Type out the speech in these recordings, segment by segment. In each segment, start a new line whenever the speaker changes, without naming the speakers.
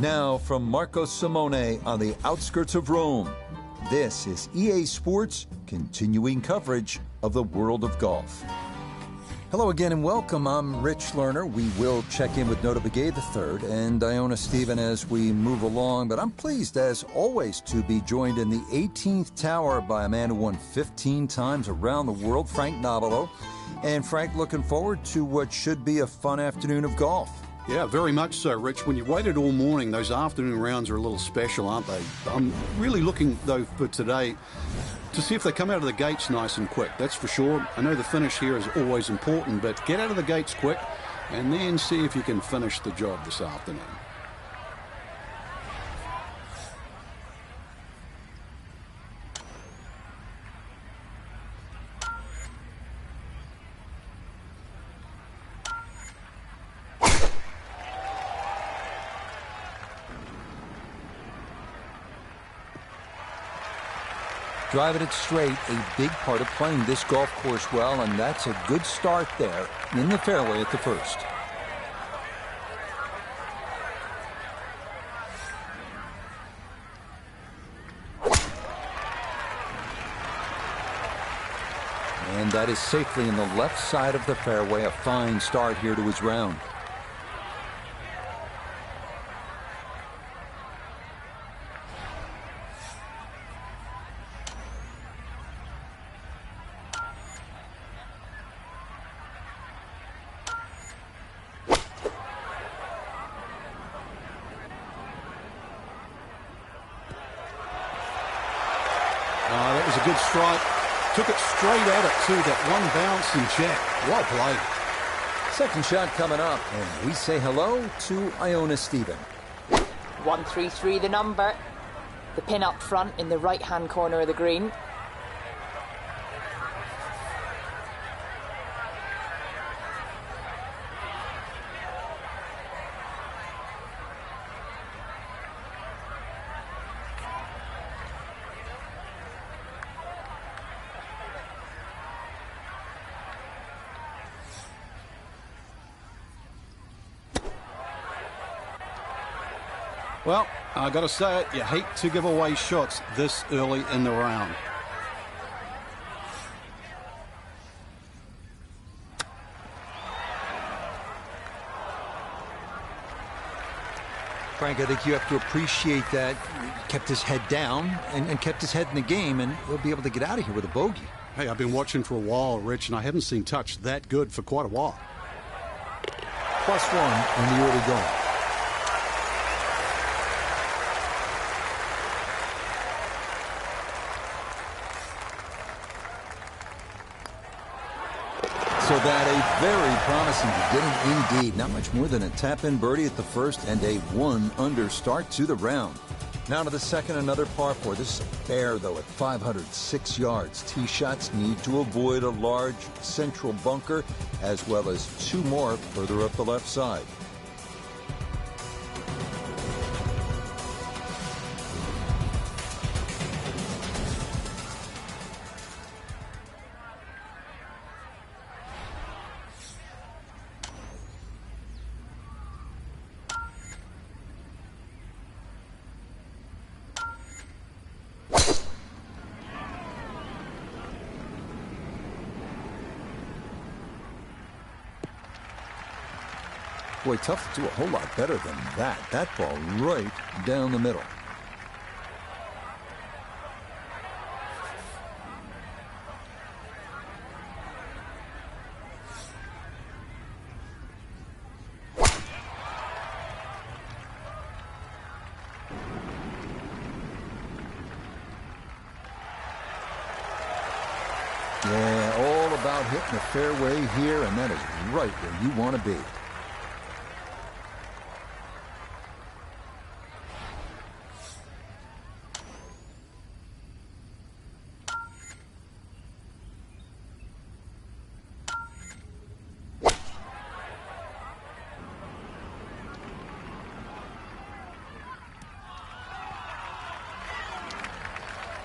Now from Marco Simone on the outskirts of Rome, this is EA Sports continuing coverage of the world of golf. Hello again and welcome. I'm Rich Lerner. We will check in with Notah Begay III and Iona Stephen as we move along, but I'm pleased as always to be joined in the 18th tower by a man who won 15 times around the world, Frank Nobilo. And Frank, looking forward to what should be a fun afternoon of golf.
Yeah, very much so, Rich. When you waited all morning, those afternoon rounds are a little special, aren't they? I'm really looking, though, for today to see if they come out of the gates nice and quick. That's for sure. I know the finish here is always important, but get out of the gates quick and then see if you can finish the job this afternoon.
Driving it straight, a big part of playing this golf course well, and that's a good start there in the fairway at the first. And that is safely in the left side of the fairway. A fine start here to his round.
That was a good strike. Took it straight at it, too. That one bounce and check. Well played.
Second shot coming up, and we say hello to Iona Stephen.
133 the number. The pin up front in the right-hand corner of the green.
Well, I got to say it, you hate to give away shots this early in the round.
Frank, I think you have to appreciate that he kept his head down and kept his head in the game, and he'll be able to get out of here with a bogey.
Hey, I've been watching for a while, Rich, and I haven't seen touch that good for quite a while.
+1 in the early going. So that a very promising beginning indeed. Not much more than a tap-in birdie at the first and a 1-under start to the round. Now to the second, another par 4. This is a fair, though, at 506 yards. Tee shots need to avoid a large central bunker, as well as 2 more further up the left side. Boy, tough to do a whole lot better than that. That ball right down the middle. Yeah, all about hitting the fairway here, and that is right where you want to be.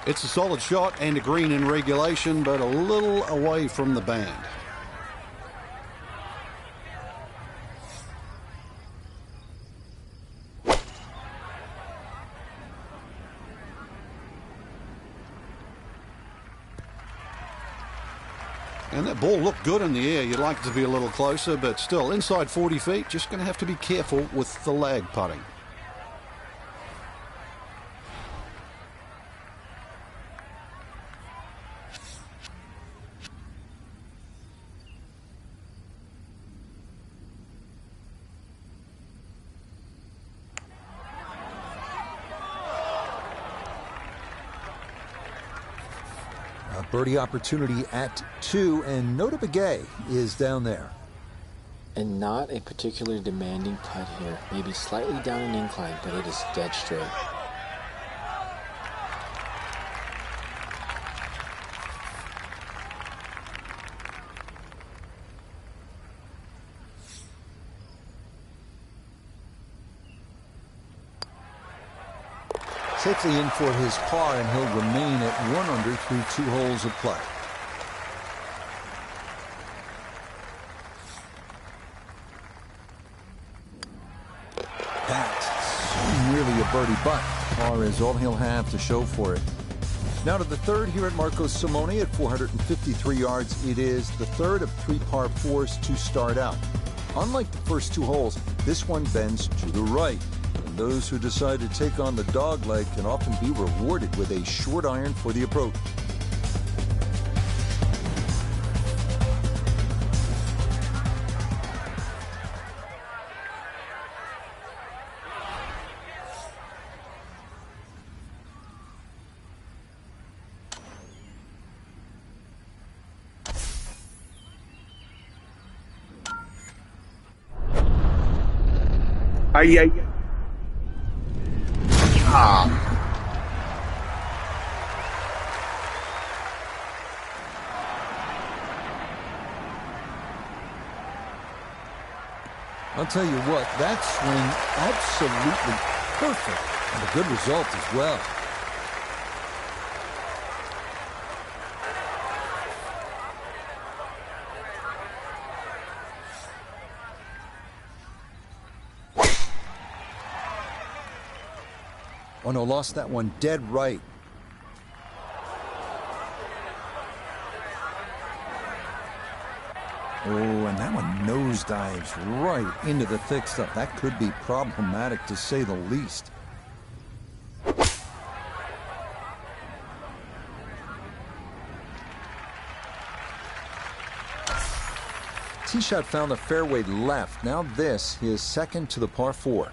It's a solid shot and a green in regulation, but a little away from the band. And that ball looked good in the air. You'd like it to be a little closer, but still inside 40 feet. Just going to have to be careful with the lag putting.
A birdie opportunity at 2, and Notah Begay is down there.
And not a particularly demanding putt here. Maybe slightly down an incline, but it is dead straight.
Safely in for his par, and he'll remain at 1 under through 2 holes of play. That's nearly a birdie, but par is all he'll have to show for it. Now to the third here at Marco Simone at 453 yards. It is the third of 3 par 4s to start out. Unlike the first 2 holes, this one bends to the right. And those who decide to take on the dogleg can often be rewarded with a short iron for the approach.
Ay, ay.
I'll tell you what, that swing absolutely perfect, and a good result as well. Oh no, lost that one dead right. Oh, and that one nosedives right into the thick stuff. That could be problematic, to say the least. Tee shot found the fairway left. Now this, his second to the par 4.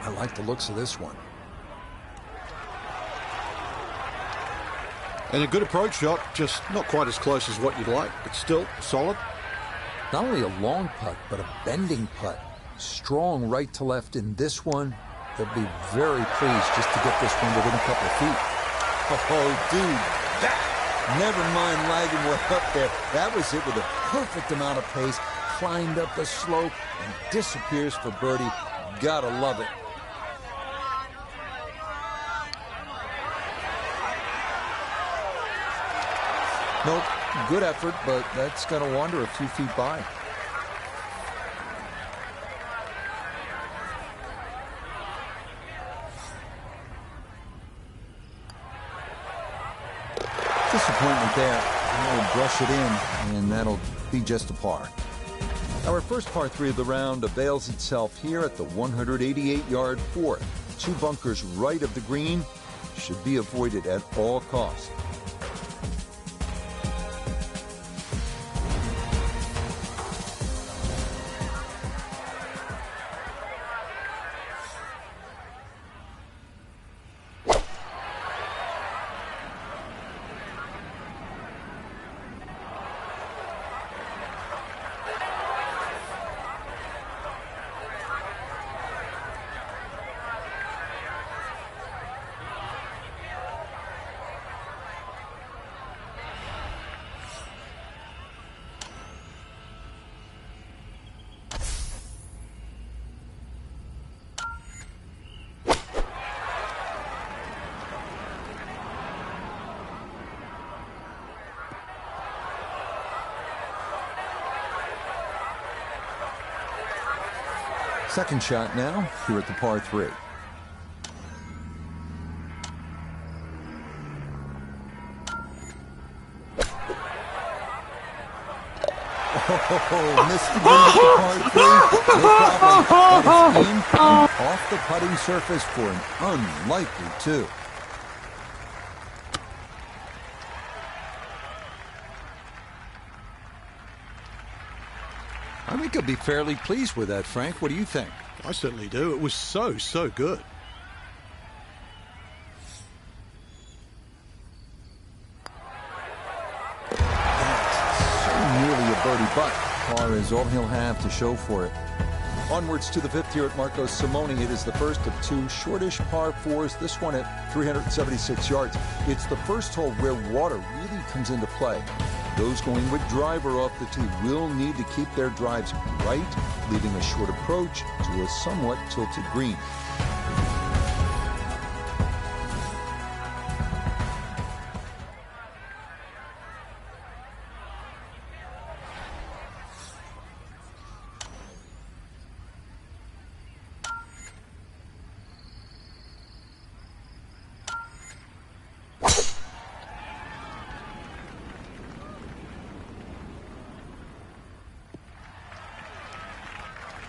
I like the looks of this one.
And a good approach shot, just not quite as close as what you'd like, but still solid.
Not only a long putt, but a bending putt. Strong right to left in this one. They'll be very pleased just to get this one within a couple of feet. Oh, dude, that, never mind lagging way up there. That was it with a perfect amount of pace. Climbed up the slope and disappears for birdie. Gotta love it. Nope, good effort, but that's going to wander a few feet by. Disappointment there. He'll brush it in, and that'll be just a par. Our first par 3 of the round avails itself here at the 188-yard fourth. 2 bunkers right of the green should be avoided at all costs. Second shot now here at the par 3. Oh, missed again with the par 3. No problem. That is in and off the putting surface for an unlikely 2. I think he'll be fairly pleased with that, Frank. What do you think?
I certainly do. It was so good.
Nearly a birdie, but par is all he'll have to show for it. Onwards to the 5th here at Marcos Simone. It is the first of 2 shortish par 4s, this one at 376 yards. It's the first hole where water really comes into play. Those going with driver off the tee will need to keep their drives right, leaving a short approach to a somewhat tilted green.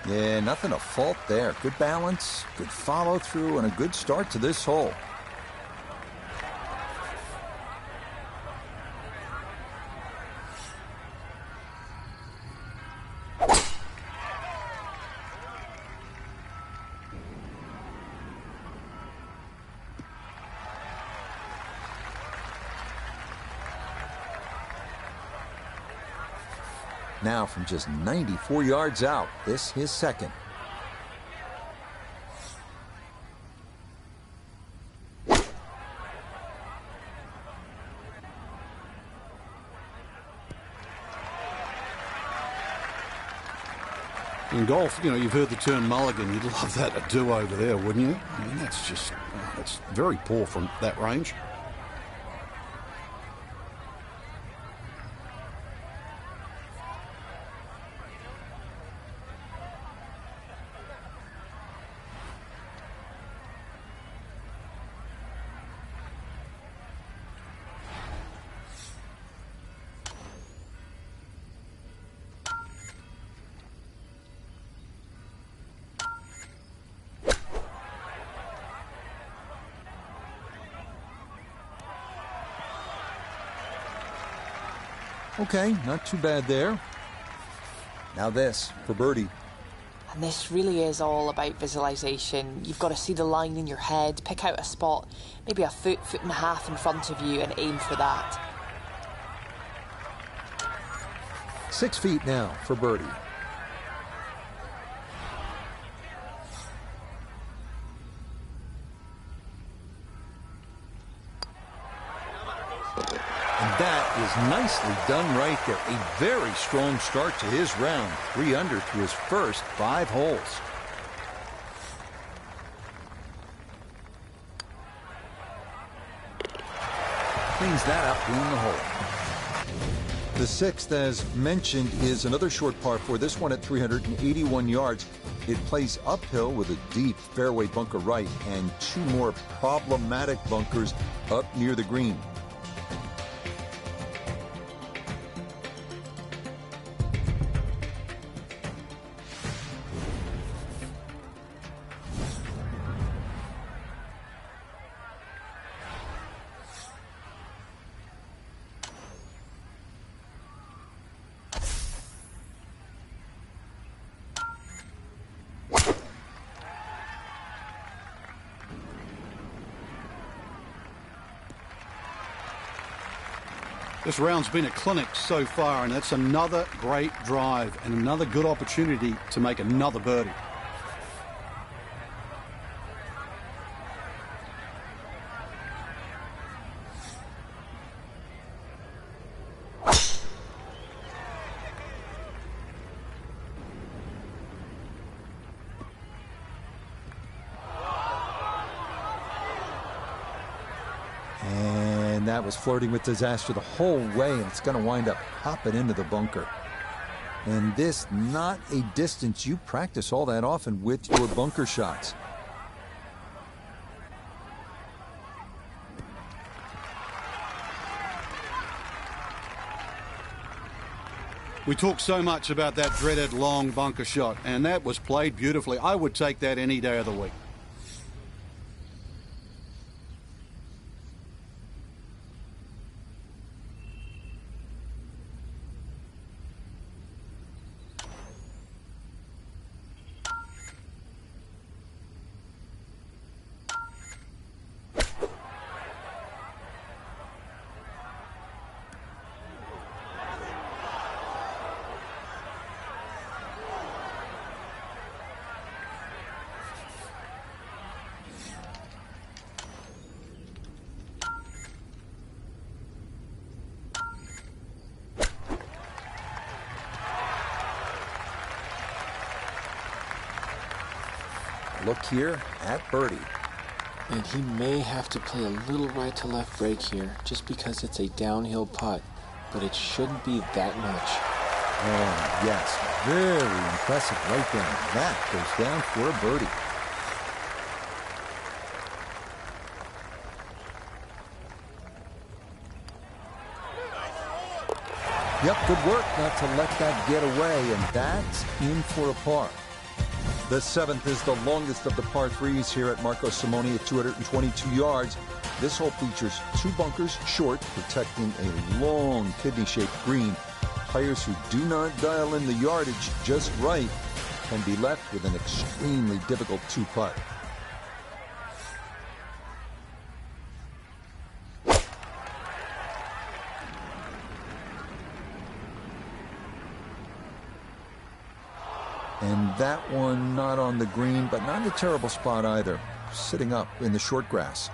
Yeah, nothing to fault there. Good balance, good follow through, and a good start to this hole. Now from just 94 yards out, this his second.
In golf, you know, you've heard the term mulligan. You'd love that, a do-over there, wouldn't you? I mean, that's just, that's very poor from that range.
Okay, not too bad there. Now this for birdie.
And this really is all about visualization. You've got to see the line in your head, pick out a spot, maybe a foot and a half in front of you, and aim for that.
6 feet now for birdie. And that is nicely done right there. A very strong start to his round. 3 under through his first 5 holes. Cleans that up in the hole. The 6th, as mentioned, is another short par 4. This one at 381 yards. It plays uphill with a deep fairway bunker right and 2 more problematic bunkers up near the green.
This round's been a clinic so far, and that's another great drive and another good opportunity to make another birdie.
That was flirting with disaster the whole way, and it's going to wind up hopping into the bunker. And this not a distance you practice all that often with your bunker shots.
We talk so much about that dreaded long bunker shot, and that was played beautifully. I would take that any day of the week.
Look here at birdie.
And he may have to play a little right to left break here, just because it's a downhill putt, but it shouldn't be that much.
Oh, yes, very impressive right there. That goes down for a birdie. Yep, good work not to let that get away, and that's in for a par. The 7th is the longest of the par 3s here at Marco Simone at 222 yards. This hole features 2 bunkers short, protecting a long kidney-shaped green. Players who do not dial in the yardage just right can be left with an extremely difficult 2-putt. And that one not on the green, but not in a terrible spot either. Sitting up in the short grass.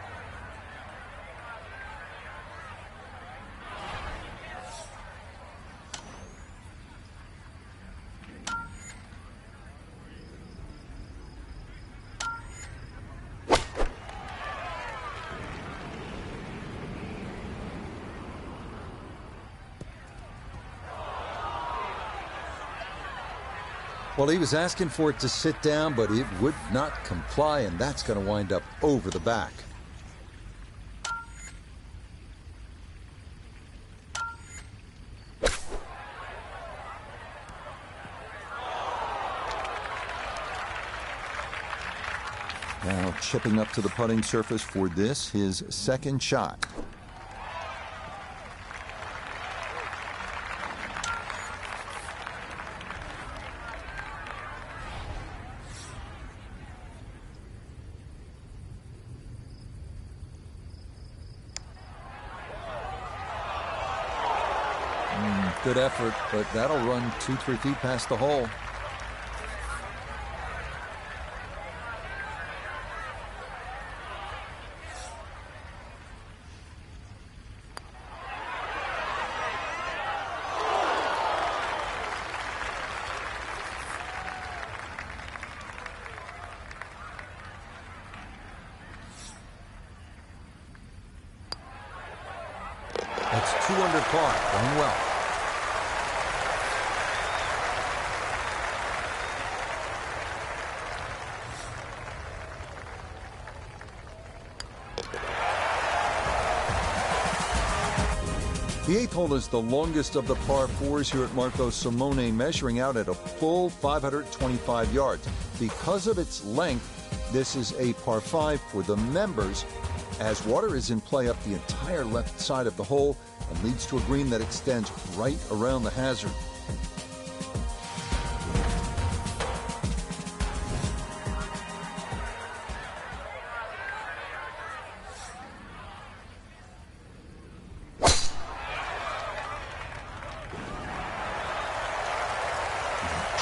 Well, he was asking for it to sit down, but it would not comply, and that's going to wind up over the back. Now chipping up to the putting surface for this, his second shot. Good effort, but that'll run 2-3 feet past the hole. That's 2 under par, going well. The 8th hole is the longest of the par 4s here at Marco Simone, measuring out at a full 525 yards. Because of its length, this is a par 5 for the members, as water is in play up the entire left side of the hole and leads to a green that extends right around the hazard.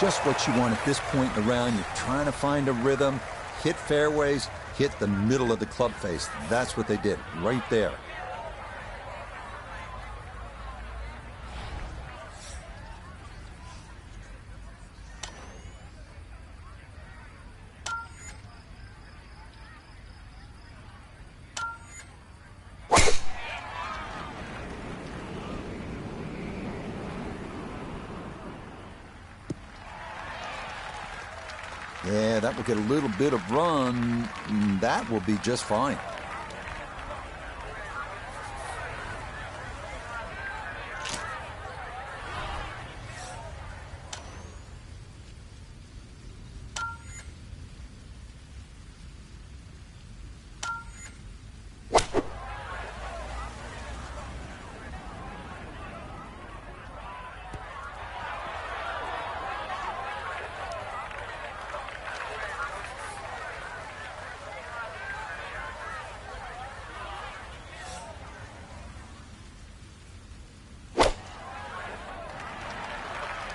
Just what you want at this point in the round. You're trying to find a rhythm, hit fairways, hit the middle of the club face. That's what they did right there. Yeah, that will get a little bit of run. That will be just fine.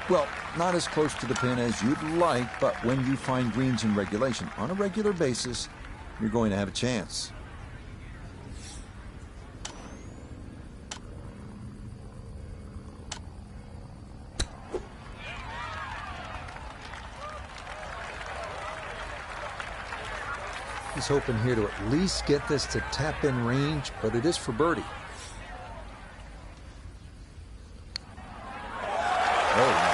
Well, not as close to the pin as you'd like, but when you find greens in regulation on a regular basis, you're going to have a chance. He's hoping here to at least get this to tap-in range, but it is for birdie.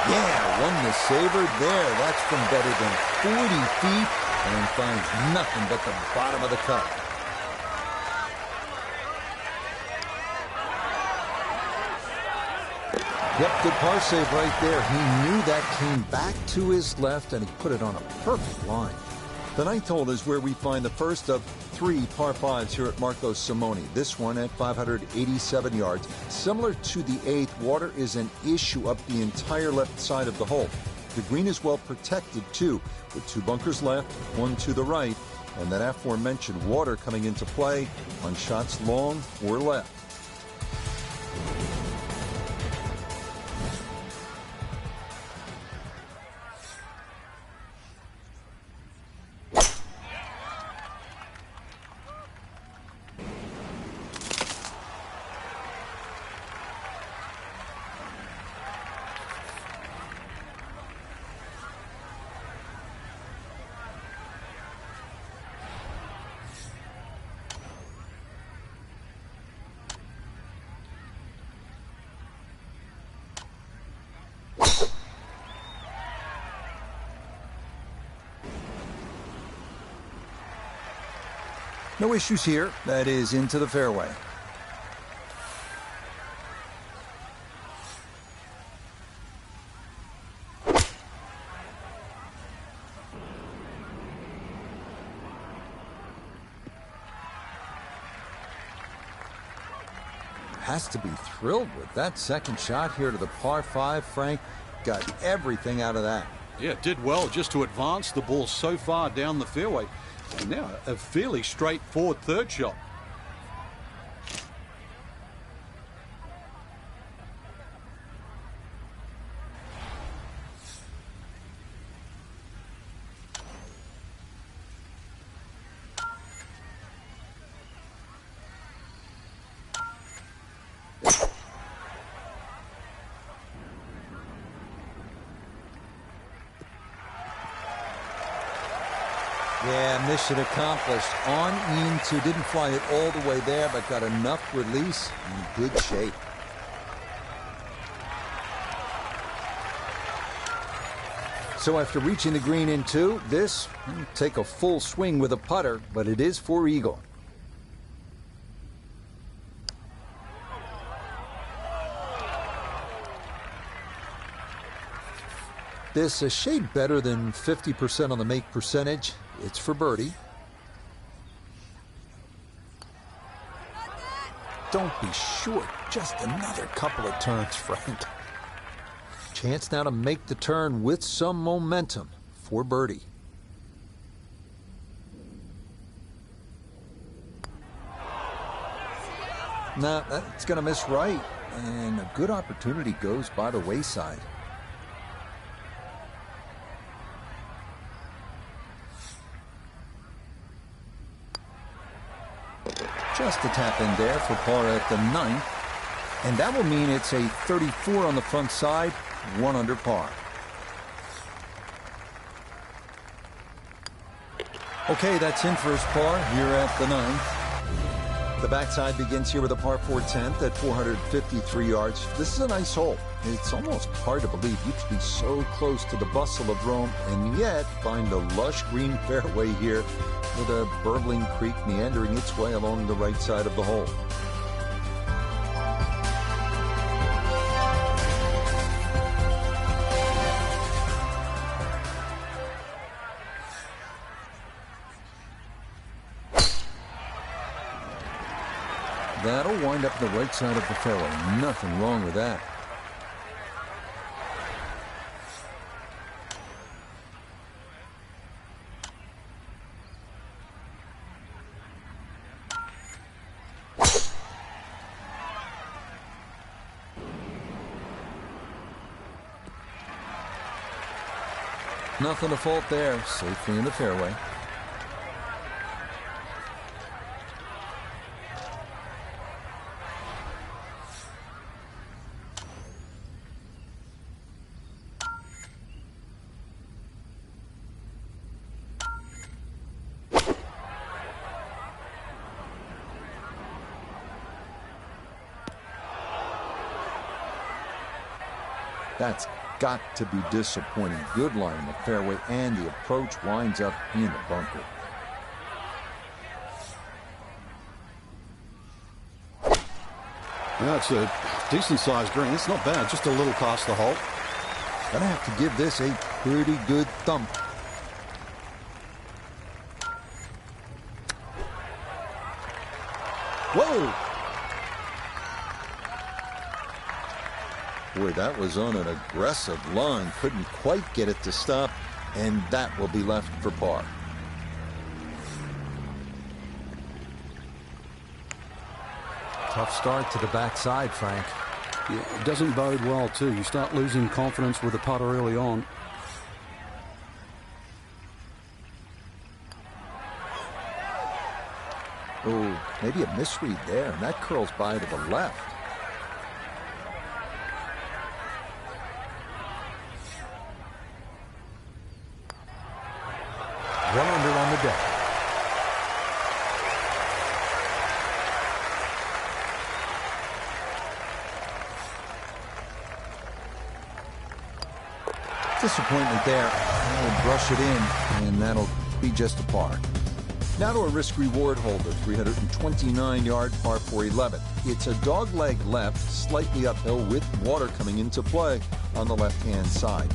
Yeah, won the saver there. That's from better than 40 feet and finds nothing but the bottom of the cup. Yep, good par save right there. He knew that came back to his left, and he put it on a perfect line. The ninth hole is where we find the first of 3 par 5s here at Marco Simone. This one at 587 yards. Similar to the 8th, water is an issue up the entire left side of the hole. The green is well protected too, with 2 bunkers left, 1 to the right, and that aforementioned water coming into play on shots long or left. No issues here. That is into the fairway. Has to be thrilled with that second shot here to the par 5. Frank got everything out of that.
Yeah, did well just to advance the ball so far down the fairway. And now a fairly straightforward third shot.
Yeah, mission accomplished. On into, didn't fly it all the way there, but got enough release in good shape. So after reaching the green in 2, this take a full swing with a putter, but it is for eagle. This a shade better than 50% on the make percentage. It's for birdie. Don't be short. Just another couple of turns, Frank. Chance now to make the turn with some momentum for birdie. Nah, that's going to miss right. And a good opportunity goes by the wayside. Just a tap in there for par at the 9th. And that will mean it's a 34 on the front side, 1 under par. Okay, that's in first par here at the 9th. The backside begins here with a par 4 10th at 453 yards. This is a nice hole. It's almost hard to believe you could be so close to the bustle of Rome and yet find a lush green fairway here with a burbling creek meandering its way along the right side of the hole. That'll wind up the right side of the fairway. Nothing wrong with that. Nothing to fault there. Safely in the fairway. That's got to be disappointing. Good line in the fairway, and the approach winds up in the bunker.
That's a decent-sized green. It's not bad, just a little past the hole.
Gonna have to give this a pretty good thump. Whoa! Boy, that was on an aggressive line. Couldn't quite get it to stop, and that will be left for par.
Tough start to the backside, Frank.
Yeah, it doesn't bode well, too. You start losing confidence with the putter early on.
Oh, maybe a misread there, and that curls by to the left.
One under on the deck.
Disappointment there. We'll brush it in, and that'll be just a par. Now to a risk-reward hole, the 329-yard par 411. It's a dogleg left, slightly uphill with water coming into play on the left-hand side.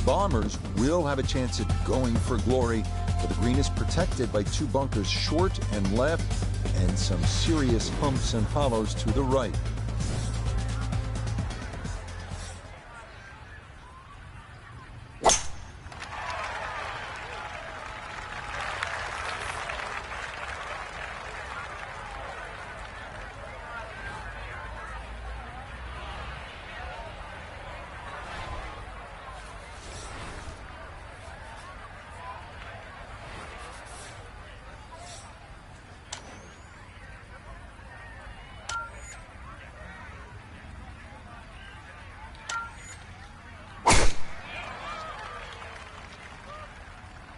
Bombers will have a chance at going for glory, but the green is protected by two bunkers short and left and some serious humps and hollows to the right.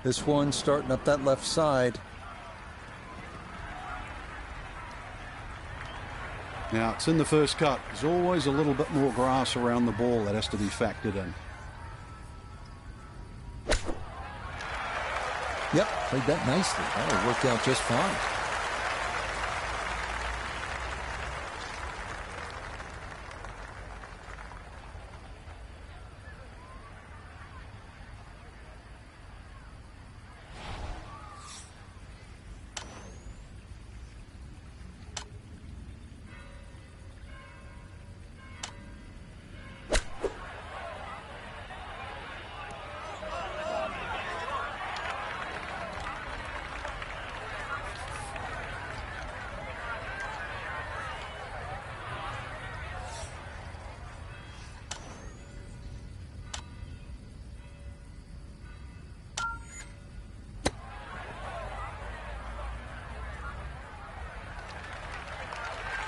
This one starting up that left side.
Now, it's in the first cut. There's always a little bit more grass around the ball that has to be factored in.
Yep, played that nicely. That'll work out just fine.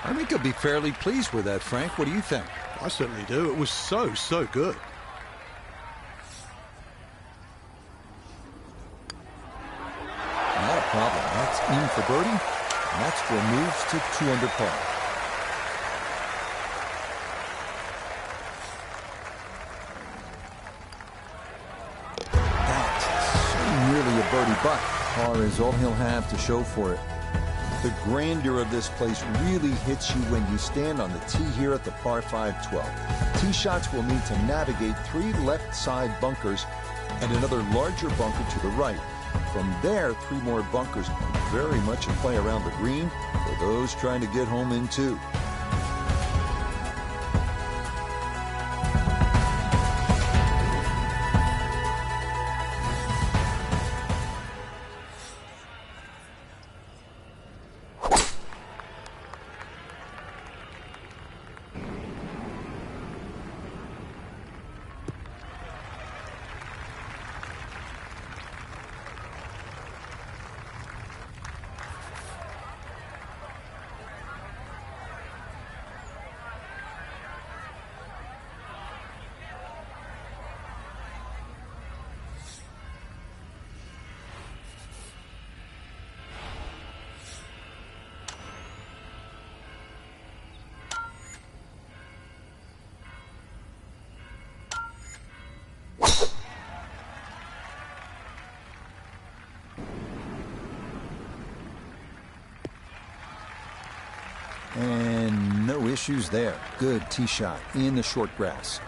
I think he'll be fairly pleased with that, Frank. What do you think?
I certainly do. It was so good.
Not a problem. That's in for birdie. And that score moves to 2 under par. That's so nearly a birdie, but par is all he'll have to show for it. The grandeur of this place really hits you when you stand on the tee here at the par 5 12. Tee shots will need to navigate 3 left side bunkers and another larger bunker to the right. From there, 3 more bunkers are very much in play around the green for those trying to get home in 2. And no issues there. Good tee shot in the short grass.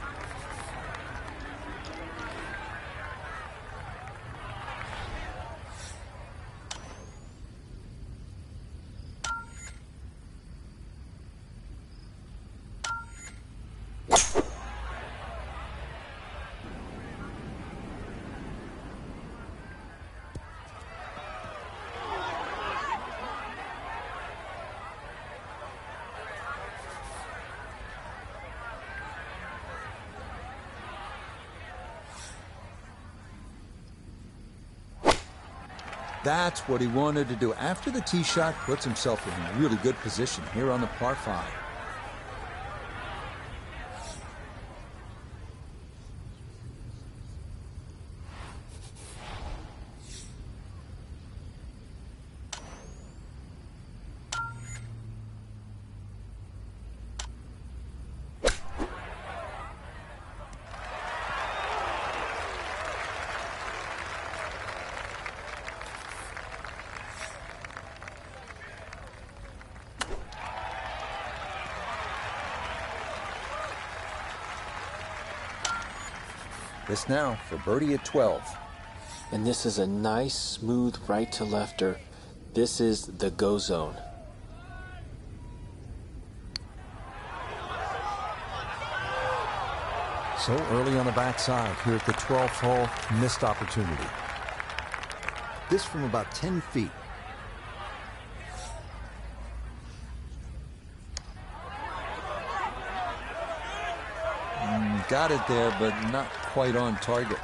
That's what he wanted to do. After the tee shot, puts himself in really good position here on the par 5. This now for birdie at 12.
And this is a nice, smooth right to lefter. This is the go zone.
So early on the backside here at the 12th hole, missed opportunity.
This from about 10 feet. Got it there, but not quite on target.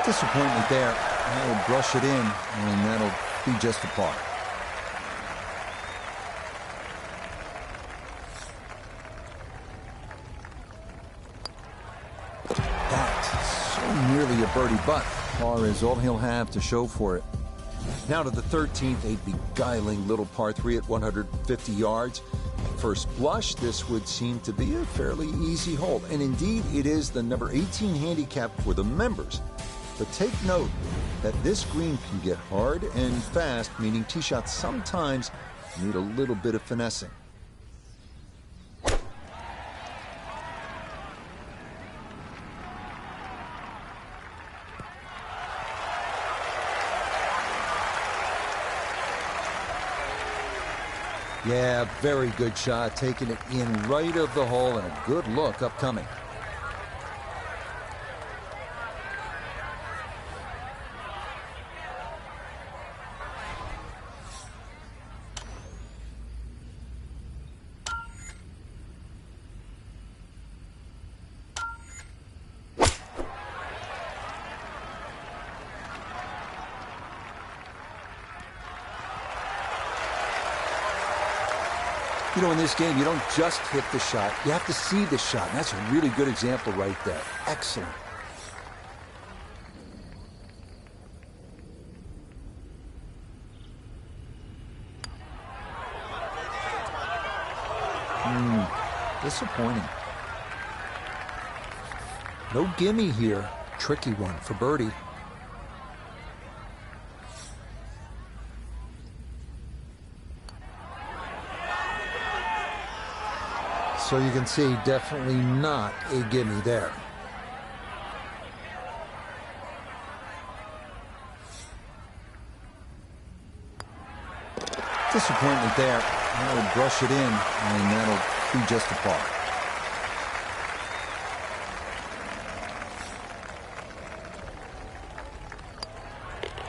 Disappointment there. I'll brush it in, and that'll be just a par. That's so nearly a birdie, but par is all he'll have to show for it. Now to the 13th, a beguiling little par 3 at 150 yards. At first blush, this would seem to be a fairly easy hole, and indeed it is the number 18 handicap for the members. But take note that this green can get hard and fast, meaning tee shots sometimes need a little bit of finessing. Yeah, very good shot, taking it in right of the hole, and a good look upcoming. You know, in this game, you don't just hit the shot. You have to see the shot. And that's a really good example right there. Excellent. Disappointing. No gimme here. Tricky one for birdie. So you can see, definitely not a gimme there. Disappointment there. That'll brush it in, and that'll be just a par.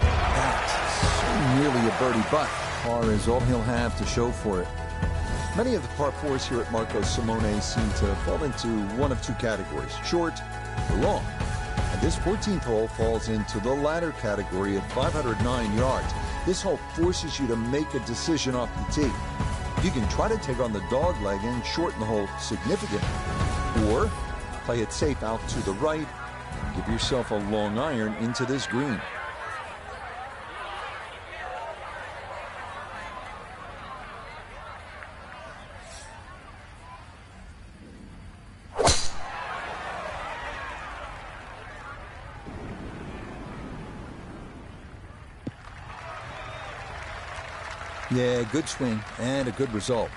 That's so nearly a birdie, but par is all he'll have to show for it. Many of the par fours here at Marco Simone seem to fall into one of two categories, short or long. And this 14th hole falls into the latter category at 509 yards. This hole forces you to make a decision off the tee. You can try to take on the dog leg and shorten the hole significantly, or play it safe out to the right and give yourself a long iron into this green. Yeah, good swing and a good result,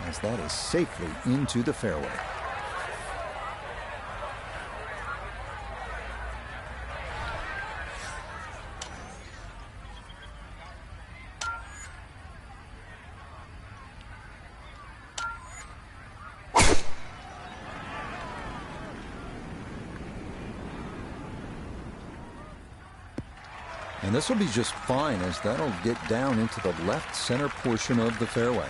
as that is safely into the fairway. And this will be just fine, as that'll get down into the left center portion of the fairway.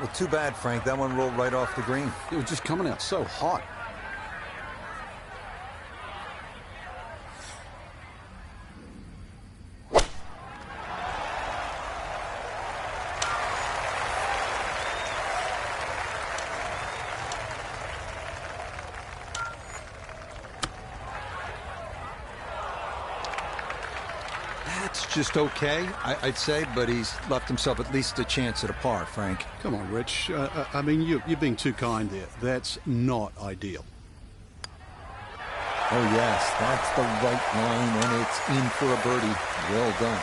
Well, too bad, Frank. That one rolled right off the green.
It was just coming out so hot.
That's just okay, I'd say, but he's left himself at least a chance at a par, Frank.
Come on, Rich. I mean, you're being too kind there. That's not ideal.
Oh, yes, that's the right line, and it's in for a birdie. Well done.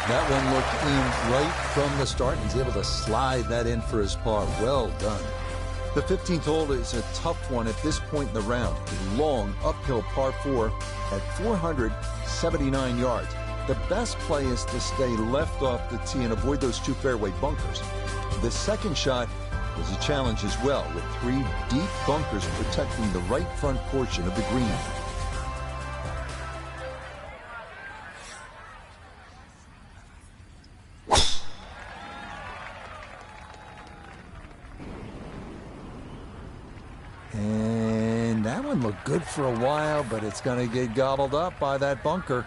That one looked in right from the start, and he's able to slide that in for his par. Well done. The 15th hole is a tough one at this point in the round. A long uphill par 4 at 479 yards. The best play is to stay left off the tee and avoid those two fairway bunkers. The second shot was a challenge as well, with 3 deep bunkers protecting the right front portion of the green. And that one looked good for a while, but it's going to get gobbled up by that bunker.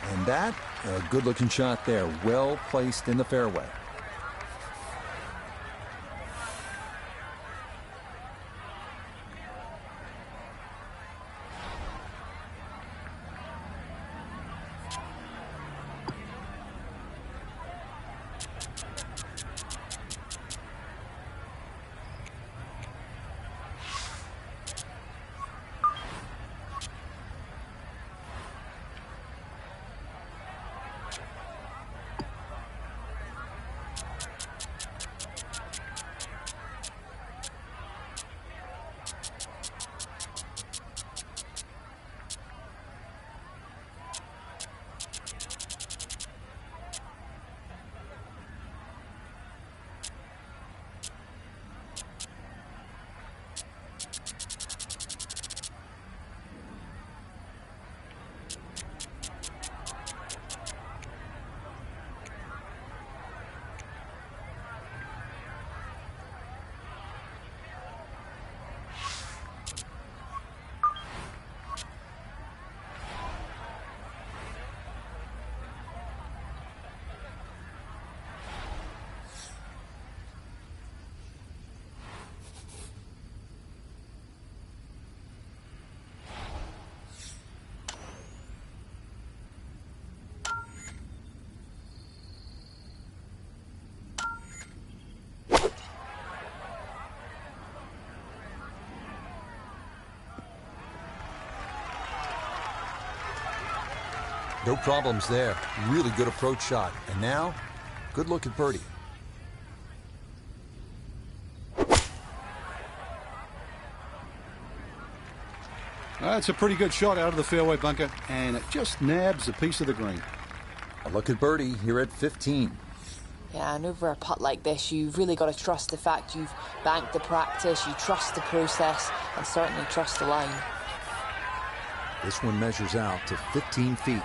And that, a good-looking shot there, well placed in the fairway.
No problems there. Really good approach shot. And now, good look at birdie.
That's a pretty good shot out of the fairway bunker, and it just nabs a piece of the green.
A look at birdie here at 15.
Yeah, and over a putt like this, you've really got to trust the fact you've banked the practice, you trust the process, and certainly trust the line.
This one measures out to 15 feet.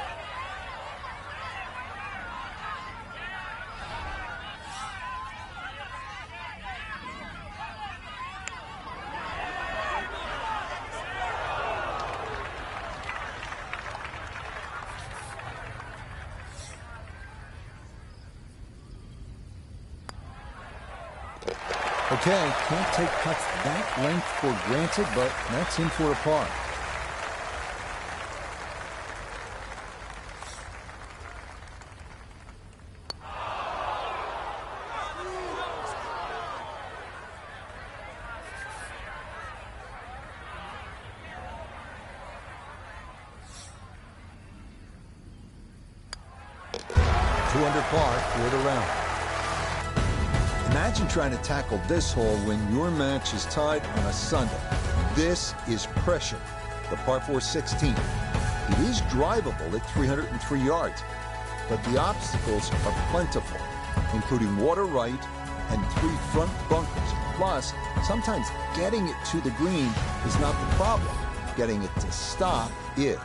Okay, can't take putts that length for granted, but that's in for a par. Two under par for the round. Imagine trying to tackle this hole when your match is tied on a Sunday. This is pressure. The par 4 16. It is drivable at 303 yards, but the obstacles are plentiful, including water right and 3 front bunkers. Plus, sometimes getting it to the green is not the problem. Getting it to stop is.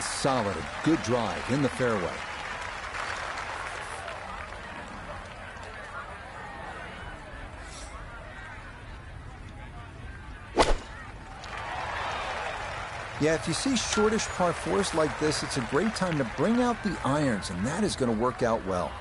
Solid, a good drive in the fairway. Yeah, if you see shortish par 4s like this, it's a great time to bring out the irons, and that is going to work out well.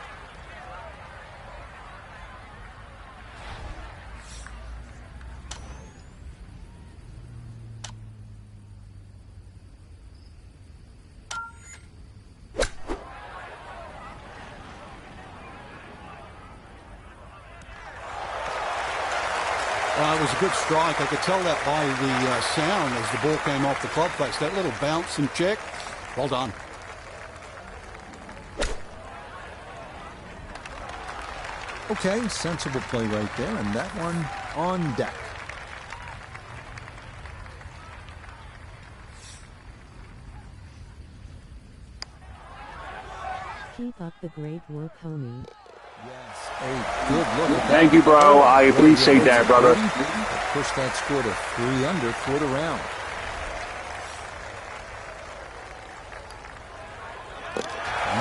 It was a good strike. I could tell that by the sound as the ball came off the club face. That little bounce and check. Well done.
Okay, sensible play right there, and that one on deck.
Keep up the great work, homie.
Yes, a good look at that.
Thank you, bro. I appreciate that, brother.
Push that score to 3 under for the round.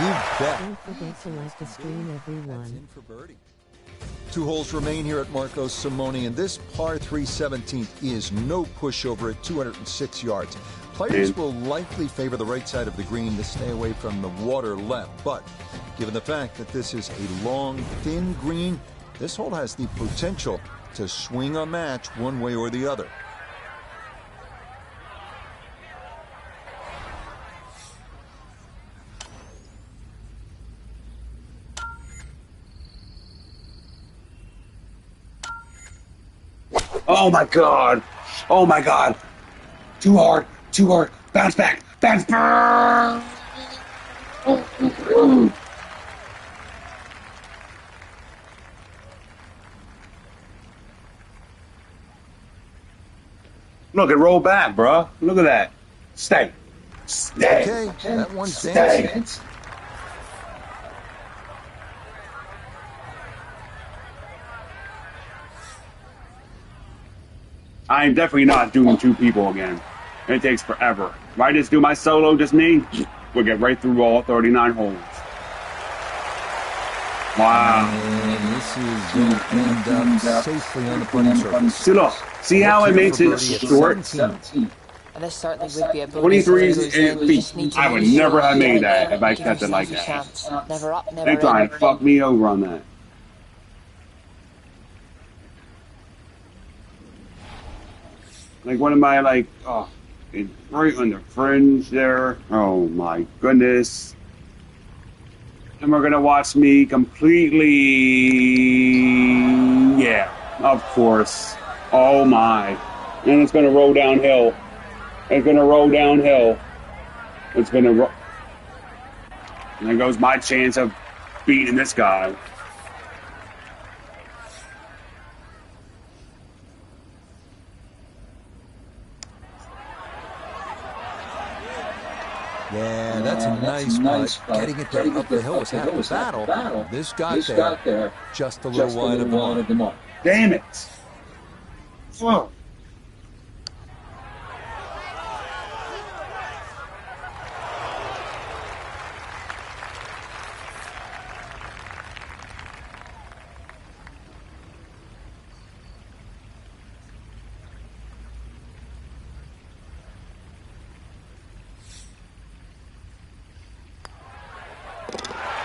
You bet.
Don't forget to like the stream,
That's
everyone.
in for birdie. 2 holes remain here at Marcos Simone, and this par 3 17th is no pushover at 206 yards. Players will likely favor the right side of the green to stay away from the water left, but given the fact that this is a long, thin green, this hole has the potential to swing a match one way or the other.
Oh my god. Oh my god. Too hard. Too hard. Bounce back. Bounce back. Look, it rolled back, bro. Look at that. Stay. Stay.
Okay, that one's
Stay.
dancing.
I am definitely not doing 2 people again. It takes forever. If I just do my solo, just me, we'll get right through all 39 holes. Wow.
And this is going to end up safely on the putting surface.
See, look. See how it makes it short?
17.
And this certainly would be a bonus.
23
if it goes in. You just
feet.
need to
I would
make sure
never have
you
made
get
that
there.
if I
Give
kept it like
yourself a
that.
chance. Never up, never
They trying
in.
to fuck me over on that. Like, what am I like? Oh, it's right on the fringe there. Oh my goodness. And we're gonna watch me completely. Yeah, of course. Oh my. And it's gonna roll downhill. It's gonna roll downhill. It's gonna roll. And there goes my chance of beating this guy.
Yeah, that's a nice putt. Getting it there up the hill was half the battle. This got there just a little wide of the mark.
Damn it. Whoa.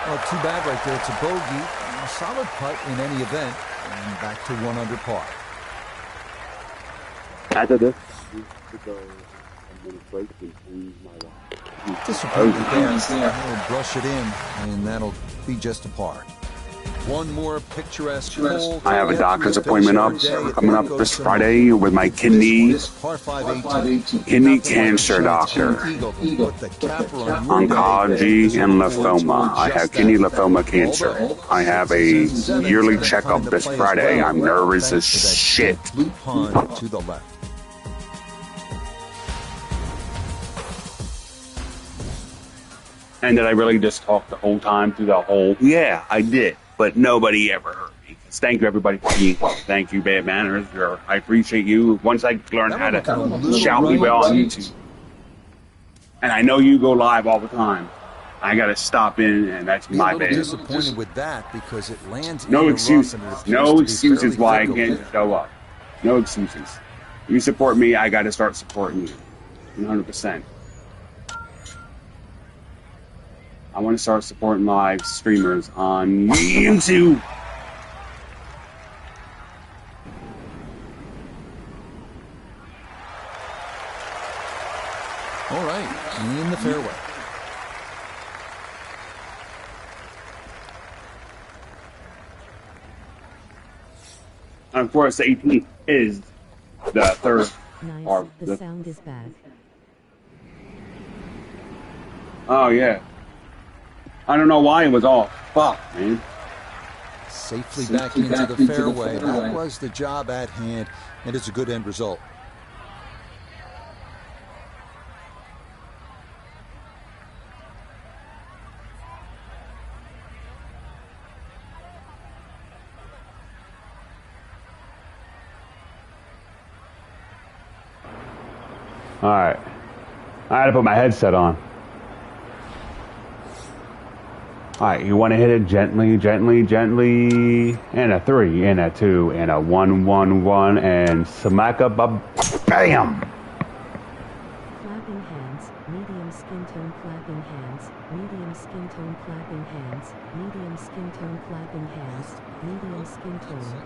Well, too bad right there. It's a bogey. A solid putt in any event. And back to 1 under par.
After this,
Disappointed there. He'll brush it in, and that'll be just a par. One more picturesque hole.
I have a doctor's appointment coming up this Friday with my kidney cancer doctor. Oncology and lymphoma. I have kidney lymphoma cancer. I have a yearly checkup this Friday. I'm nervous as shit.
Pond to the left.
And did I really just talk the whole time through the whole? Yeah, I did. But nobody ever heard me. Thank you, everybody, for being. Thank you, Bad Manners. I appreciate you. Once I learn how to shout me well on YouTube. And I know you go live all the time. I got to stop in, and that's my
I'm
bad.
disappointed with that because it lands
No
in the rough
excuses.
and it appears
No
to be
excuses
fairly
why I
difficult.
can't show up. No excuses. You support me, I got to start supporting you. 100%. I want to start supporting live streamers on YouTube.
All right, in the fairway.
And of course, the 18th is the third.
Nice,
Or
the sound is back.
Oh, yeah. I don't know why it was off. Fuck, man.
Safely back into the fairway. That was the job at hand, and it's a good end result.
All right. I had to put my headset on. All right, you want to hit it gently, gently, gently, and a 3, and a 2, and a 1, 1, 1, and smack up a bam!
Clapping hands, medium skin tone clapping hands, medium skin tone clapping hands, medium skin tone clapping hands, medium skin tone.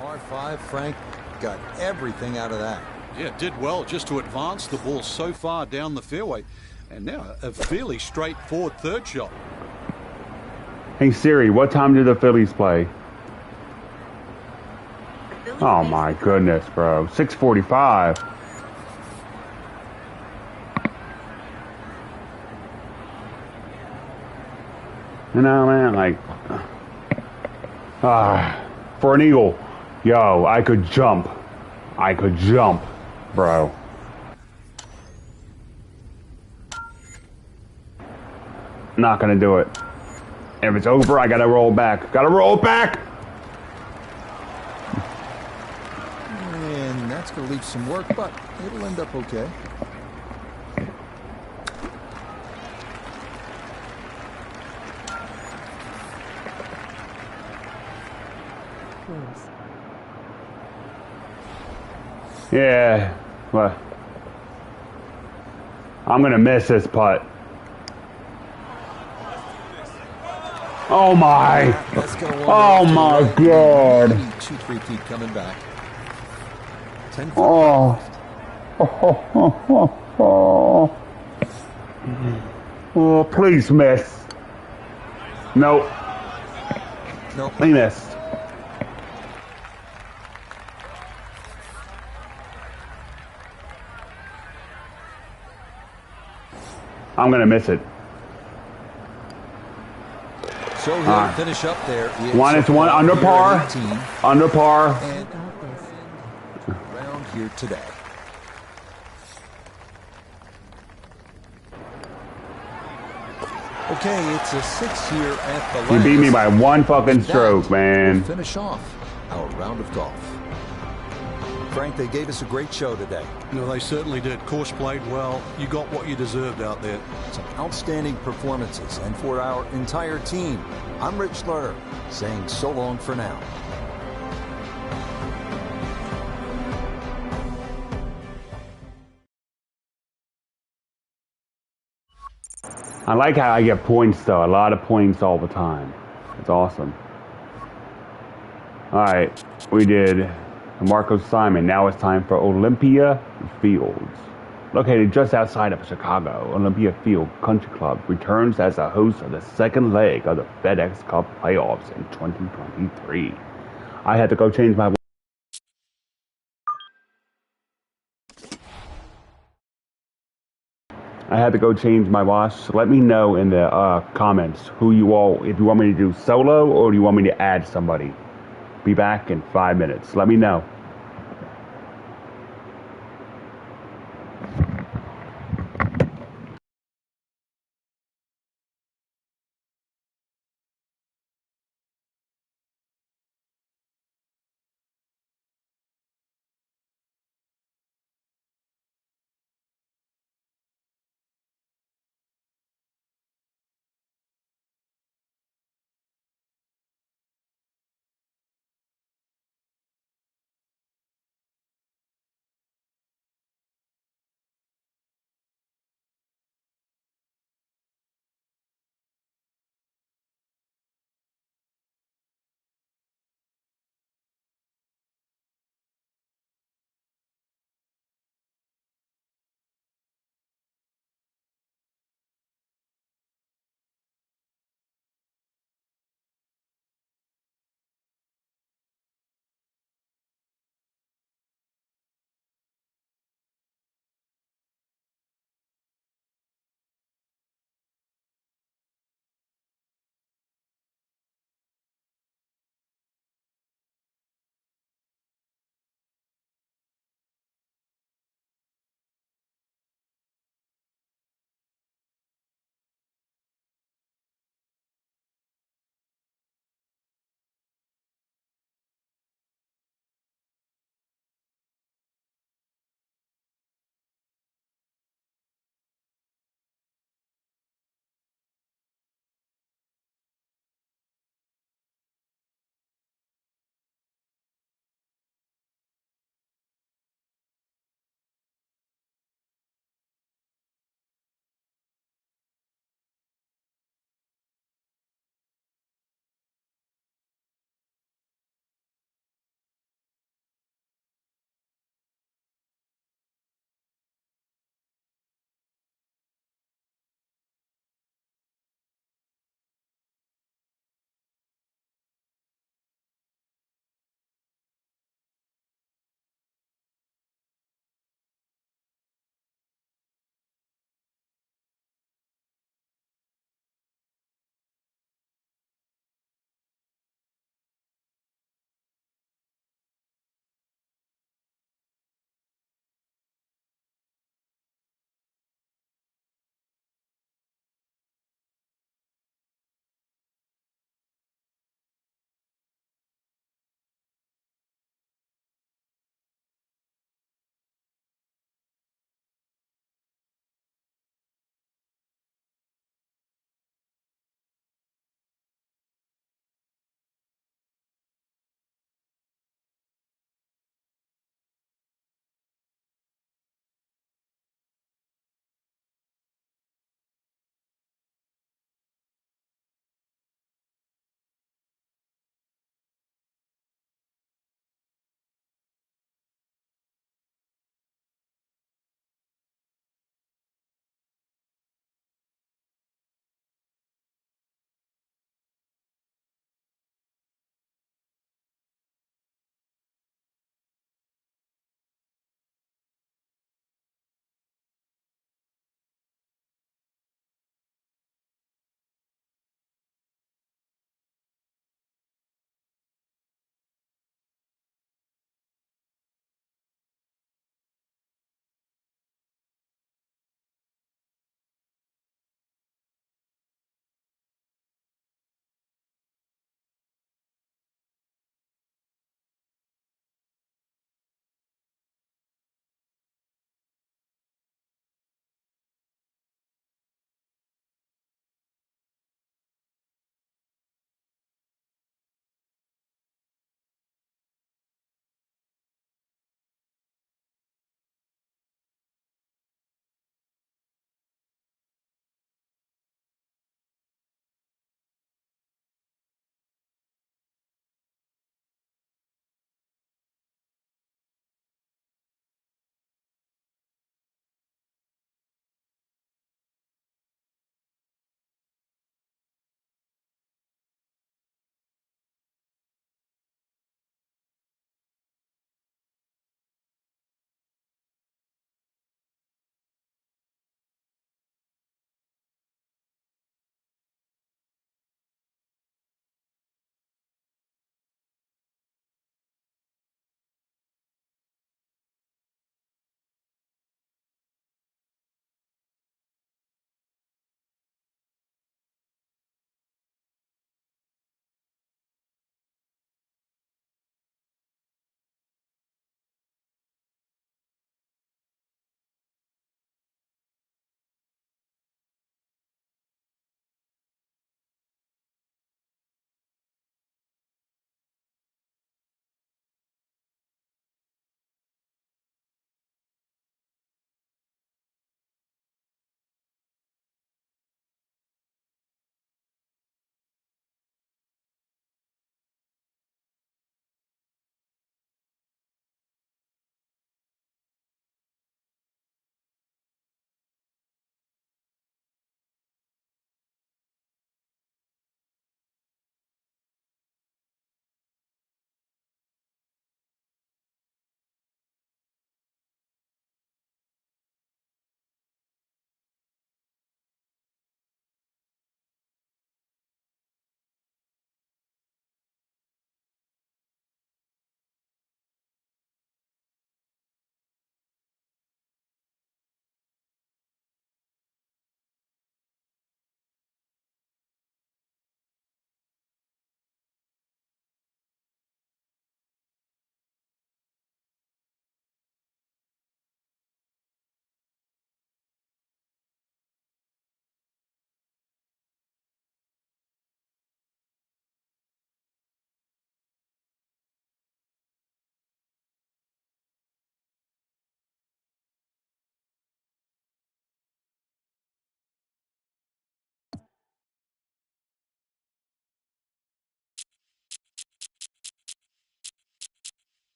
Par 5, Frank got everything out of that.
Yeah, did well just to advance the ball so far down the fairway. And now a fairly straightforward third shot.
Hey Siri, what time do the Phillies play? Oh my goodness, bro. 6:45. You know, man, like, for an eagle, yo, I could jump. I could jump, bro. Not gonna do it. If it's over, I gotta roll back. Gotta roll back!
And that's going to leave some work, but it'll end up okay.
Close.
Yeah, well, I'm gonna miss this putt. Oh my!
That's gonna
Oh my God!
2-3 feet coming back. 10 feet.
Oh. Oh, please miss. Nope,
Nope.
he missed. I'm gonna miss it.
So he'll finish up there.
It's one under par. Under par.
And
Got this.
round here today. Okay, it's a 6 here at the last.
You beat me by one fucking stroke,
That
man.
will finish off our round of golf. Frank, they gave us a great show today.
No, they certainly did. Course played well. You got what you deserved out there.
Some outstanding performances. And for our entire team, I'm Rich Lerner, saying so long for now.
I like how I get points, though. A lot of points all the time. It's awesome. All right, we did Marco Simon. Now it's time for Olympia Fields. Located just outside of Chicago, Olympia Field Country Club returns as the host of the second leg of the FedEx Cup playoffs in 2023. I had to go change my watch. So let me know in the comments who you all, if you want me to do solo or do you want me to add somebody. Be back in 5 minutes. Let me know.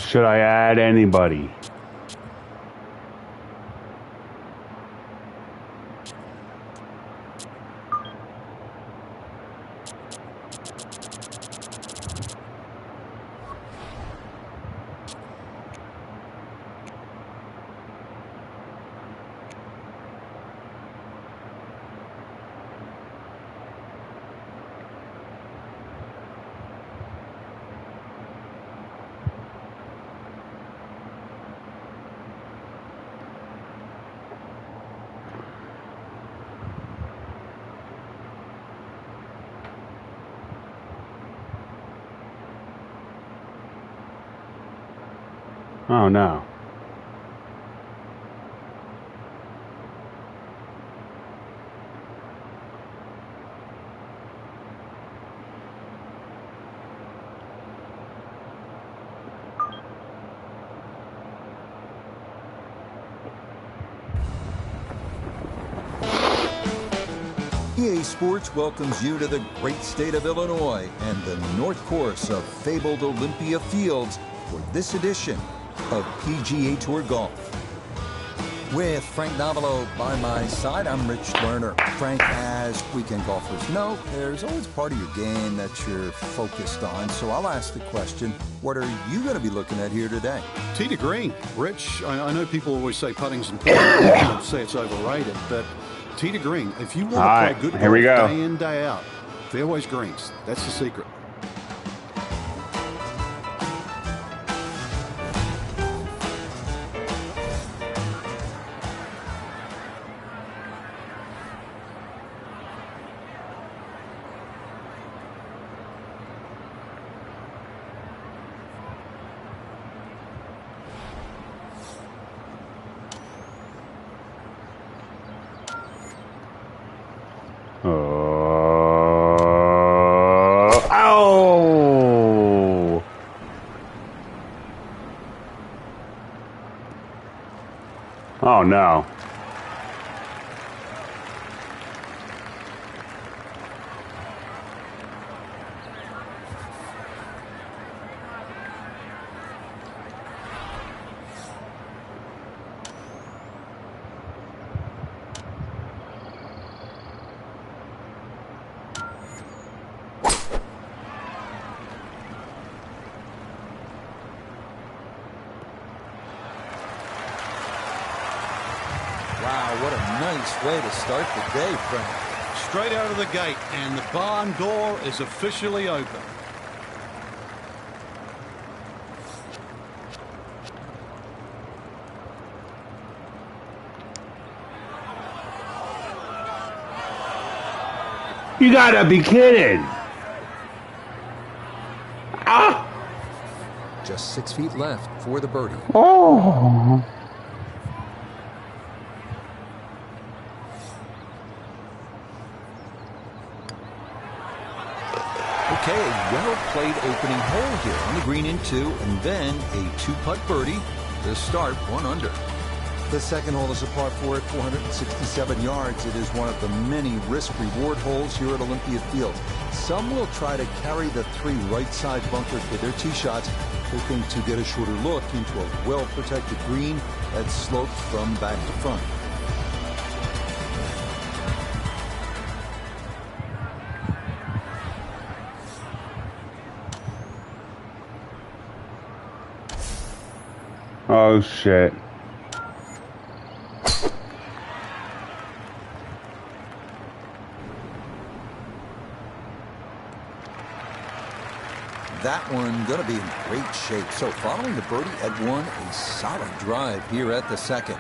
Should I add anybody? Oh no.
EA Sports welcomes you to the great state of Illinois and the North Course of fabled Olympia Fields for this edition of PGA Tour Golf. With Frank Navalo by my side, I'm Rich Lerner. Frank, as weekend golfers know, there's always part of your game that you're focused on. So I'll ask the question, what are you going to be looking at here today?
Tee to green. Rich, I know people always say putting's important, say it's overrated, but tee to green. If you want to play good golf day in, day out, fairways greens. That's the secret.
Oh! Oh no.
Wow, what a nice way to start the day, Frank.
Straight out of the gate, and the barn door is officially open.
You gotta be kidding. Ah!
Just 6 feet left for the birdie.
Oh!
Okay, a well-played opening hole here on the green in 2, and then a 2-putt birdie to start 1 under. The second hole is a par 4 at 467 yards. It is one of the many risk-reward holes here at Olympia Fields. Some will try to carry the 3 right-side bunkers with their tee shots, hoping to get a shorter look into a well-protected green that slopes from back to front.
Oh shit.
That one going to be in great shape. So following the birdie at 1, a solid drive here at the second.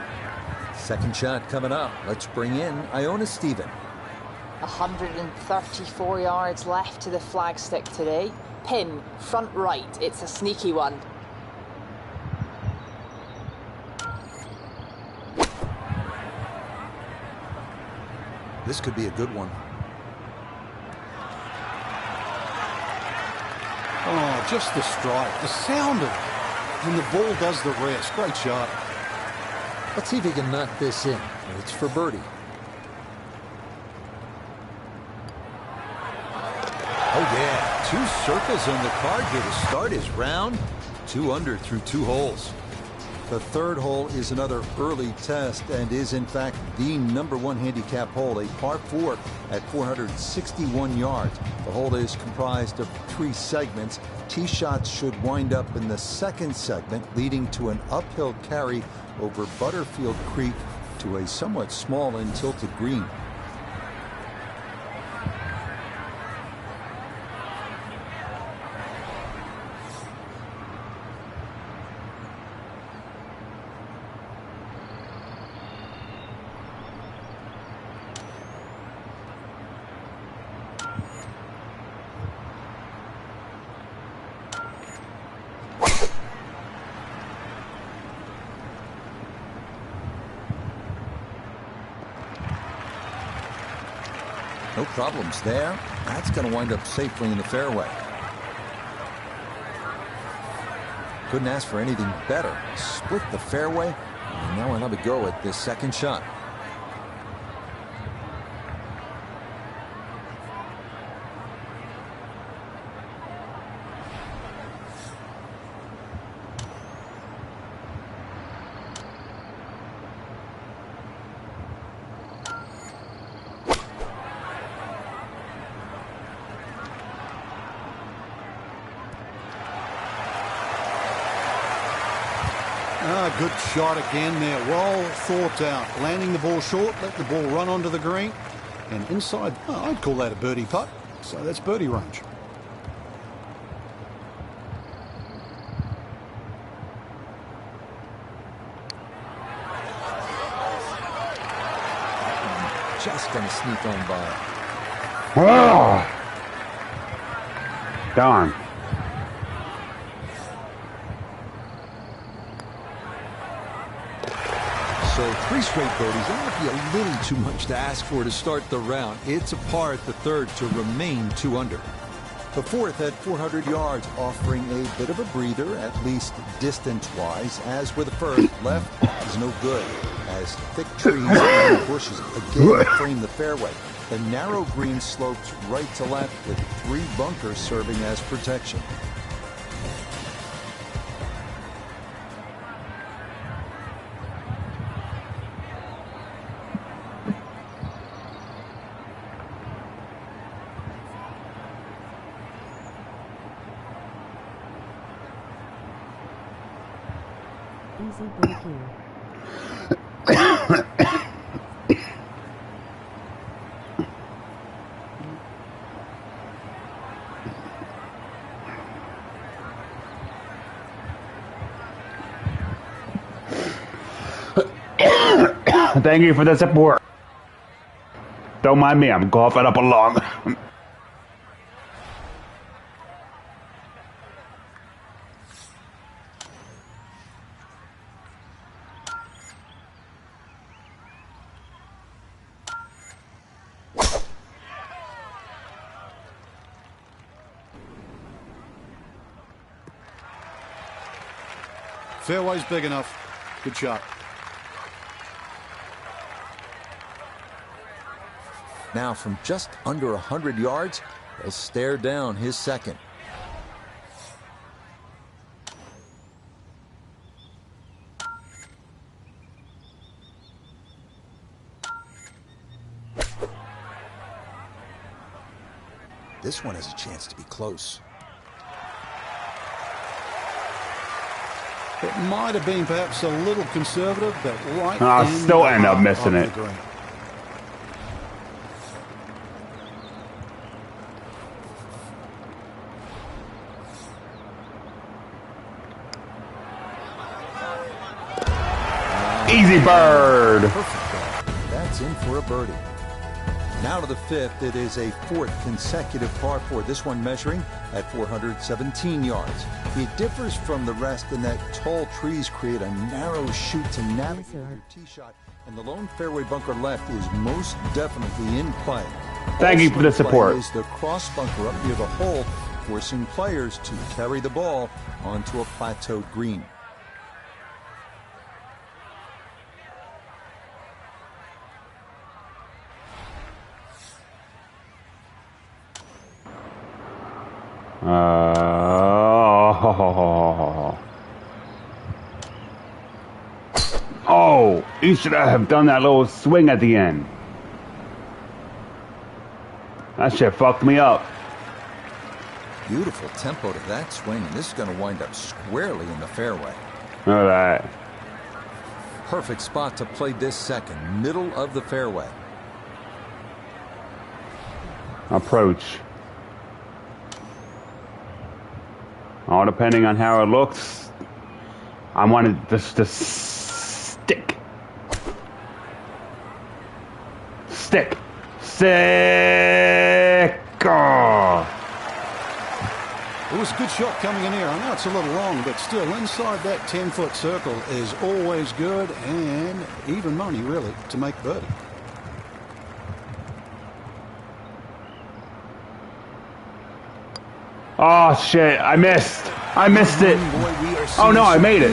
Second shot coming up. Let's bring in Iona Stephen.
134 yards left to the flagstick today. Pin, front right. It's a sneaky one.
This could be a good one.
Oh, just the strike, the sound of it. And the ball does the rest. Great shot.
Let's see if he can knock this in. It's for birdie.
Oh, yeah. 2 circles on the card here to start his round. 2 under through 2 holes. The third hole is another early test and is in fact the #1 handicap hole, a par 4 at 461 yards. The hole is comprised of 3 segments. Tee shots should wind up in the second segment, leading to an uphill carry over Butterfield Creek to a somewhat small and tilted green. No problems there. That's going to wind up safely in the fairway. Couldn't ask for anything better. Split the fairway, and now we'll have a go at this second shot.
Good shot again there. Well thought out. Landing the ball short, let the ball run onto the green. And inside, I'd call that a birdie putt. So that's birdie range.
Just going to sneak on by.
Oh. Darn.
So 3 straight birdies. That might be a little too much to ask for to start the round. It's a par at the third to remain 2 under. The fourth at 400 yards, offering a bit of a breather, at least distance-wise. As with the first, left is no good, as thick trees and bushes again frame the fairway. The narrow green slopes right to left with 3 bunkers serving as protection.
Easy break here.
Thank you for the support. Don't mind me, I'm coughing up a lung.
Fairway's big enough. Good shot.
Now from just under 100 yards, he'll stare down his second. This one has a chance to be close.
It might have been perhaps a little conservative, but right.
I'll still end up missing it. Easy bird.
Perfect. That's in for a birdie. Now to the fifth. It is a 4th consecutive par 4. This one measuring at 417 yards. It differs from the rest in that tall trees create a narrow chute to navigate your tee shot, and the lone fairway bunker left is most definitely in play.
Thank you for the support.
Is the cross bunker up near the hole, forcing players to carry the ball onto a plateaued green.
Oh. He should have done that little swing at the end. That shit fucked me up.
Beautiful tempo to that swing, and this is going to wind up squarely in the fairway.
Look at that.
Perfect spot to play this second, middle of the fairway.
Approach. All depending on how it looks. I wanted this to stick. Stick. Stick. Oh.
It was a good shot coming in here. I know it's a little long, but still inside that 10-foot circle is always good and even money, really, to make birdie.
Oh shit! I missed. I missed it. Oh no, I made it.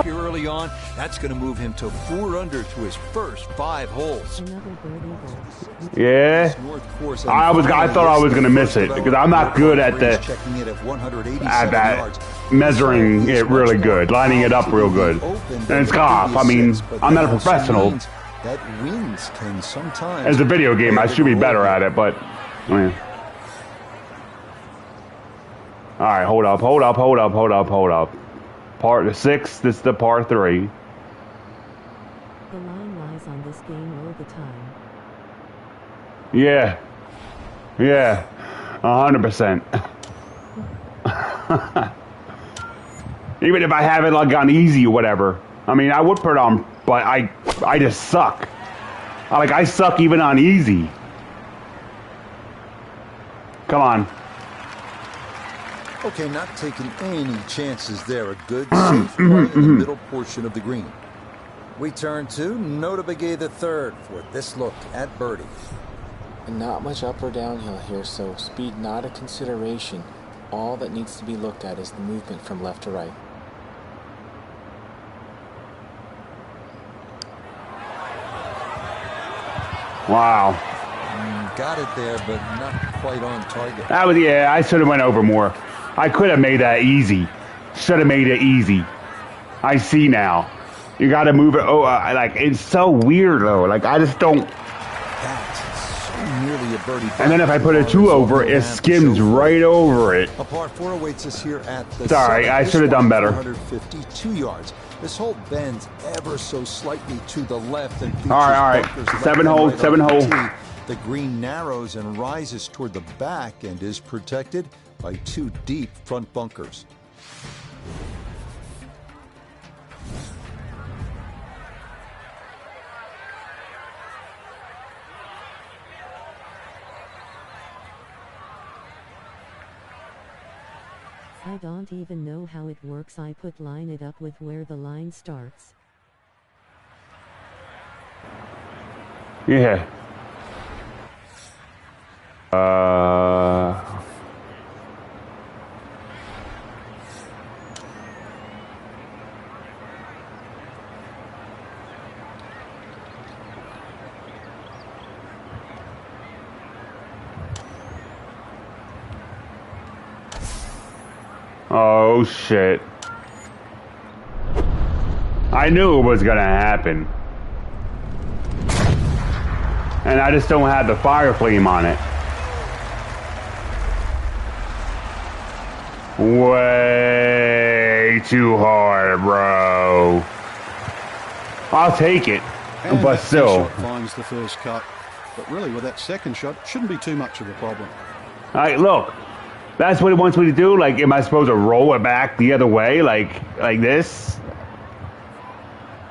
Here early on, that's going to move him to 4 under to his first 5 holes.
Another birdie hole.
Yeah. I thought I was going to miss it because I'm not good at that measuring it really good, lining it up real good. And it's golf. I mean, I'm not a professional.
That wins can sometimes.
As a video game, I should be better at it, but. I mean. All right, hold up. Part 6, this is the par 3.
The line lies on this game all the time.
Yeah. 100%. Even if I have it like on easy or whatever. I mean, I would put it on, but I just suck. I suck even on easy. Come on.
Okay, not taking any chances there. A good, safe play in the middle portion of the green. We turn to Notah Begay III for this look at birdie.
And not much up or downhill here, so speed not a consideration. All that needs to be looked at is the movement from left to right.
Wow.
Got it there, but not quite on target.
That was, yeah, I should have went over more. I could have made that easy. Should have made it easy. I see now. You got to move it. Oh, it's so weird though. I just don't.
That's so nearly a birdie.
And then if I put a 2 over, it skims right over it.
A par 4 awaits us here at the.
Sorry, I should have done better.
152 yards. This hole bends ever so slightly to the left and features
all right. 7 hole.
The green narrows and rises toward the back and is protected by 2 deep front bunkers.
I don't even know how it works. I line it up with where the line starts.
Yeah. Oh shit. I knew it was gonna happen. And I just don't have the fire flame on it. Way too hard, bro. I'll take it,
and
but still.
Shot finds the first cut, but really with that second shot, it shouldn't be too much of a problem.
All right, look, that's what it wants me to do. Am I supposed to roll it back the other way, like this?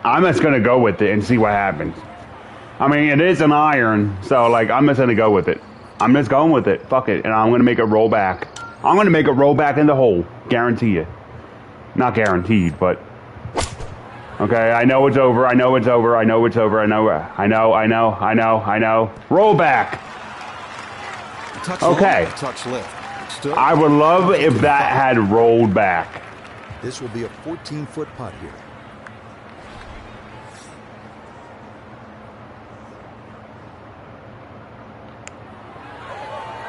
I'm just gonna go with it and see what happens. I mean, it is an iron, so I'm just gonna go with it. I'm just going with it. Fuck it, and I'm gonna make it roll back. I'm going to make it roll back in the hole. Guarantee you. Not guaranteed, but... Okay, I know it's over. I know it's over. I know it's over. I know. Roll back.
Touch
okay.
Left, touch left. Still.
I would love if that had rolled back.
This will be a 14-foot putt here.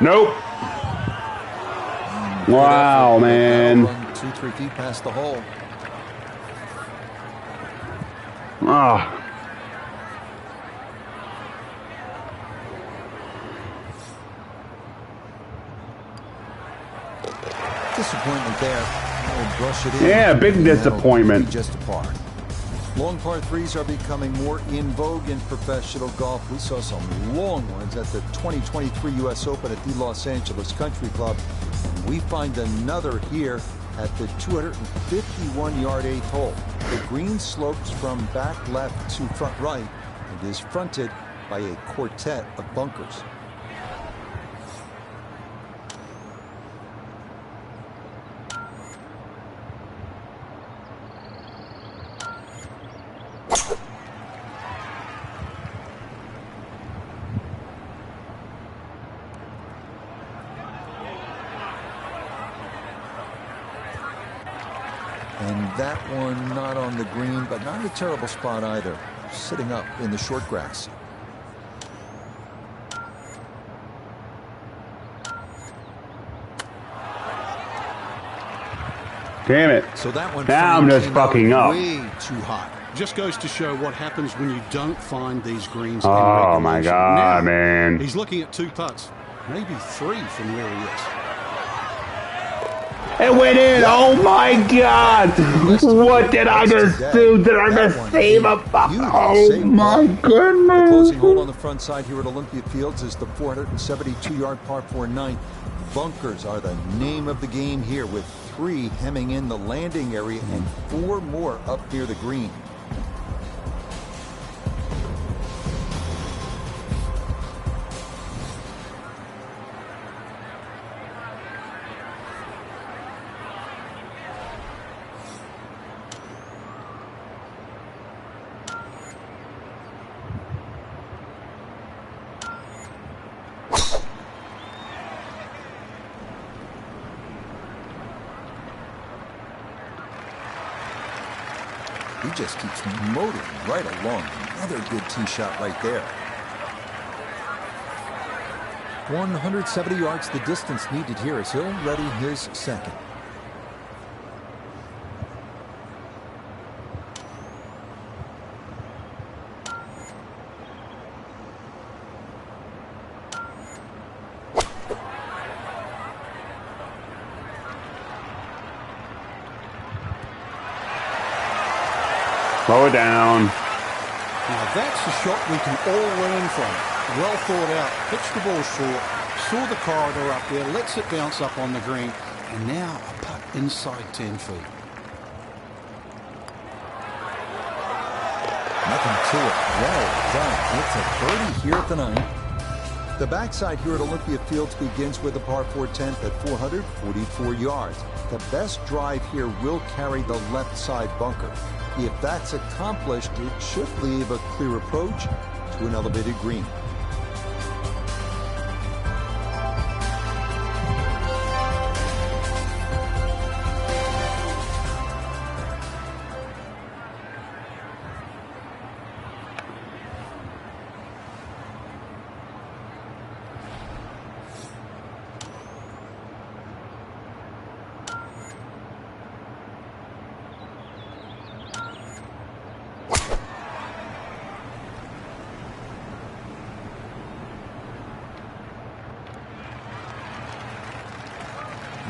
Nope. Wow, man.
2-3 feet past the hole.
Oh,
Disappointment there. I'll brush it in.
Yeah, big
And that'll
disappointment.
be just a par. Long par threes are becoming more in vogue in professional golf. We saw some long ones at the 2023 U.S. Open at the Los Angeles Country Club. And we find another here at the 251-yard 8th hole. The green slopes from back left to front right and is fronted by a quartet of bunkers. And that one not on the green, but not a terrible spot either. Sitting up in the short grass.
Damn it.
So that one
Now I'm just
came out
fucking up.
way too high.
Just goes to show what happens when you don't find these greens in
Oh, my
regulation.
God,
Now,
man.
He's looking at 2 putts, maybe 3 from where he is.
It went in. Oh my God. What did I just do? Did I just save a fuck? Oh my
The closing hole on
goodness.
the front side here at Olympia Fields is the 472-yard par 4 9. Bunkers are the name of the game here, with 3 hemming in the landing area and 4 more up near the green. He just keeps motoring right along. Another good tee shot right there. 170 yards the distance needed here as he'll ready his second.
Slow it down.
Now that's a shot we can all learn from. Well thought out, pitched the ball short, saw the corridor up there, lets it bounce up on the green, and now a putt inside 10 feet.
Nothing to it. Well done. It's a birdie here at the 9th. The backside here at Olympia Fields begins with a par 4 10th at 444 yards. The best drive here will carry the left side bunker. If that's accomplished, it should leave a clear approach to an elevated green.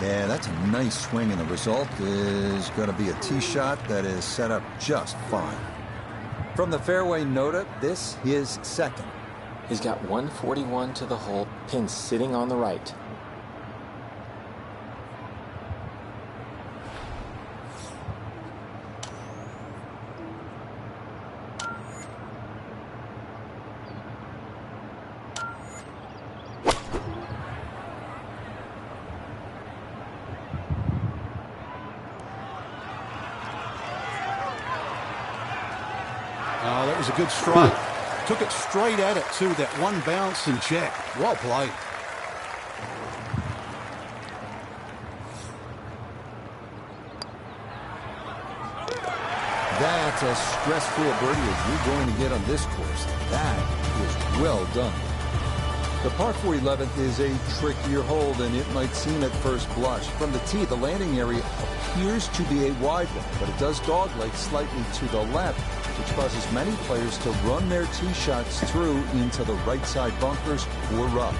Yeah, that's a nice swing, and the result is going to be a tee shot that is set up just fine. From the fairway nota, this is second.
He's got 141 to the hole, pin sitting on the right.
Oh, that was a good strike. Took it straight at it, too. That one bounce and jack. Well played.
That's as stress-free a birdie as you're going to get on this course. That is well done. The par 4 11th is a trickier hole than it might seem at first blush. From the tee, the landing area appears to be a wide one, but it does dogleg slightly to the left, which causes many players to run their tee shots through into the right side bunkers or rough.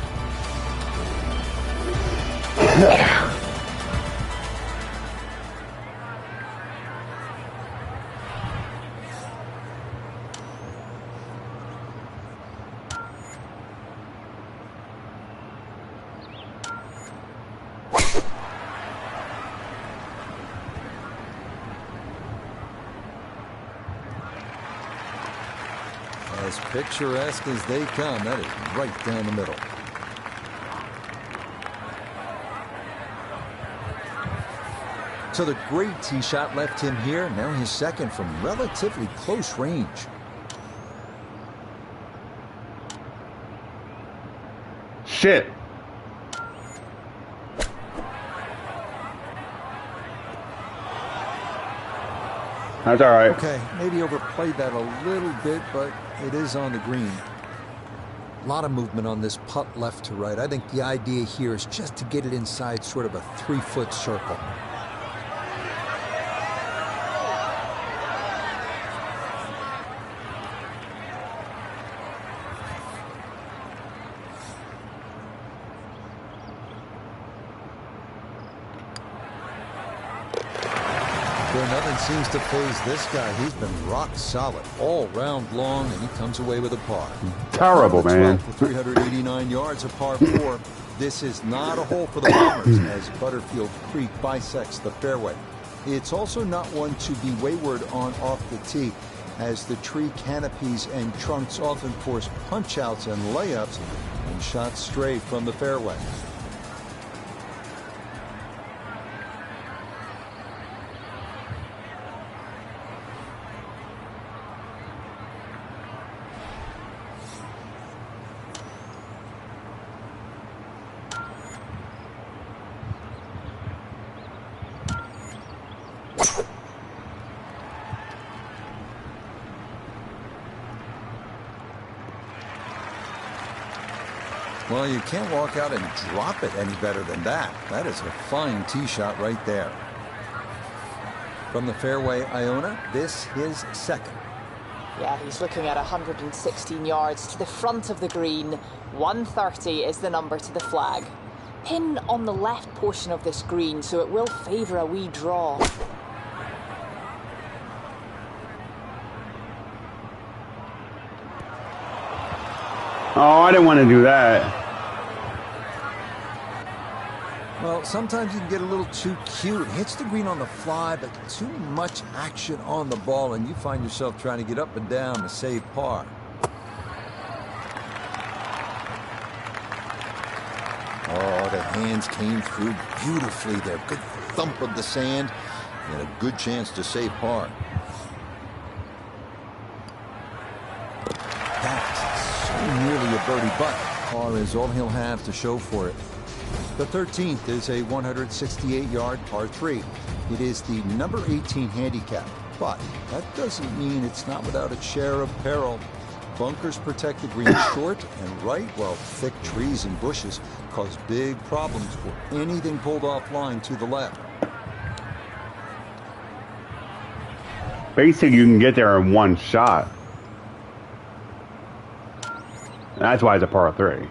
picturesque as they come. That is right down the middle. So the great tee shot left him here. Now his second from relatively close range.
Shit. That's all right.
Okay, maybe overplayed that a little bit, but it is on the green. A lot of movement on this putt left to right. I think the idea here is just to get it inside sort of a 3-foot circle. Nothing seems to phase this guy. He's been rock solid all round long, and he comes away with a par.
Terrible, man.
389 yards, a par 4. This is not a hole for the Bombers as Butterfield Creek bisects the fairway. It's also not one to be wayward on off the tee, as the tree canopies and trunks often force punch-outs and layups and shots stray from the fairway. Well, you can't walk out and drop it any better than that. That is a fine tee shot right there. From the fairway, Iona, this his second.
Yeah, he's looking at 116 yards to the front of the green. 130 is the number to the flag. Pin on the left portion of this green, so it will favour a wee draw.
Oh, I didn't want to do that.
Well, sometimes you can get a little too cute. Hits the green on the fly, but too much action on the ball, and you find yourself trying to get up and down to save par. Oh, the hands came through beautifully there. Good thump of the sand, and a good chance to save par. That's so nearly a birdie, but par is all he'll have to show for it. The 13th is a 168-yard par 3. It is the number 18 handicap, but that doesn't mean it's not without its share of peril. Bunkers protect the green short and right, while thick trees and bushes cause big problems for anything pulled offline to the left.
Basically, you can get there in one shot. That's why it's a par 3.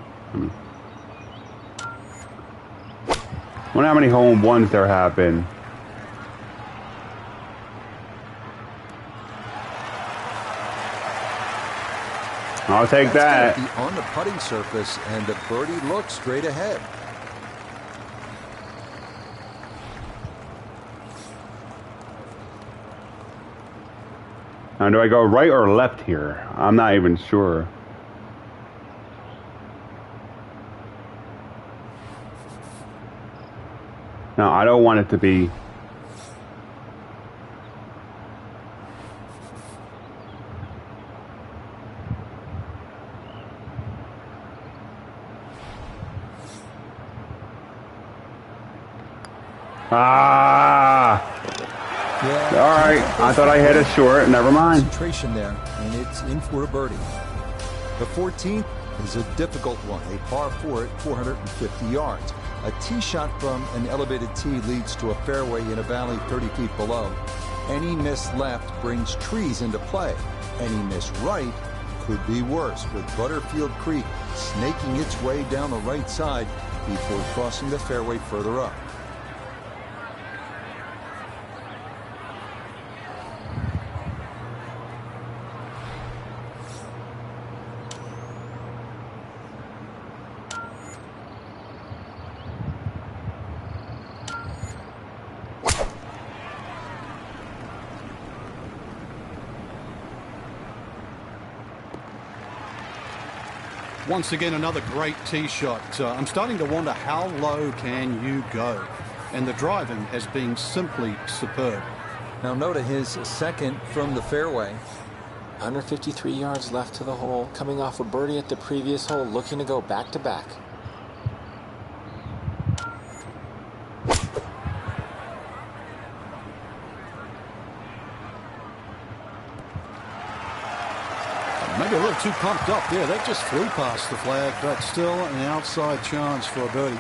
I wonder how many hole in ones there have been. I'll take that.
That's gonna be on the putting surface, and the birdie looks straight ahead.
Now, do I go right or left here? I'm not even sure. No, I don't want it to be. Ah! Yeah. All right, I thought I hit it short. Never mind.
Concentration there, and it's in for a birdie. The 14th is a difficult one, a par 4 at 450 yards. A tee shot from an elevated tee leads to a fairway in a valley 30 feet below. Any miss left brings trees into play. Any miss right could be worse, with Butterfield Creek snaking its way down the right side before crossing the fairway further up.
Once again, another great tee shot. I'm starting to wonder how low can you go? And the driving has been simply superb.
Now Nota his second from the fairway.
153 yards left to the hole, coming off a birdie at the previous hole, looking to go back to back.
Maybe a little too pumped up there. That just flew past the flag, but still an outside chance for a birdie.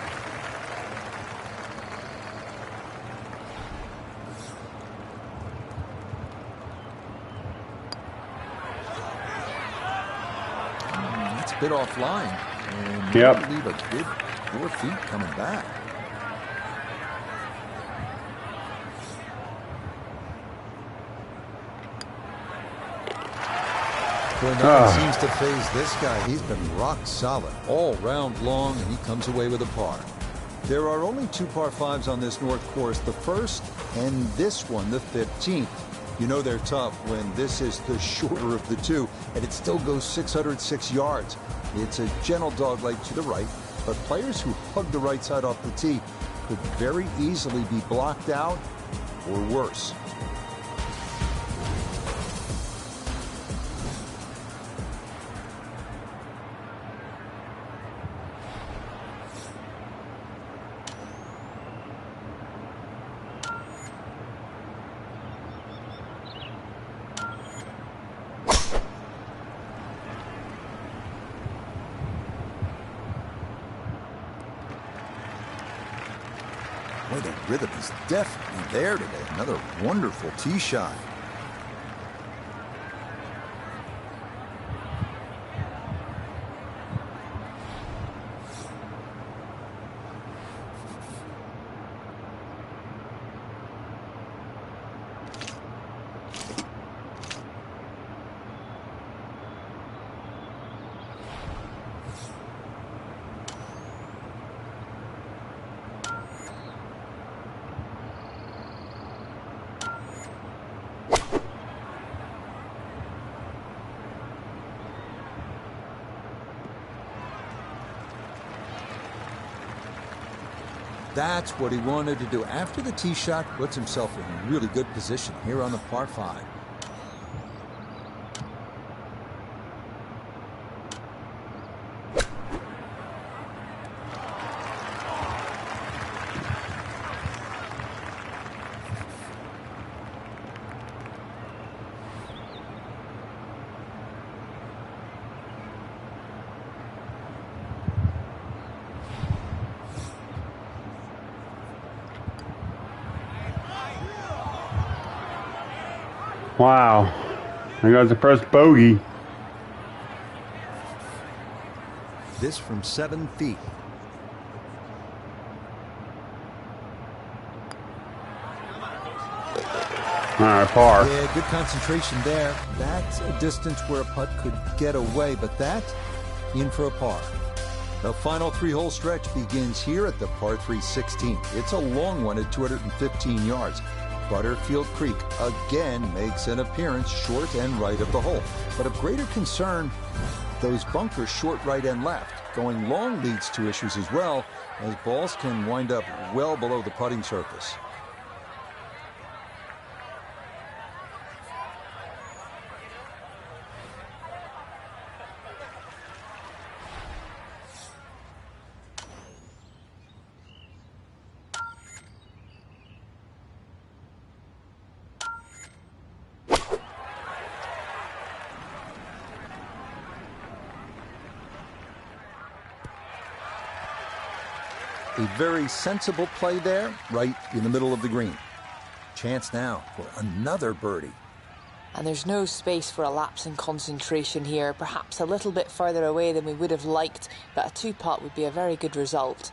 That's a bit offline. And
Yep.
leave a good 4 feet coming back. Boy, nothing seems to phase this guy. He's been rock solid all round long, and he comes away with a par. There are only 2 par 5s on this North course, the first and this one, the 15th. You know they're tough when this is the shorter of the 2, and it still goes 606 yards. It's a gentle dogleg to the right, but players who hug the right side off the tee could very easily be blocked out or worse. Boy, the rhythm is definitely there today. Another wonderful tee shot. That's what he wanted to do. After the tee shot, puts himself in really good position here on the par 5.
Wow. There goes the first bogey.
This from 7 feet.
All right, par.
Yeah, good concentration there. That's a distance where a putt could get away, but that in for a par. The final 3-hole stretch begins here at the par 3 16th. It's a long one at 215 yards. Butterfield Creek again makes an appearance short and right of the hole. But of greater concern, those bunkers short right and left. Going long leads to issues as well, as balls can wind up well below the putting surface. A very sensible play there, right in the middle of the green. Chance now for another birdie.
And there's no space for a lapse in concentration here. Perhaps a little bit further away than we would have liked, but a 2-putt would be a very good result.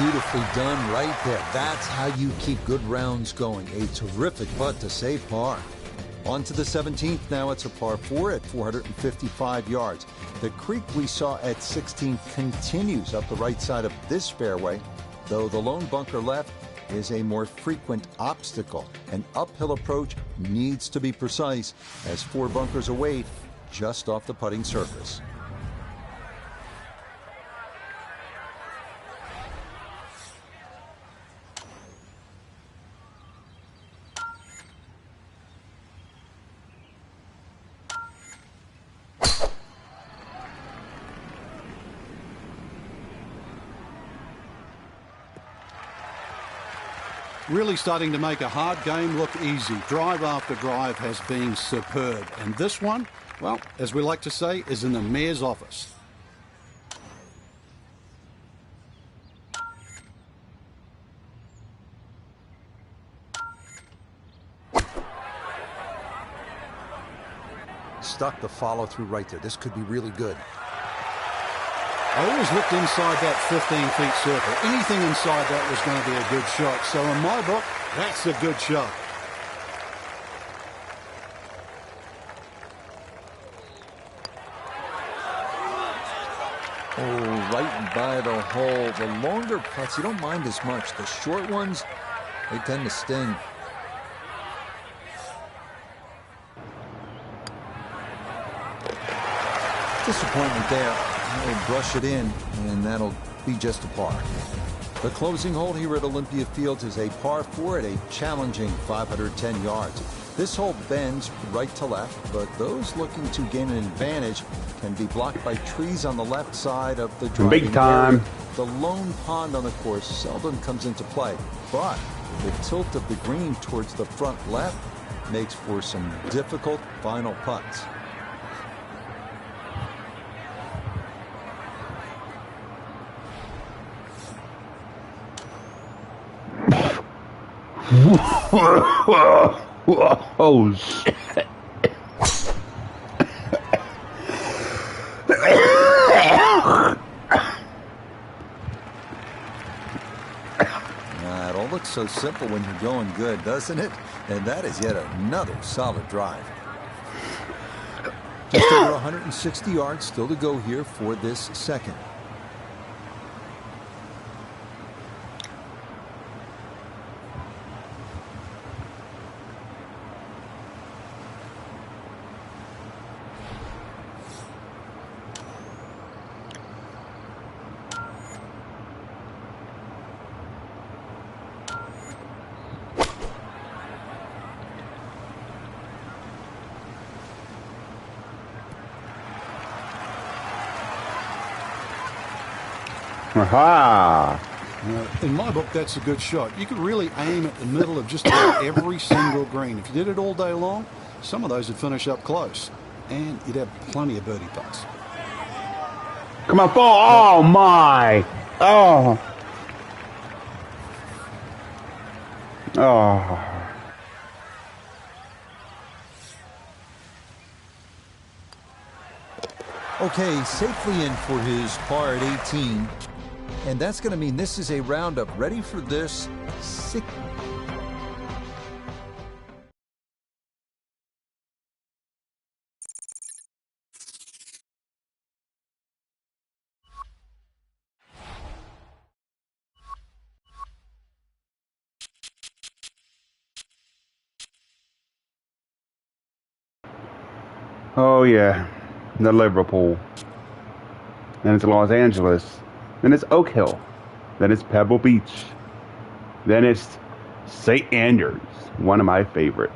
Beautifully done right there. That's how you keep good rounds going. A terrific putt to save par. On to the 17th now. It's a par 4 at 455 yards. The creek we saw at 16 continues up the right side of this fairway, though the lone bunker left is a more frequent obstacle. An uphill approach needs to be precise as 4 bunkers await just off the putting surface.
Really starting to make a hard game look easy. Drive after drive has been superb. And this one, well, as we like to say, is in the mayor's office.
Stuck the follow through right there. This could be really good.
I always looked inside that 15-feet circle. Anything inside that was going to be a good shot. So in my book, that's a good shot.
Oh, right by the hole. The longer putts, you don't mind as much. The short ones, they tend to sting. Disappointment there. He'll brush it in, and that'll be just a par. The closing hole here at Olympia Fields is a par 4 at a challenging 510 yards. This hole bends right to left, but those looking to gain an advantage can be blocked by trees on the left side of the driving
Big time.
area. The lone pond on the course seldom comes into play, but the tilt of the green towards the front left makes for some difficult final putts.
Oh, shit.
It all looks so simple when you're going good, doesn't it? And that is yet another solid drive. Just over 160 yards still to go here for this second.
Aha!
In my book, that's a good shot. You could really aim at the middle of just about every single green. If you did it all day long, some of those would finish up close. And you'd have plenty of birdie putts.
Come on, fall! Oh, my! Oh! Oh.
Okay, safely in for his par at 18. And that's going to mean this is a roundup ready for this six.
Oh, yeah. The Liverpool. Then it's Los Angeles. Then it's Oak Hill. Then it's Pebble Beach. Then it's St. Andrews, one of my favorites.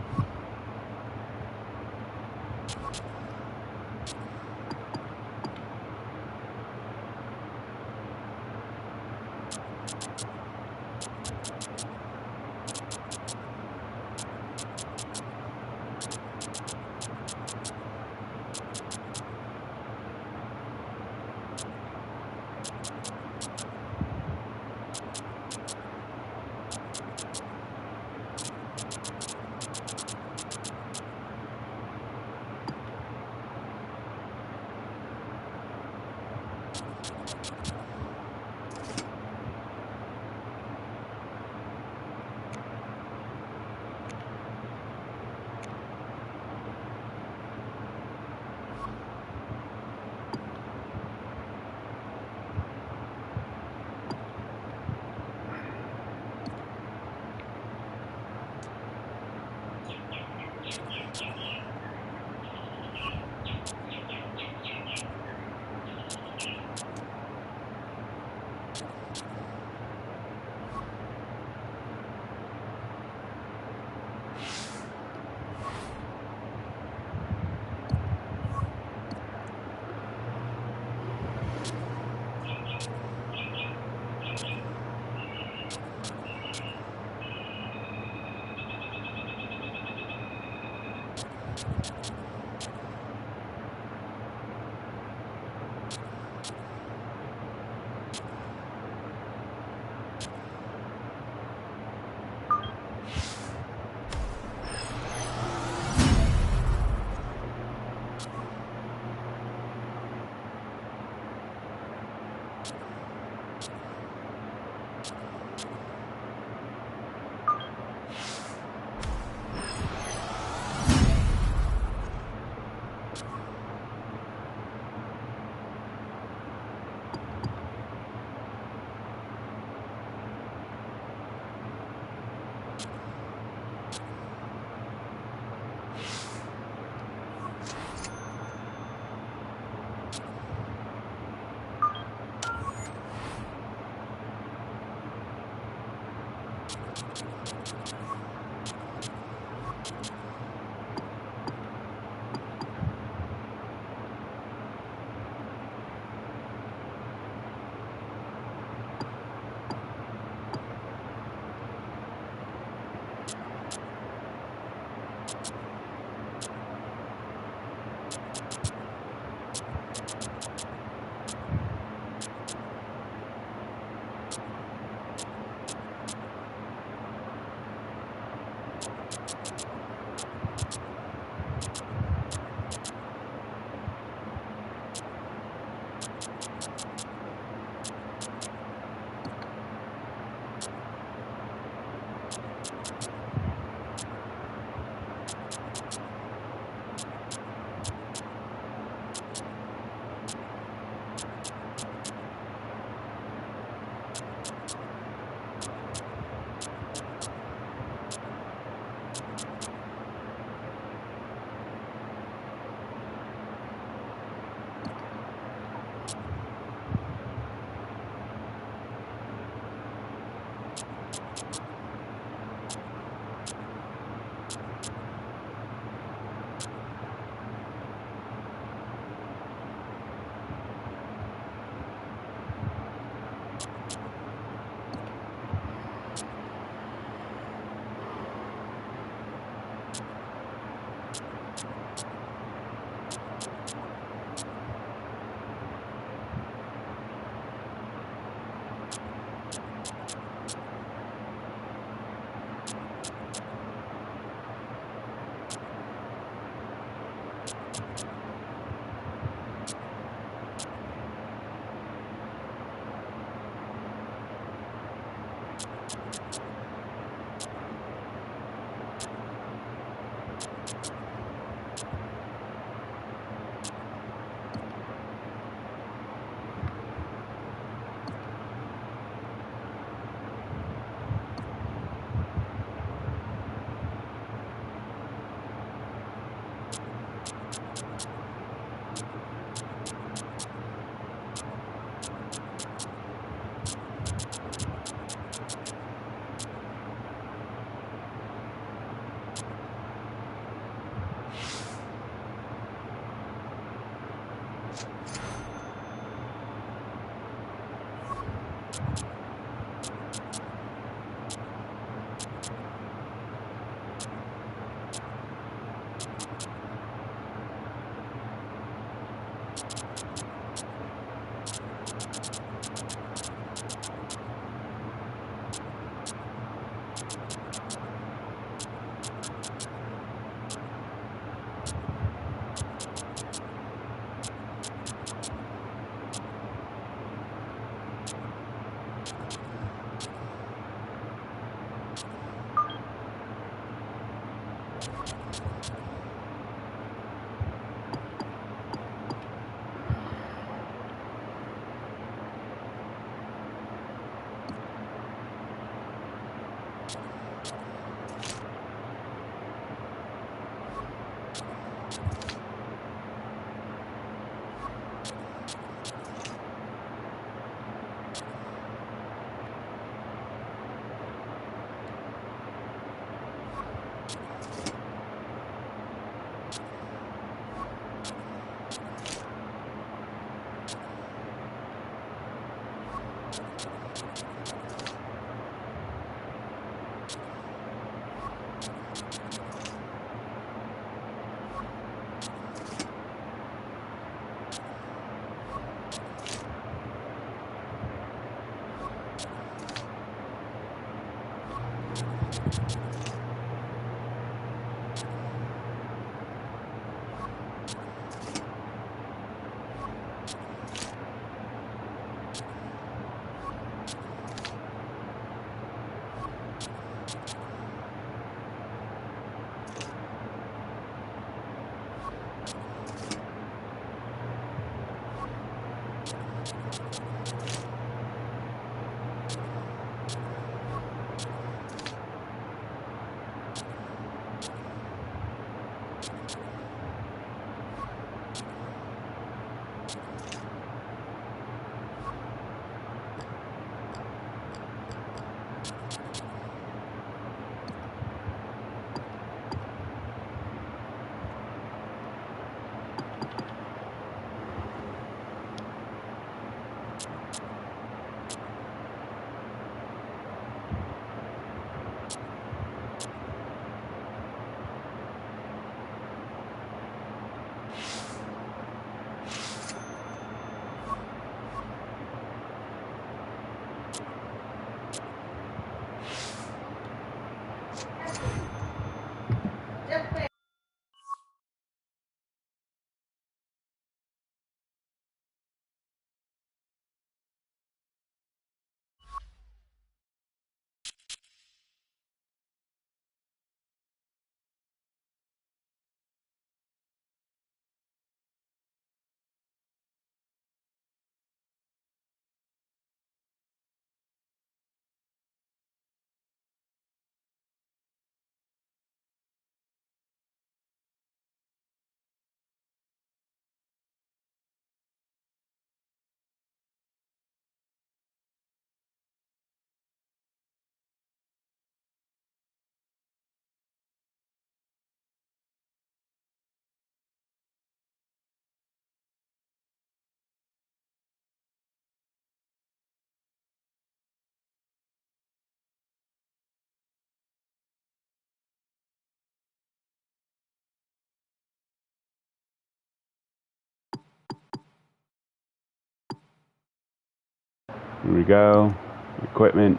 Here we go. Equipment.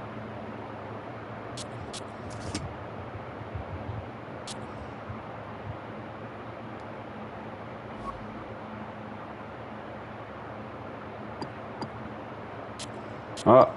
Oh.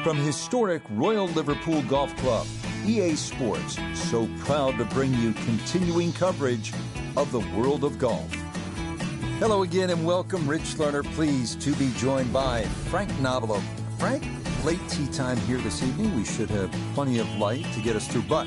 From historic Royal Liverpool Golf Club, EA Sports, so proud to bring you continuing coverage of the world of golf. Hello again and welcome. Rich Lerner, pleased to be joined by Frank Nobilo. Frank, late tee time here this evening. We should have plenty of light to get us through, but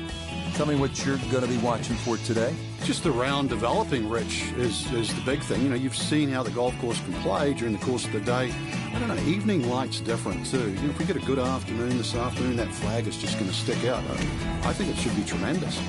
tell me what you're going to be watching for today.
Just the round developing, Rich, is the big thing. You know, you've seen how the golf course can play during the course of the day. I don't know, evening light's different too. You know, if we get a good afternoon this afternoon, that flag is just going to stick out. I think it should be tremendous.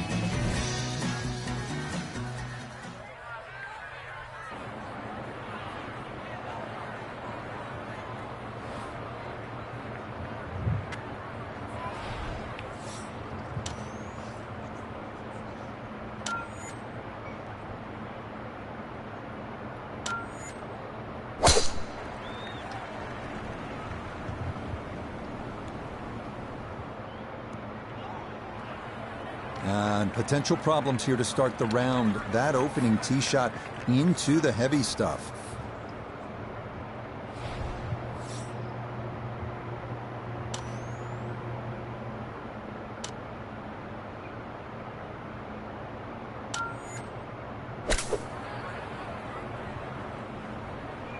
And potential problems here to start the round. That opening tee shot into the heavy stuff.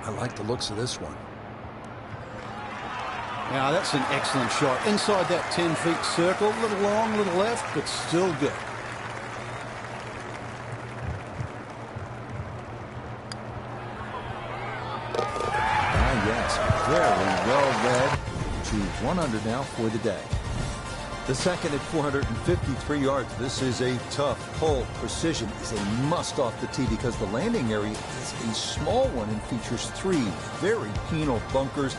I like the looks of this one.
Now, that's an excellent shot. Inside that 10 feet circle, a little long, a little left, but still good.
Ah, yes, very well read. To 100 now for the day. The second at 453 yards. This is a tough hole. Precision is a must off the tee because the landing area is a small one and features 3 very penal bunkers.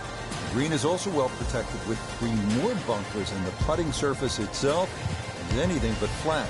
The green is also well protected with 3 more bunkers, and the putting surface itself is anything but flat.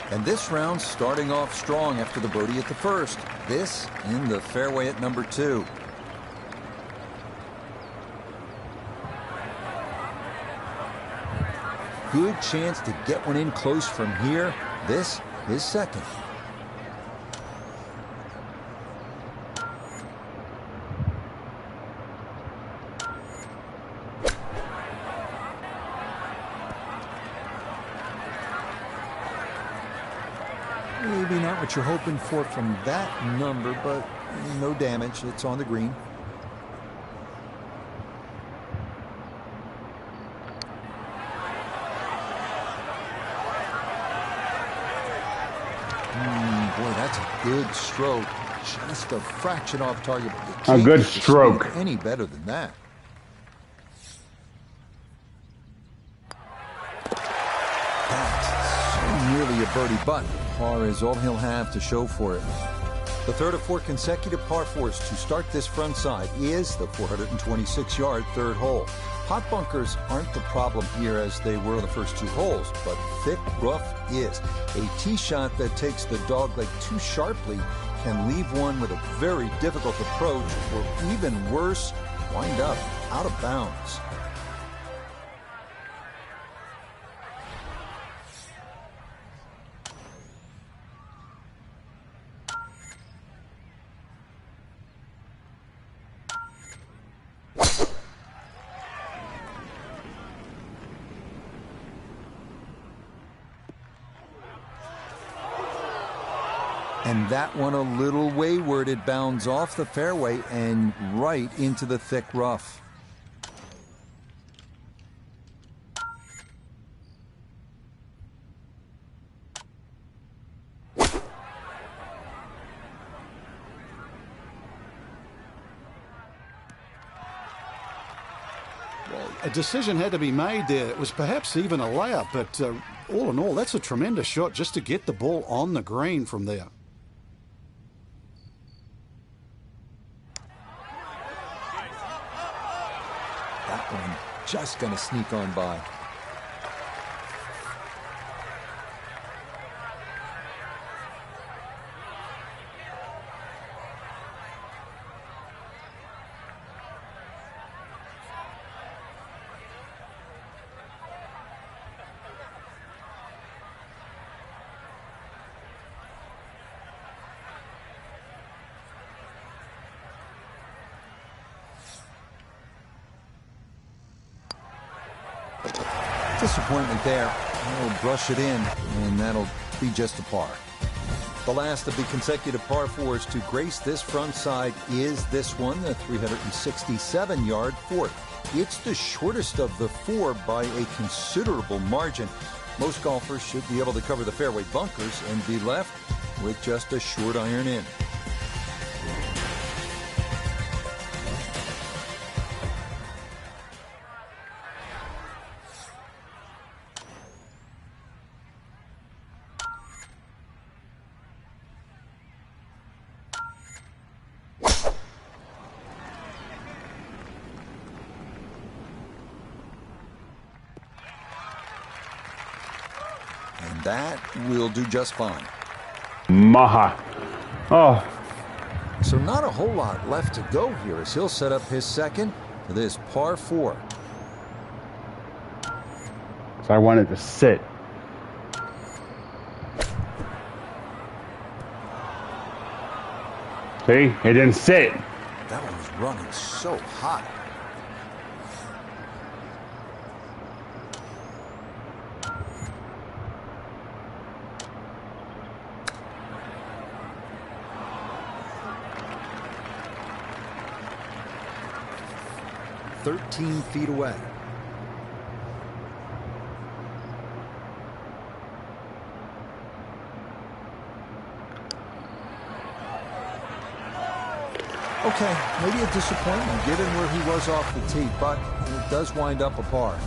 And this round starting off strong after the bogey at the first. This in the fairway at number 2. Good chance to get one in close from here. This is second. Maybe not what you're hoping for from that number, but no damage. It's on the green. Boy, that's a good stroke. Just a fraction off target. But you can't
A good
get the
stroke.
speed any better than that. That's so nearly a birdie, but par is all he'll have to show for it. The third of 4 consecutive par 4s to start this front side is the 426-yard third hole. Hot bunkers aren't the problem here as they were the first 2 holes, but thick rough is. A tee shot that takes the dogleg too sharply can leave one with a very difficult approach, or even worse, wind up out of bounds. And that one a little wayward. It bounds off the fairway and right into the thick rough.
A decision had to be made there. It was perhaps even a layup, but all in all, that's a tremendous shot just to get the ball on the green from there.
That one just going to sneak on by. Disappointment there. He'll brush it in, and that'll be just a par. The last of the consecutive par fours to grace this front side is this one, the 367-yard fourth. It's the shortest of the four by a considerable margin. Most golfers should be able to cover the fairway bunkers and be left with just a short iron in. And that will do just fine.
Maha. Oh.
So not a whole lot left to go here as he'll set up his second to this par four.
So I wanted to sit. See? It didn't sit.
That one was running so hot. "13 feet away." Okay, maybe a disappointment given where he was off the tee, but it does wind up a par.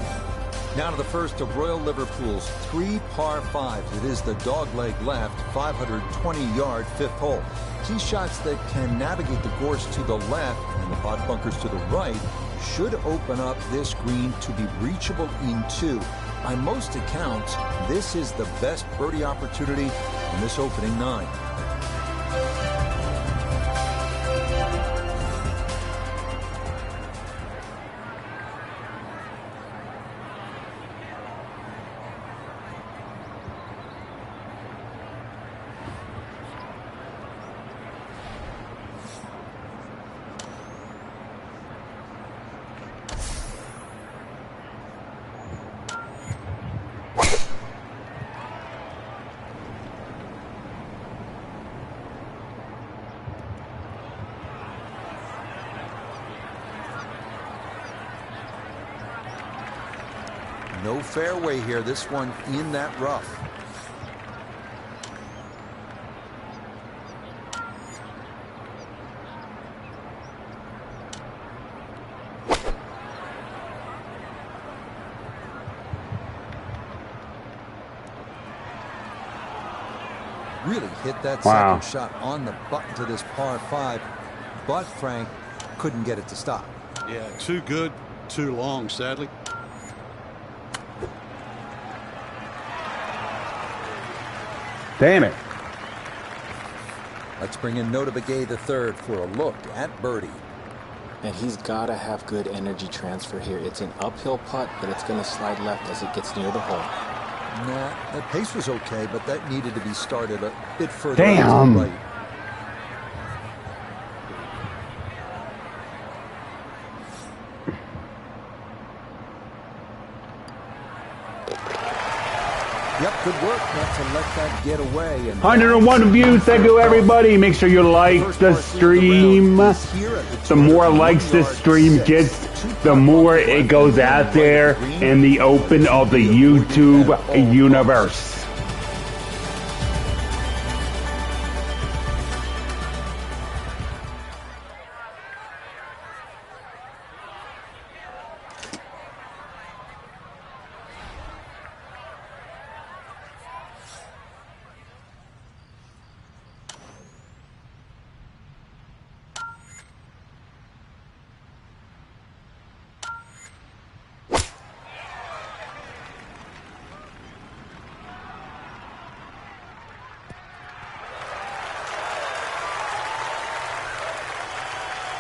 Now to the first of Royal Liverpool's 3 par 5s. It is the dogleg left, 520-yard fifth hole. Tee shots that can navigate the course to the left and the pot bunkers to the right should open up this green to be reachable in two. By most accounts, this is the best birdie opportunity in this opening 9. No fairway here. This one in that rough. Really hit that second shot on the button to this par 5, but Frank couldn't get it to stop.
Yeah, too good, too long, sadly.
Damn it.
Let's bring in Notah Begay III for a look at birdie.
And he's got to have good energy transfer here. It's an uphill putt, but it's going to slide left as it gets near the hole.
Nah, the pace was okay, but that needed to be started a bit further to
Damn.
the right. Yep, good work not to let that get away. And
101 views. Thank you, everybody. Make sure you like the stream. The more likes this stream gets, the more it goes out there in the open of the YouTube universe.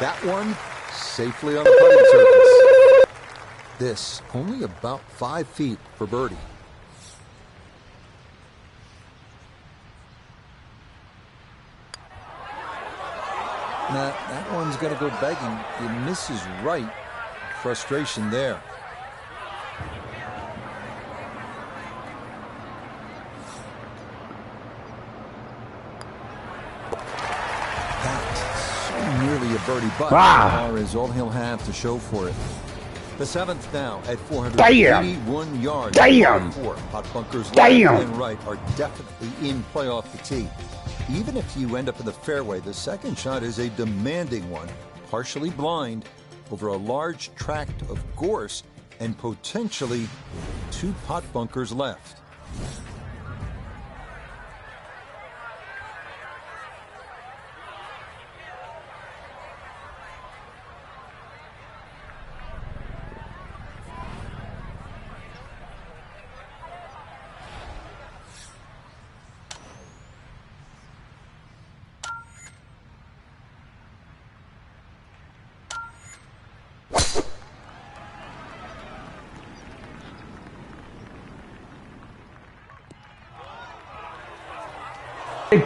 That one safely on the putting surface. This only about 5 feet for birdie. Now, that one's going to go begging. He misses right. Frustration there. birdie, but par is all he'll have to show for it. The seventh now at 481 yards.
Damn!
Four pot bunkers left and right are definitely in play off the tee. Even if you end up in the fairway, the second shot is a demanding one, partially blind, over a large tract of gorse and potentially 2 pot bunkers left.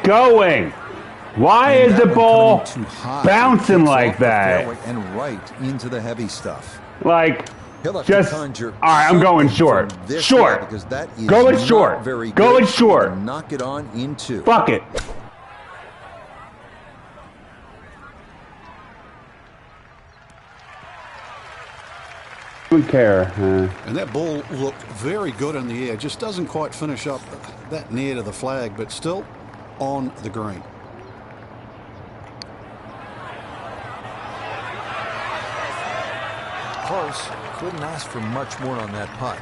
Going. Why is the ball bouncing like that?
And right into the heavy stuff.
Like, just, all right, I'm going short. Short.
Because that is
going short.
Very good.
Going short.
Knock it on into.
Fuck it. Don't care.
And that ball looked very good in the air. Just doesn't quite finish up that near to the flag, but still on the green.
Close. Couldn't ask for much more on that putt.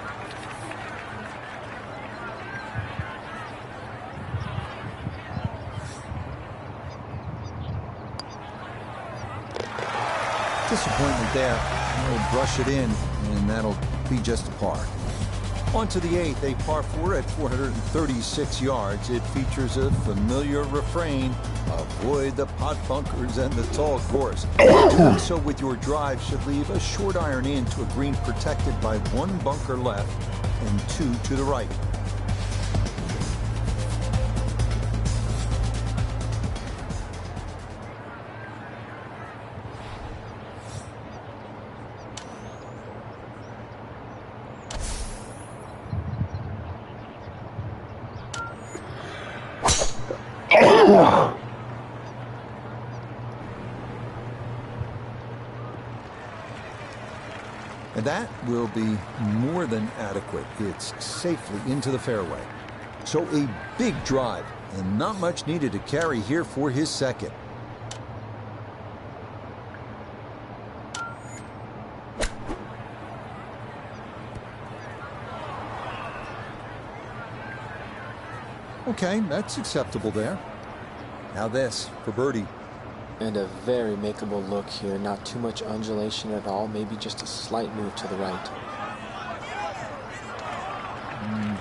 Disappointment there. He'll brush it in, and that'll be just a par. On to the eighth, a par 4 at 436 yards. It features a familiar refrain: avoid the pot bunkers and the tall gorse. Doing so with your drive should leave a short iron in to a green protected by 1 bunker left and 2 to the right. And that will be more than adequate. It's safely into the fairway. So a big drive, and not much needed to carry here for his second. Okay, that's acceptable there. Now this for birdie.
And a very makeable look here. Not too much undulation at all. Maybe just a slight move to the right.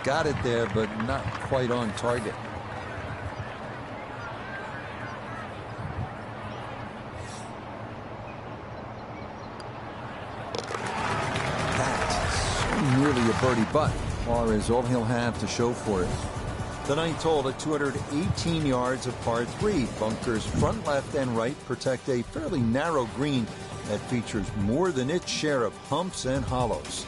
Got it there, but not quite on target. That's so nearly a birdie, but par is all he'll have to show for it. The ninth hole at 218 yards of par 3. Bunkers front, left, and right protect a fairly narrow green that features more than its share of humps and hollows.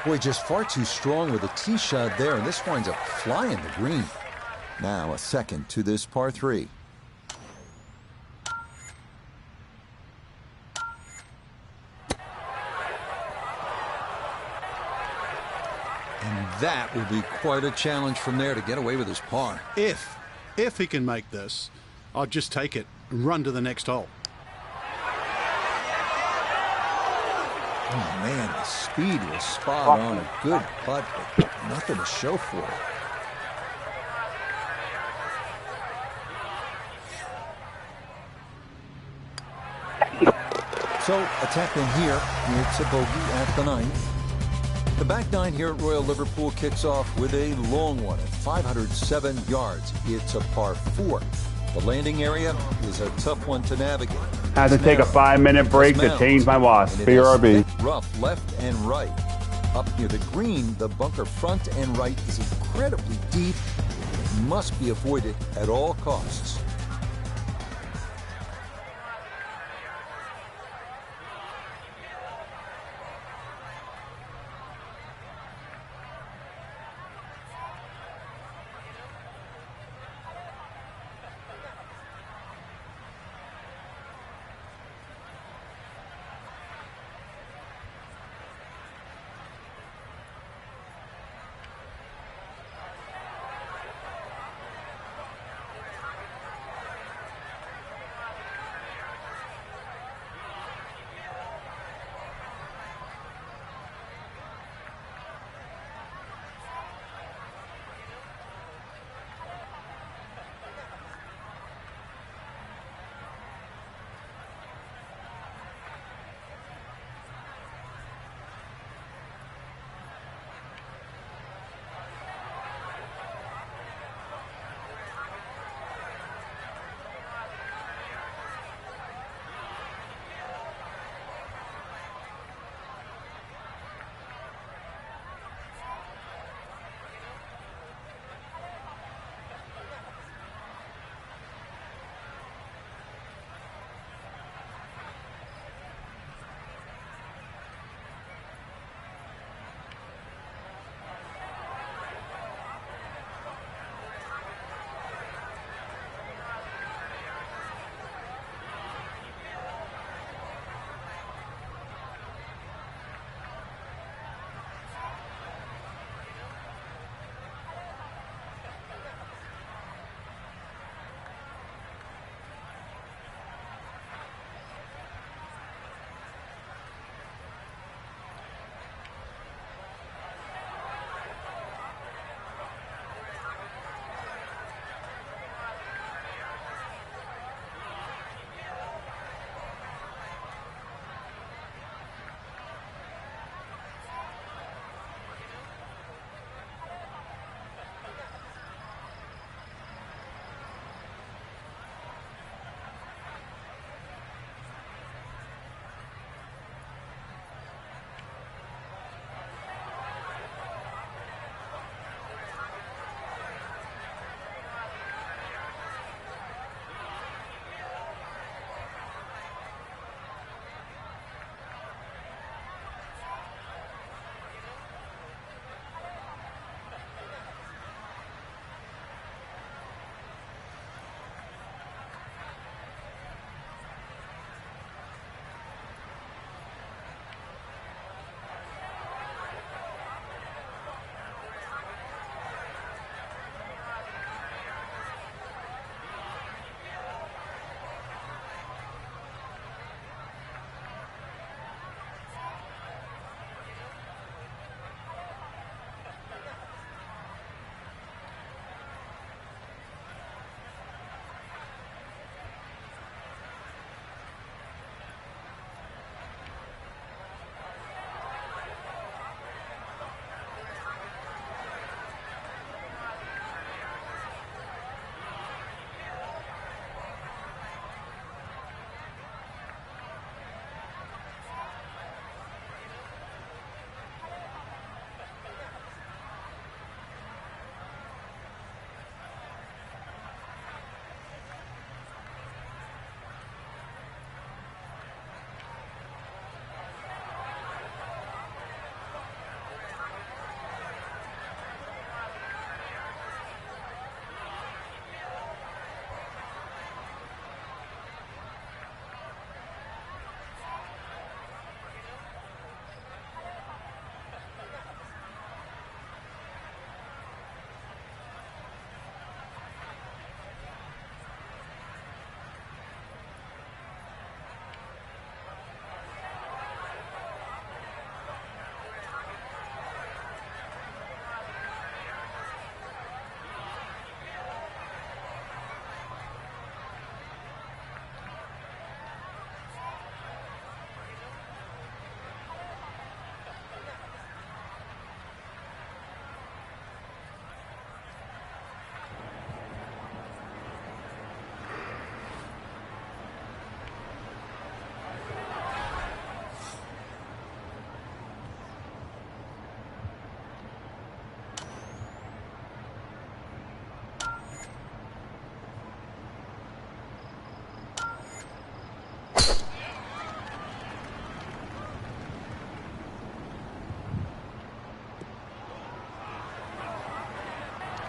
Boy, just far too strong with a tee shot there, and this winds up flying the green. Now a second to this par 3. And that will be quite a challenge from there to get away with his par.
If he can make this, I'll just take it and run to the next hole.
Oh, man, the speed was spot on. A good putt, but nothing to show for it. So, attacking here, it's a bogey at the 9th. The back 9 here at Royal Liverpool kicks off with a long one at 507 yards. It's a par 4. The landing area is a tough one to navigate.
Had to take a 5-minute break to change my watch. BRB.
Rough left and right. Up near the green, the bunker front and right is incredibly deep. It must be avoided at all costs.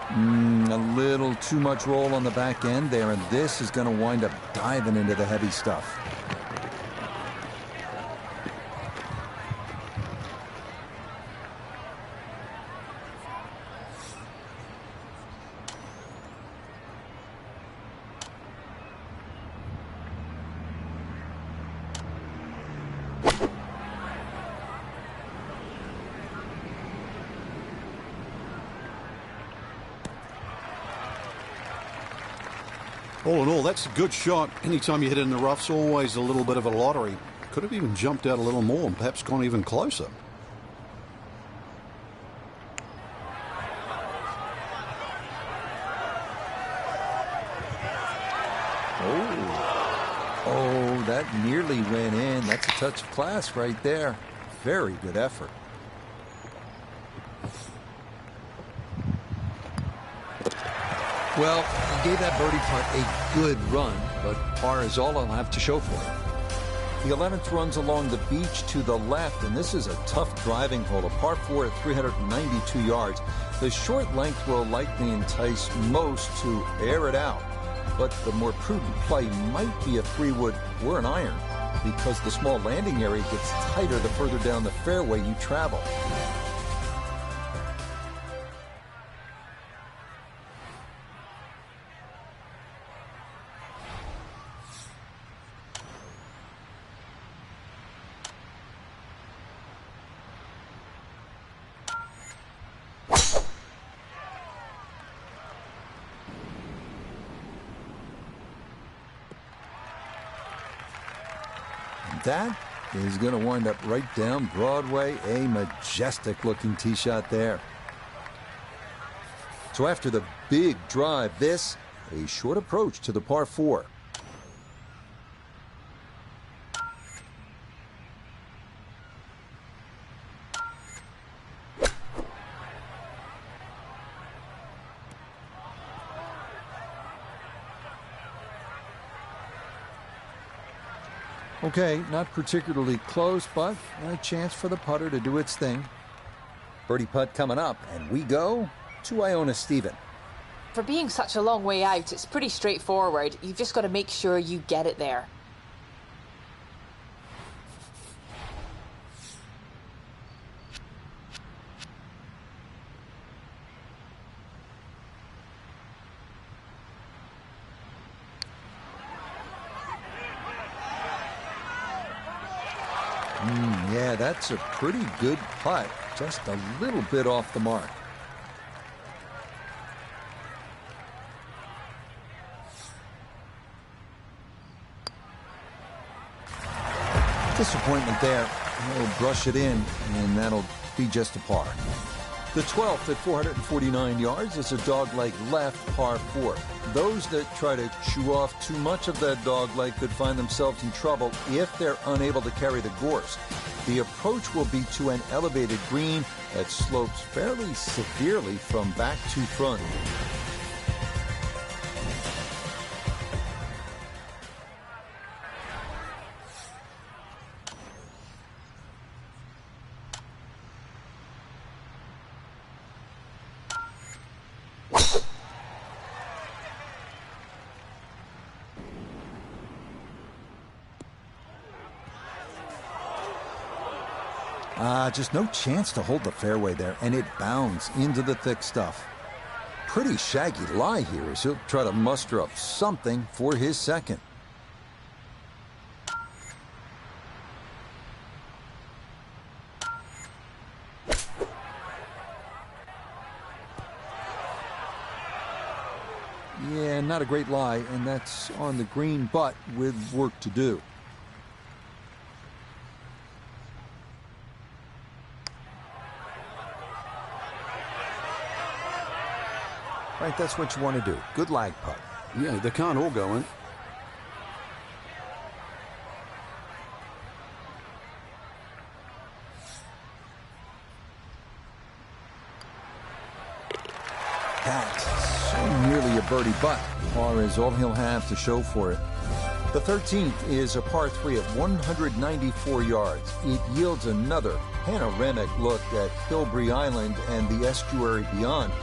A little too much roll on the back end there, and this is going to wind up diving into the heavy stuff.
All in all, that's a good shot. Anytime you hit it in the rough's always a little bit of a lottery. Could have even jumped out a little more and perhaps gone even closer.
Oh, that nearly went in. That's a touch of class right there. Very good effort.
Well, he gave that birdie putt a good run, but par is all I'll have to show for it.
The 11th runs along the beach to the left, and this is a tough driving hole, a par 4 at 392 yards. The short length will likely entice most to air it out, but the more prudent play might be a 3-wood or an iron, because the small landing area gets tighter the further down the fairway you travel. That is going to wind up right down Broadway. A majestic-looking tee shot there. So after the big drive, this, a short approach to the par 4. Okay, not particularly close, but a chance for the putter to do its thing. Birdie putt coming up, and we go to Iona Stephen.
For being such a long way out, it's pretty straightforward. You've just got to make sure you get it there.
Yeah, that's a pretty good putt. Just a little bit off the mark. Disappointment there. He'll brush it in, and that'll be just a par. The 12th at 449 yards is a dogleg left par 4. Those that try to chew off too much of that dogleg could find themselves in trouble if they're unable to carry the gorse. The approach will be to an elevated green that slopes fairly severely from back to front. Just no chance to hold the fairway there, and it bounds into the thick stuff. Pretty shaggy lie here as he'll try to muster up something for his second. Yeah, not a great lie, and that's on the green, but with work to do. Right, that's what you want to do. Good lag putt.
Yeah, they can't all go in.
That's so nearly a birdie, but par is all he'll have to show for it. The 13th is a par 3 at 194 yards. It yields another panoramic look at Hilbre Island and the estuary beyond.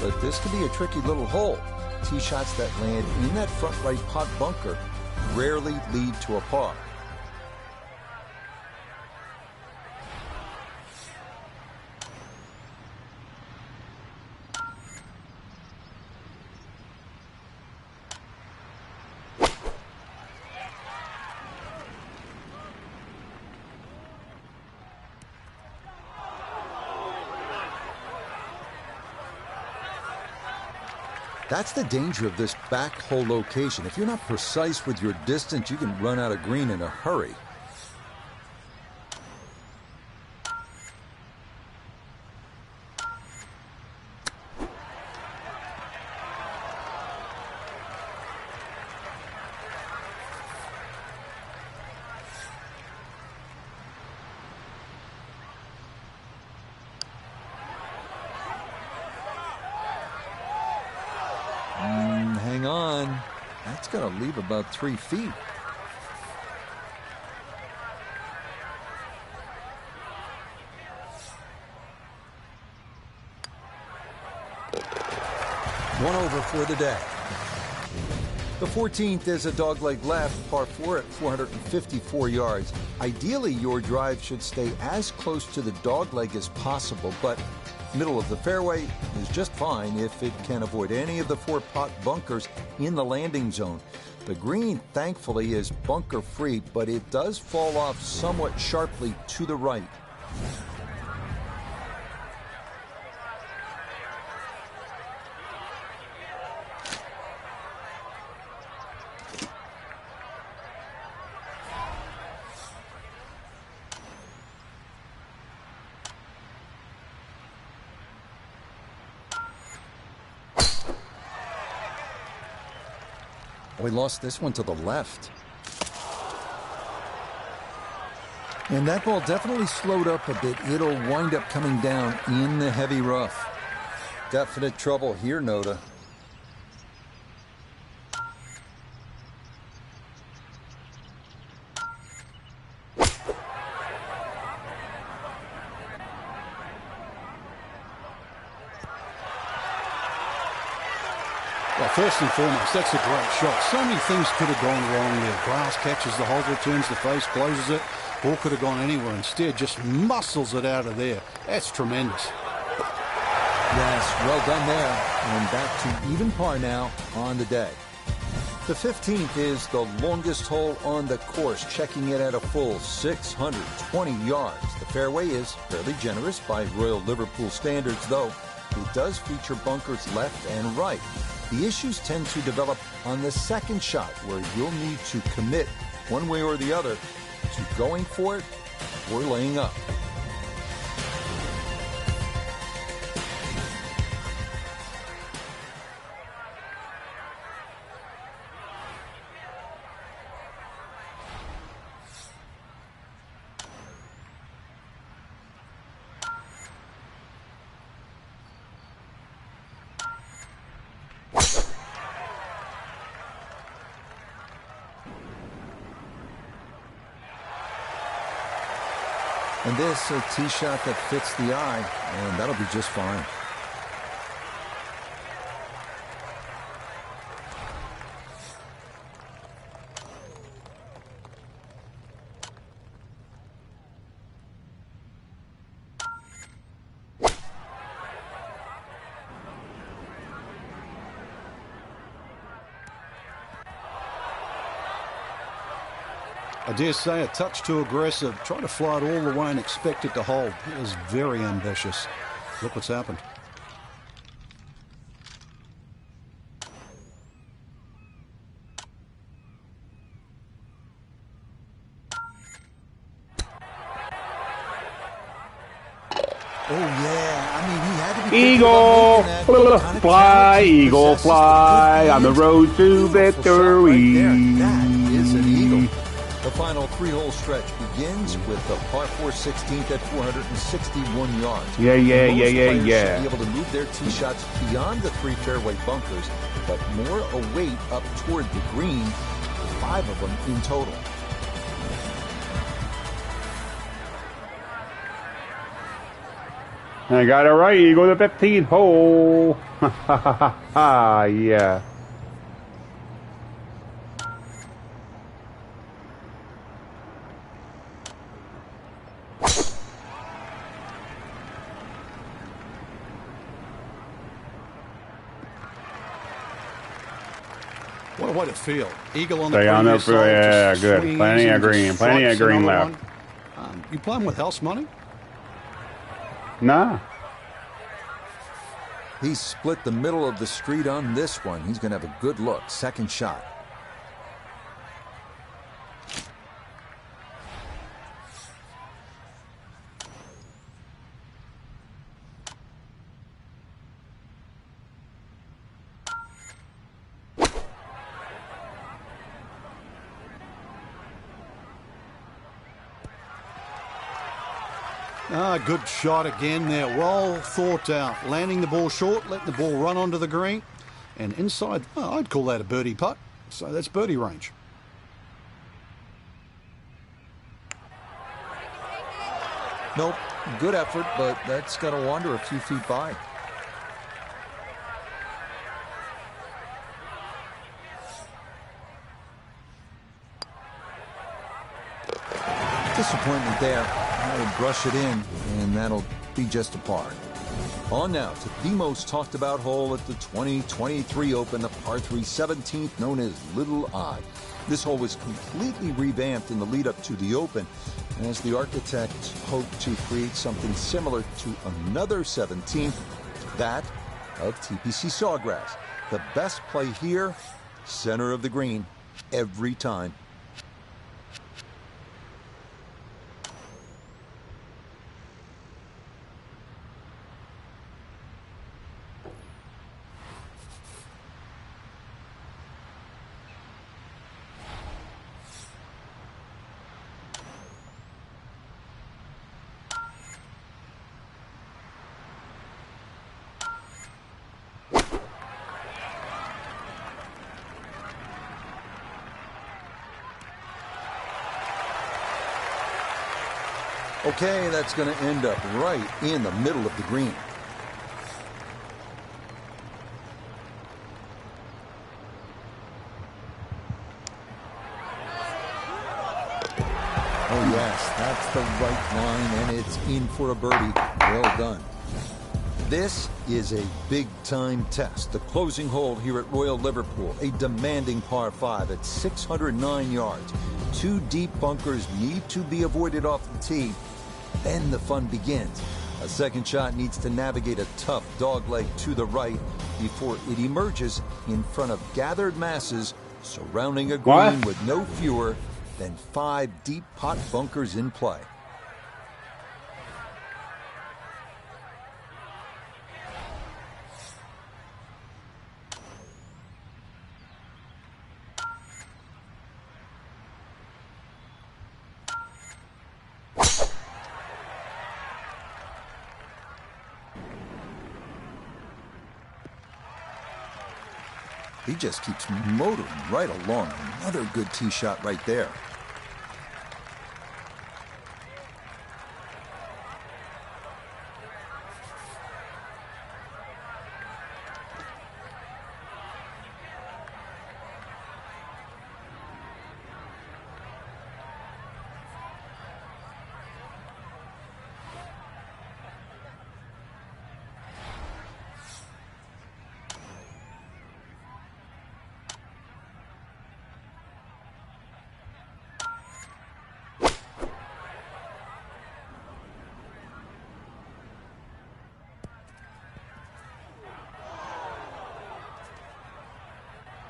but this could be a tricky little hole. Tee shots that land in that front right pot bunker rarely lead to a par. That's the danger of this back hole location. If you're not precise with your distance, you can run out of green in a hurry. Hang on. That's going to leave about 3 feet. One over for the day. The 14th is a dogleg left, par 4 at 454 yards. Ideally, your drive should stay as close to the dogleg as possible, but middle of the fairway is just fine if it can avoid any of the 4 pot bunkers in the landing zone. The green, thankfully, is bunker free, but it does fall off somewhat sharply to the right. We lost this one to the left. And that ball definitely slowed up a bit. It'll wind up coming down in the heavy rough. Definite trouble here, Noda.
Well, first and foremost, that's a great shot. So many things could have gone wrong there. Grass catches the hole, turns the face, closes it. Ball could have gone anywhere. Instead, just muscles it out of there. That's tremendous.
Yes, well done there. And back to even par now on the day. The 15th is the longest hole on the course, checking it at a full 620 yards. The fairway is fairly generous by Royal Liverpool standards, though it does feature bunkers left and right. The issues tend to develop on the second shot, where you'll need to commit one way or the other to going for it or laying up. And this, a tee shot that fits the eye, and that'll be just fine.
I dare say a touch too aggressive. Try to fly it all the way and expect it to hold. It was very ambitious. Look what's happened.
Oh, yeah. I mean, he had to be
Eagle, fly, eagle, fly on the road to victory.
That is an eagle. The final 3-hole stretch begins with the par 4 16th at 461 yards.
Yeah.
Should be able to move their tee shots beyond the 3 fairway bunkers, but more away up toward the green, 5 of them in total.
I got it right. You go to the 15th hole. Ha ha ha ha. Yeah.
What a way to feel. Eagle on the
Stay on
previous
the
hole,
yeah,
just
good.
swings
Plenty
and
of green.
just
Plenty of
strikes
green
another
left.
one. You playing with house money?
Nah.
He split the middle of the street on this one. He's going to have a good look. Second shot.
Good shot again there. Well thought out. Landing the ball short, letting the ball run onto the green. And inside, I'd call that a birdie putt. So that's birdie range.
Nope. Good effort, but that's got to wander a few feet by. Disappointment there. I'll brush it in, and that'll be just a par. On now to the most talked about hole at the 2023 Open, the par 3 17th, known as Little Eye. This hole was completely revamped in the lead up to the Open, as the architects hoped to create something similar to another 17th, that of TPC Sawgrass. The best play here, center of the green, every time. Okay, that's going to end up right in the middle of the green. Oh yes, that's the right line, and it's in for a birdie. Well done. This is a big-time test. The closing hole here at Royal Liverpool, a demanding par 5 at 609 yards. Two deep bunkers need to be avoided off the tee. Then the fun begins. A second shot needs to navigate a tough dogleg to the right before it emerges in front of gathered masses surrounding a green with no fewer than 5 deep pot bunkers in play. He just keeps motoring right along. Another good tee shot right there.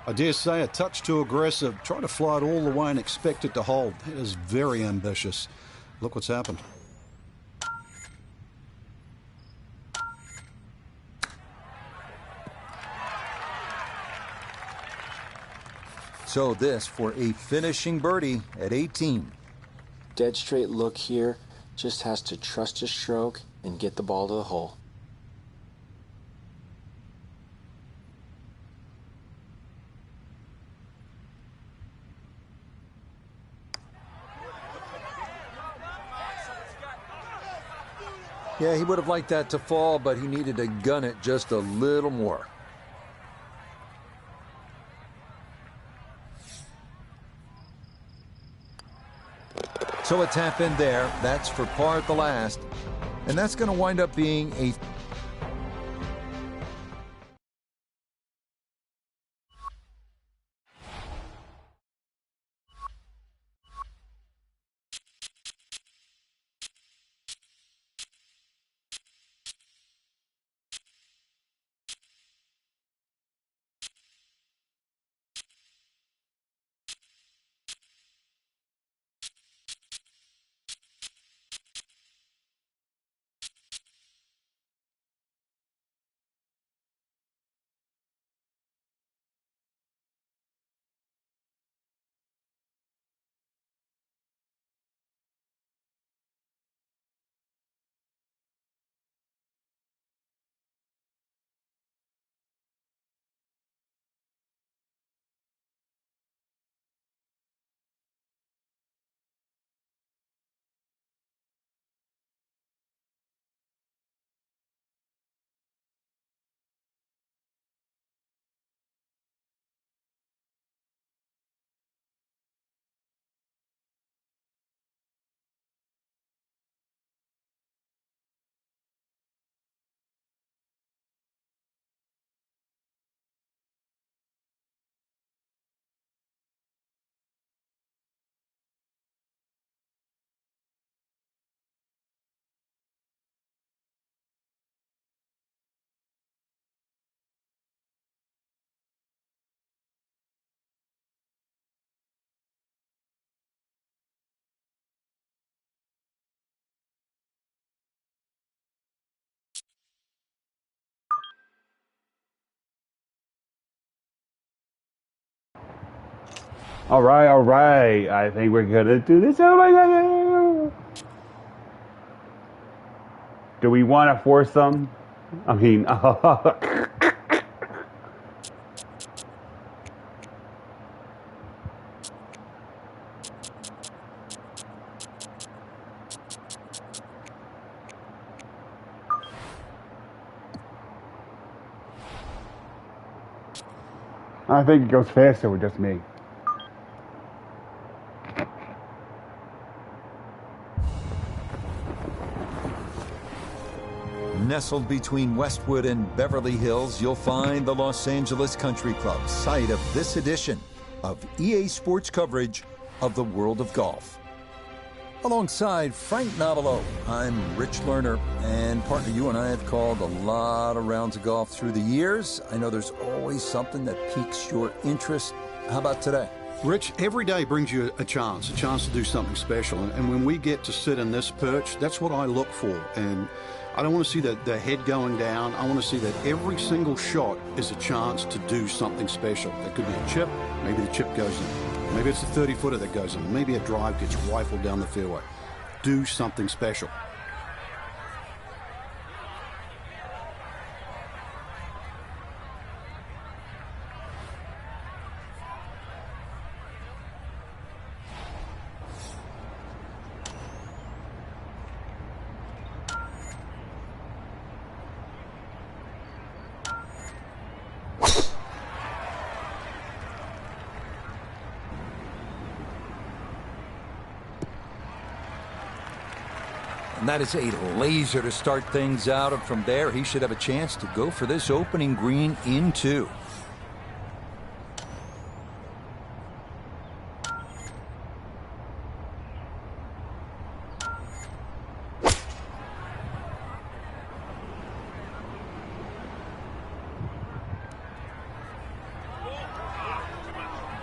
I dare say a touch too aggressive. Try to fly it all the way and expect it to hold. That is very ambitious. Look what's happened.
So this for a finishing birdie at 18.
Dead straight look here. Just has to trust his stroke and get the ball to the hole.
Yeah, he would have liked that to fall, but he needed to gun it just a little more. So a tap in there. That's for par at the last. And that's going to wind up being a...
All right, all right. I think we're gonna do this. Oh my God! Do we want to force them? I mean, I think it goes faster with just me.
Nestled between Westwood and Beverly Hills, you'll find the Los Angeles Country Club, site of this edition of EA Sports coverage of the world of golf. Alongside Frank Nobilo, I'm Rich Lerner, and partner, you and I have called a lot of rounds of golf through the years. I know there's always something that piques your interest. How about today?
Rich, every day brings you a chance to do something special. And when we get to sit in this perch, that's what I look for. And I don't want to see the head going down. I want to see that every single shot is a chance to do something special. It could be a chip. Maybe the chip goes in. Maybe it's a 30-footer that goes in. Maybe a drive gets rifled down the fairway. Do something special.
And that is a laser to start things out. And from there, he should have a chance to go for this opening green in two.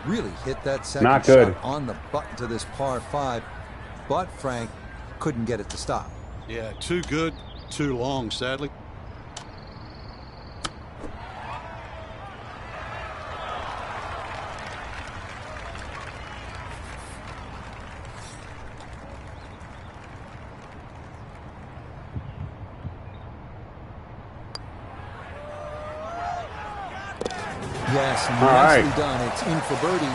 Really hit that second shot on the button to this par 5, but Frank couldn't get it to stop.
Yeah, too good, too long, sadly.
Yes, nicely done. It's in for birdie,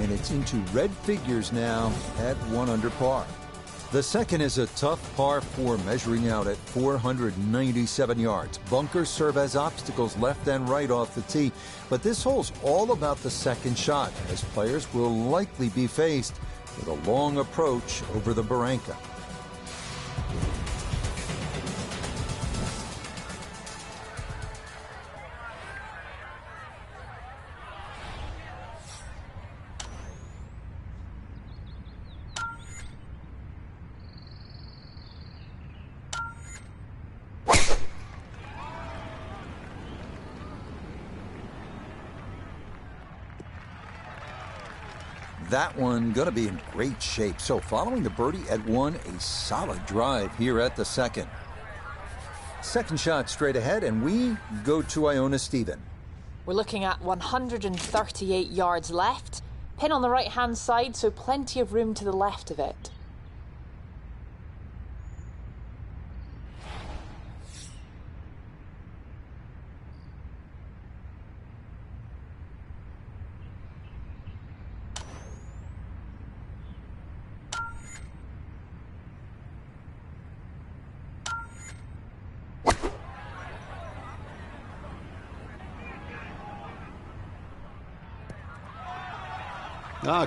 and it's into red figures now at 1 under par. The second is a tough par 4 measuring out at 497 yards. Bunkers serve as obstacles left and right off the tee, but this hole's all about the second shot, as players will likely be faced with a long approach over the Barranca. That one going to be in great shape. So following the birdie at 1, a solid drive here at the second. Second shot straight ahead, and we go to Iona Stephen.
We're looking at 138 yards left. Pin on the right-hand side, so plenty of room to the left of it.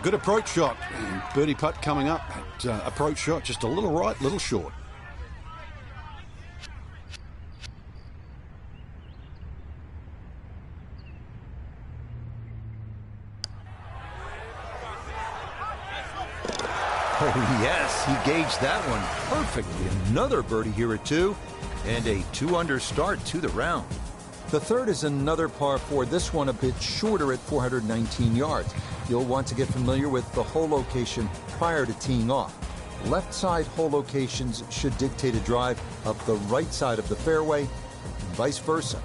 Good approach shot. Birdie putt coming up. Approach shot just a little right, little short.
Oh, yes, he gauged that one perfectly. Another birdie here at 2, and a 2-under start to the round. The third is another par 4, this one a bit shorter at 419 yards. You'll want to get familiar with the hole location prior to teeing off. Left side hole locations should dictate a drive up the right side of the fairway, and vice versa.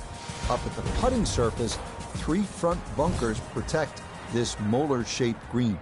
Up at the putting surface, 3 front bunkers protect this molar-shaped green.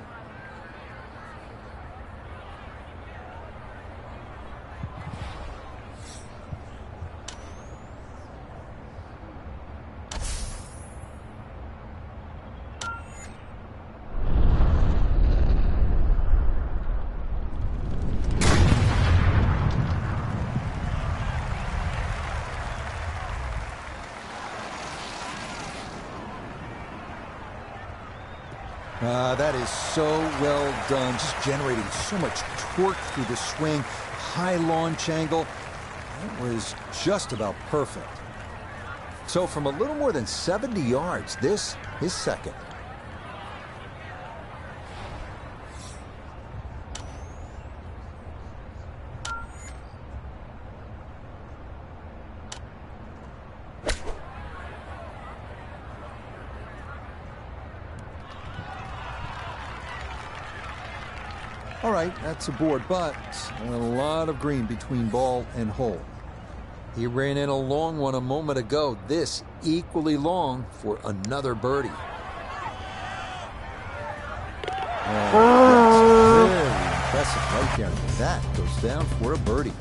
That is so well done, just generating so much torque through the swing. High launch angle. That was just about perfect. So from a little more than 70 yards, this is second. All right, that's a board, but a lot of green between ball and hole. He ran in a long one a moment ago. This equally long for another birdie. Oh, very impressive right there. That goes down for a birdie.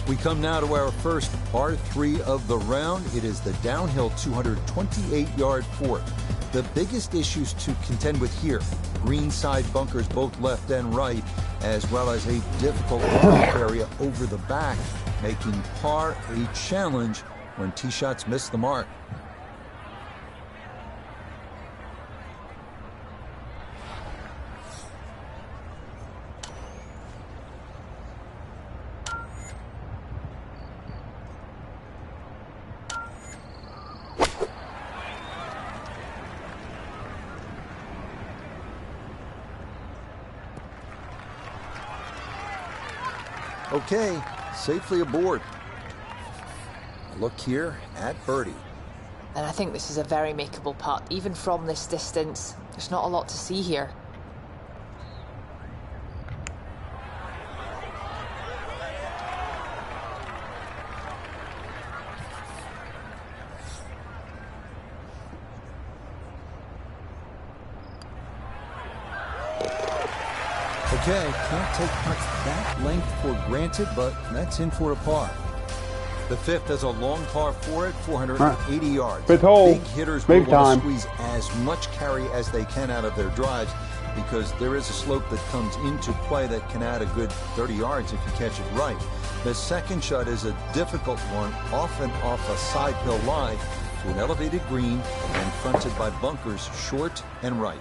We come now to our first par 3 of the round. It is the downhill 228-yard fourth. The biggest issues to contend with here, green side bunkers both left and right, as well as a difficult rough area over the back, making par a challenge when tee shots miss the mark. Okay, safely aboard. Look here at birdie.
And I think this is a very makeable putt. Even from this distance, there's not a lot to see here.
Okay, can't take putts that length for granted, but that's in for a par. The fifth is a long par 4 at 480 yards.
Fifth hole.
Big hitters
Big
will want
time.
to squeeze as much carry as they can out of their drives. because there is a slope that comes into play that can add a good 30 yards if you catch it right. The second shot is a difficult one, often off a side hill lie to an elevated green and fronted by bunkers short and right.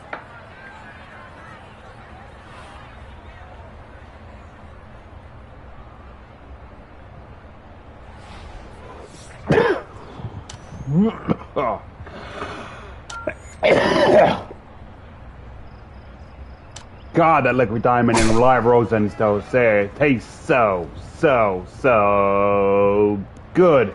Oh. God, that liquid diamond in live Rosen's though, it tastes so good.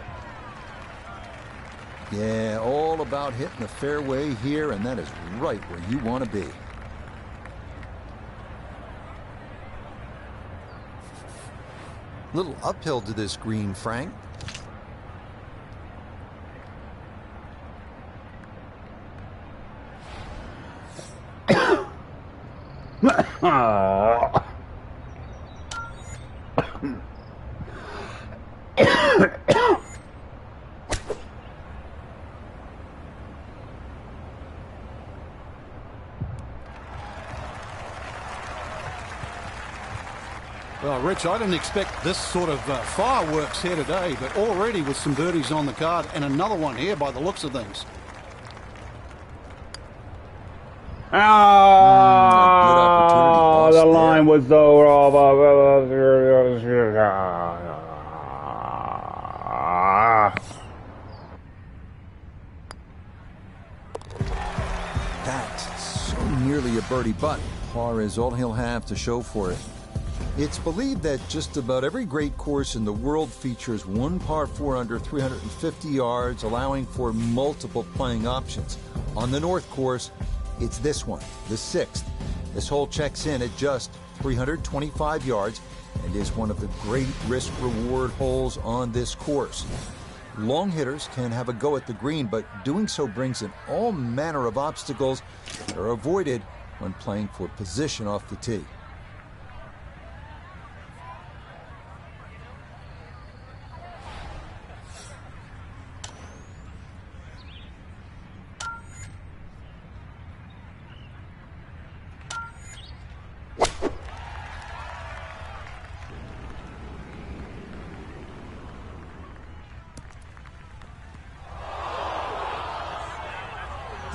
Yeah, all about hitting the fairway here, and that is right where you want to be. Little uphill to this green, Frank.
Well, Rich, I didn't expect this sort of fireworks here today, but already with some birdies on the card and another one here by the looks of things.
Oh, the line was so rough.
That's so nearly a birdie, but par is all he'll have to show for it. It's believed that just about every great course in the world features one par 4 under 350 yards, allowing for multiple playing options. On the North Course, it's this one, the 6th. This hole checks in at just 325 yards and is one of the great risk-reward holes on this course. Long hitters can have a go at the green, but doing so brings in all manner of obstacles that are avoided when playing for position off the tee.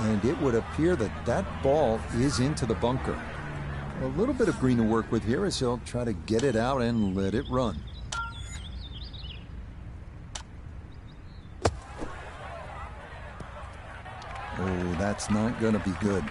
And it would appear that that ball is into the bunker. A little bit of green to work with here as he'll try to get it out and let it run. Oh, that's not going to be good.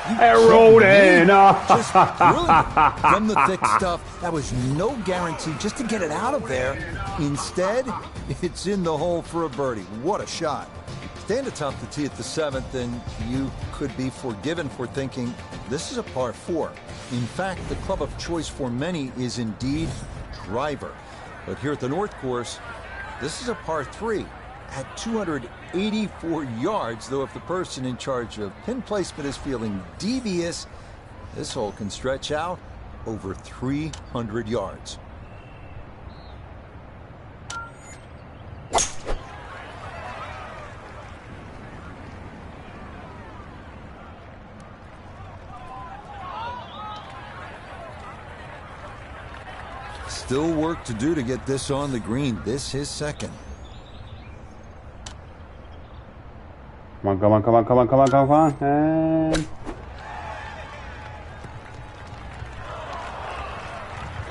It rolled in.
Just brilliant from the thick stuff. That was no guarantee just to get it out of there. Instead, it's in the hole for a birdie. What a shot. Stand atop the tee at the 7th, and you could be forgiven for thinking this is a par 4. In fact, the club of choice for many is indeed driver. But here at the North Course, this is a par 3. At 284 yards, though if the person in charge of pin placement is feeling devious, this hole can stretch out over 300 yards. Still work to do to get this on the green. This his second.
Come on. And...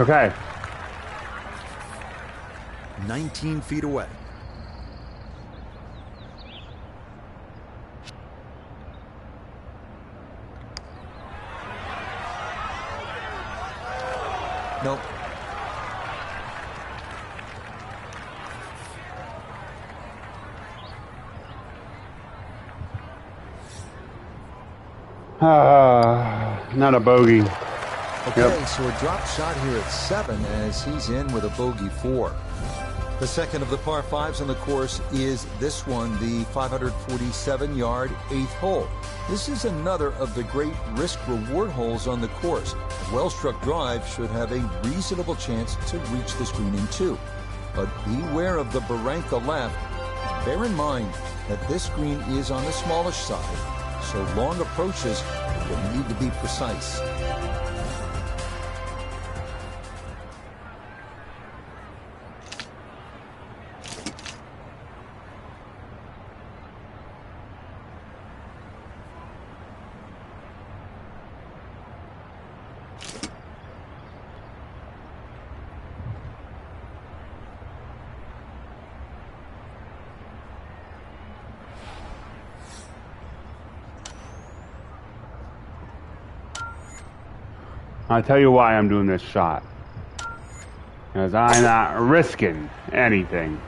okay.
19 feet away. Nope.
Not a bogey.
Okay, so a drop shot here at 7 as he's in with a bogey 4. The second of the par fives on the course is this one, the 547-yard 8th hole. This is another of the great risk-reward holes on the course. A well-struck drive should have a reasonable chance to reach this green in 2. But beware of the barranca left. Bear in mind that this green is on the smallish side, so long approaches will need to be precise.
I'll tell you why I'm doing this shot. Because I'm not risking anything.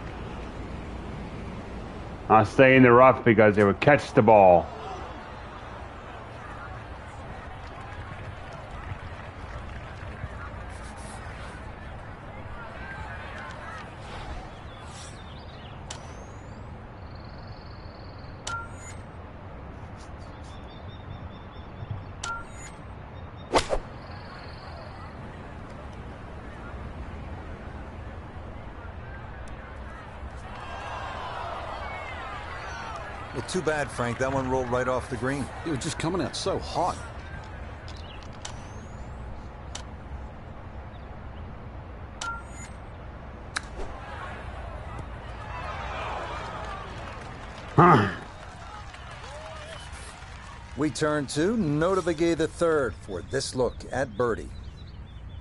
I'll stay in the rough because they would catch the ball.
Well, too bad, Frank. That one rolled right off the green.
It was just coming out so hot.
We turn to Notah Begay III for this look at birdie.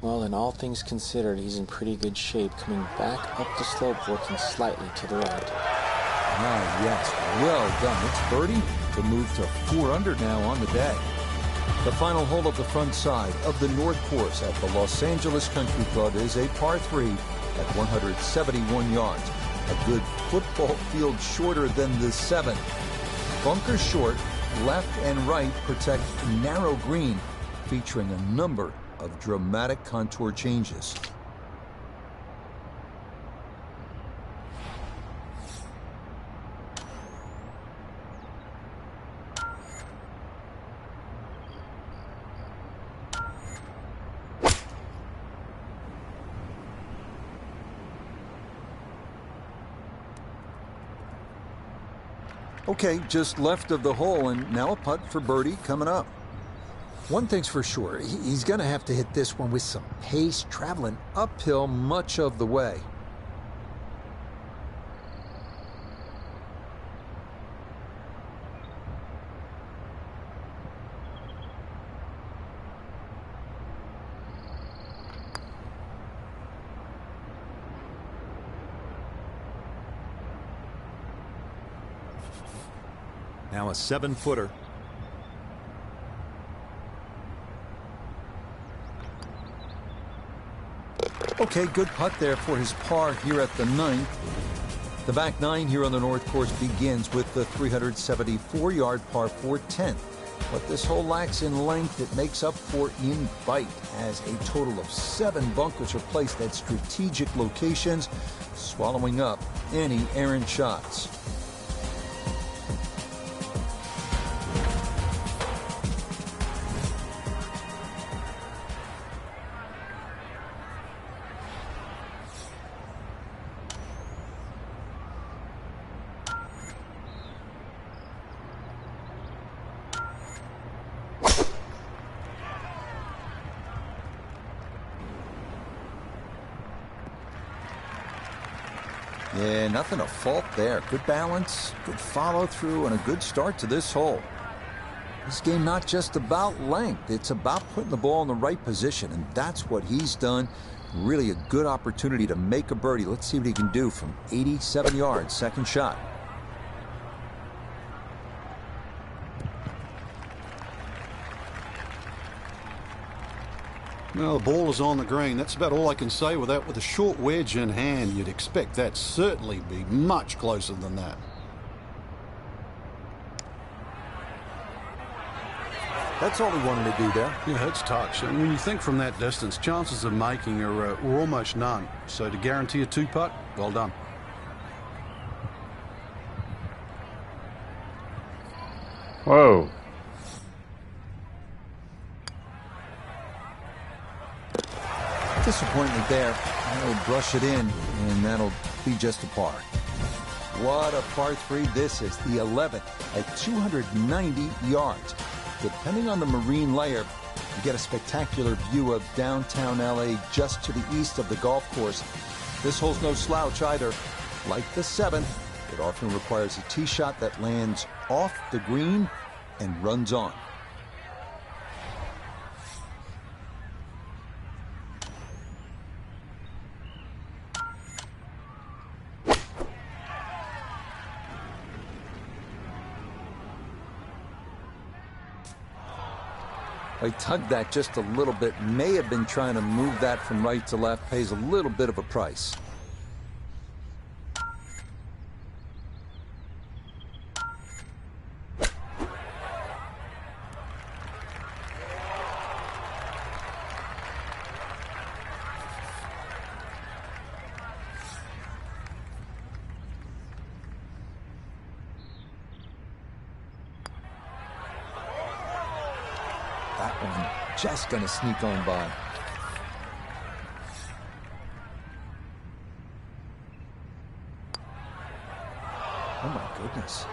Well, in all things considered, he's in pretty good shape, coming back up the slope, working slightly to the right.
Ah, yes, well done. It's birdie to move to 4 under now on the day. The final hole of the front side of the North Course at the Los Angeles Country Club is a par 3 at 171 yards. A good football field shorter than the 7. Bunker short, left and right protect narrow green, featuring a number of dramatic contour changes. Okay, just left of the hole, and now a putt for birdie coming up. One thing's for sure, he's going to have to hit this one with some pace, traveling uphill much of the way. Now a 7-footer. Okay, good putt there for his par here at the 9th. The back 9 here on the North Course begins with the 374-yard par 4 10th. But this hole lacks in length. It makes up for in bite, as a total of 7 bunkers are placed at strategic locations, swallowing up any errant shots. Yeah, nothing to fault there. Good balance, good follow through, and a good start to this hole. This game not just about length, it's about putting the ball in the right position, and that's what he's done. Really a good opportunity to make a birdie. Let's see what he can do from 87 yards, second shot.
Well, the ball is on the green. That's about all I can say with that. With a short wedge in hand, you'd expect that certainly be much closer than that.
That's all he wanted to do there.
Yeah, it's touch. And when you think from that distance, chances of making are almost none. So to guarantee a 2-putt, well done.
Whoa.
Disappointment there. He'll brush it in, and that'll be just a par. What a par 3 this is, the 11th at 290 yards. Depending on the marine layer, you get a spectacular view of downtown LA just to the east of the golf course. This hole's no slouch either. Like the 7th, it often requires a tee shot that lands off the green and runs on. I tugged that just a little bit. May have been trying to move that from right to left. Pays a little bit of a price. That one just going to sneak on by. Oh my goodness.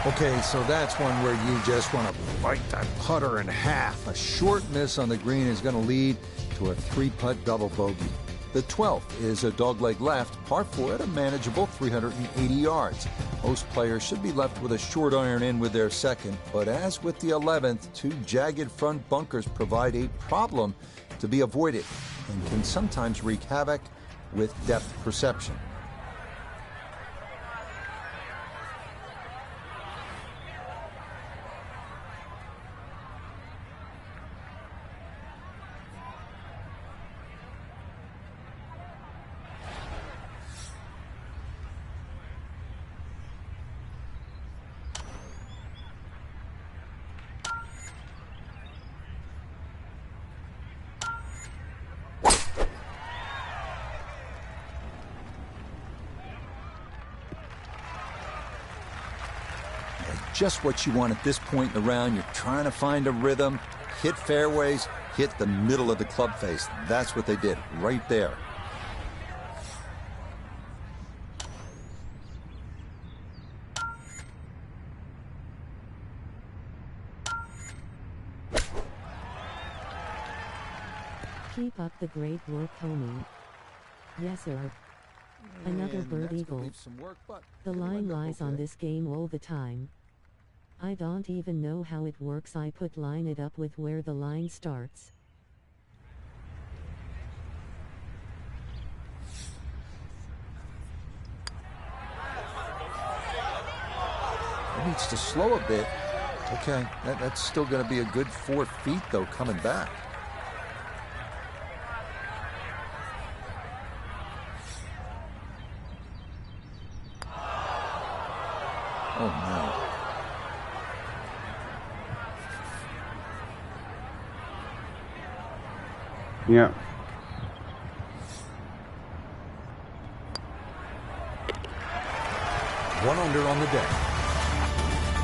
Okay, so that's one where you just want to bite that putter in half. A short miss on the green is going to lead to a 3-putt double bogey. The 12th is a dogleg left, par 4 at a manageable 380 yards. Most players should be left with a short iron in with their second, but as with the 11th, 2 jagged front bunkers provide a problem to be avoided and can sometimes wreak havoc with depth perception. Just what you want at this point in the round. You're trying to find a rhythm, hit fairways, hit the middle of the club face. That's what they did right there.
Keep up the great work, homie. Yes, sir. Another bird eagle. The line lies on this game all the time. I don't even know how it works. I put line it up with where the line starts.
It needs to slow a bit. Okay, that's still going to be a good 4 feet, though, coming back. Oh, no.
Yeah.
One under on the day.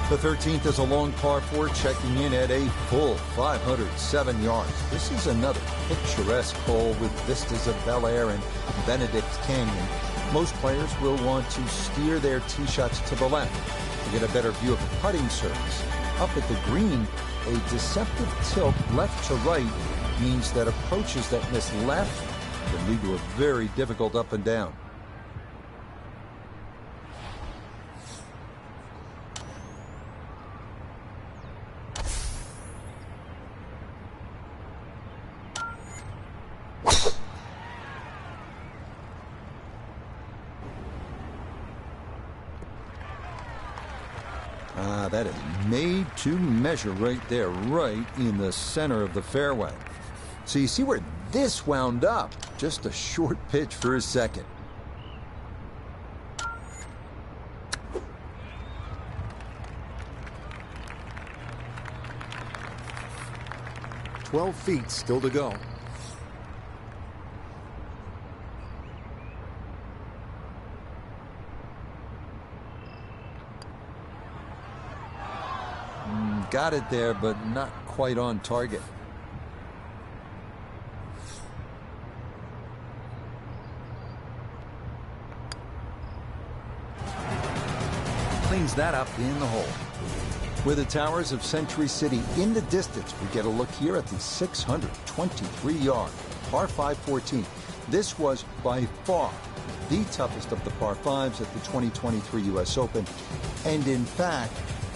The 13th is a long par 4, checking in at a full 507 yards. This is another picturesque hole with vistas of Bel Air and Benedict Canyon. Most players will want to steer their tee shots to the left to get a better view of the putting surface. Up at the green, a deceptive tilt left to right means that approaches that miss left can lead to a very difficult up and down. That is made to measure right there, right in the center of the fairway. So you see where this wound up. Just a short pitch for his second. 12 feet still to go. Got it there, but not quite on target. Cleans that up in the hole. With the towers of Century City in the distance, we get a look here at the 623-yard par 5 14. This was by far the toughest of the par 5s at the 2023 U.S. Open, and in fact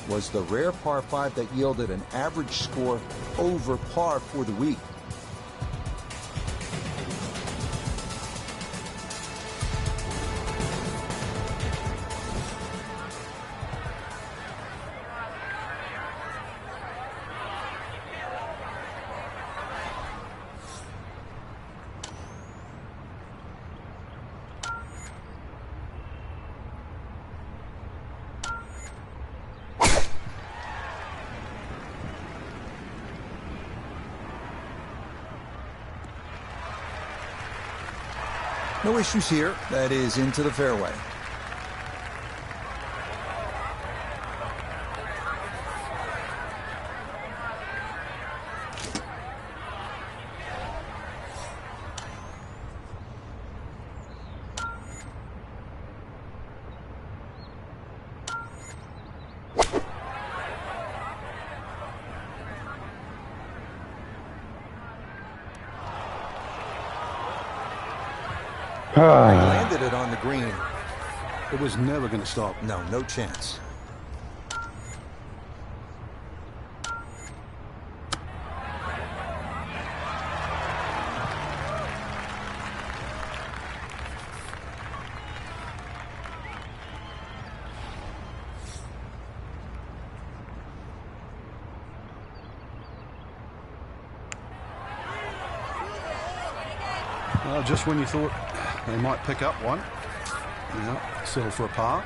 was the rare par 5 that yielded an average score over par for the week. No issues here. That is into the fairway. He landed it on the green.
It was never going to stop.
No, no chance.
Well, just when you thought they might pick up one, settle for a par.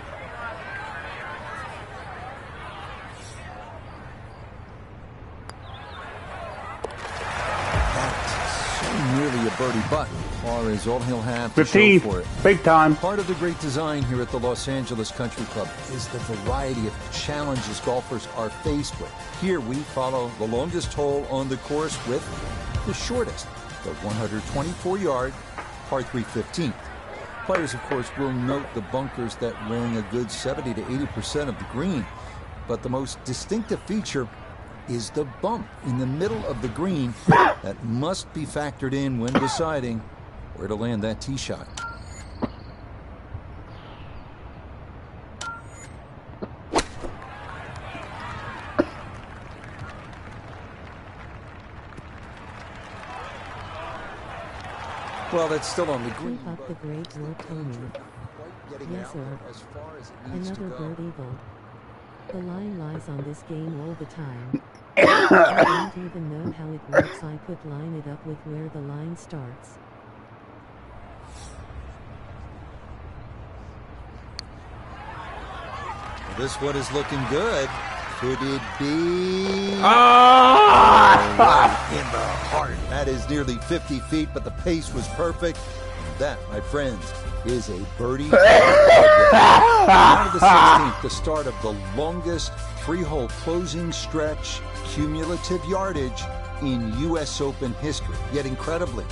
That's so nearly a birdie, but par is all he'll have to show for it.
Big time.
Part of the great design here at the Los Angeles Country Club is the variety of challenges golfers are faced with. Here we follow the longest hole on the course with the shortest, the 124-yard par 3 15th. Players, of course, will note the bunkers that ring a good 70 to 80% of the green, but the most distinctive feature is the bump in the middle of the green that must be factored in when deciding where to land that tee shot. Well, that's still on the green.
Keep up the great work, Tony. Yes, sir. Another bird eagle. The line lies on this game all the time. I don't even know how it works. I could line it up with where the line starts.
Well, this one is looking good. Could it be? Right in the heart. That is nearly 50 feet, but the pace was perfect. And that, my friends, is a birdie. Round of the 16th, the start of the longest three-hole closing stretch cumulative yardage in U.S. Open history. Yet incredibly,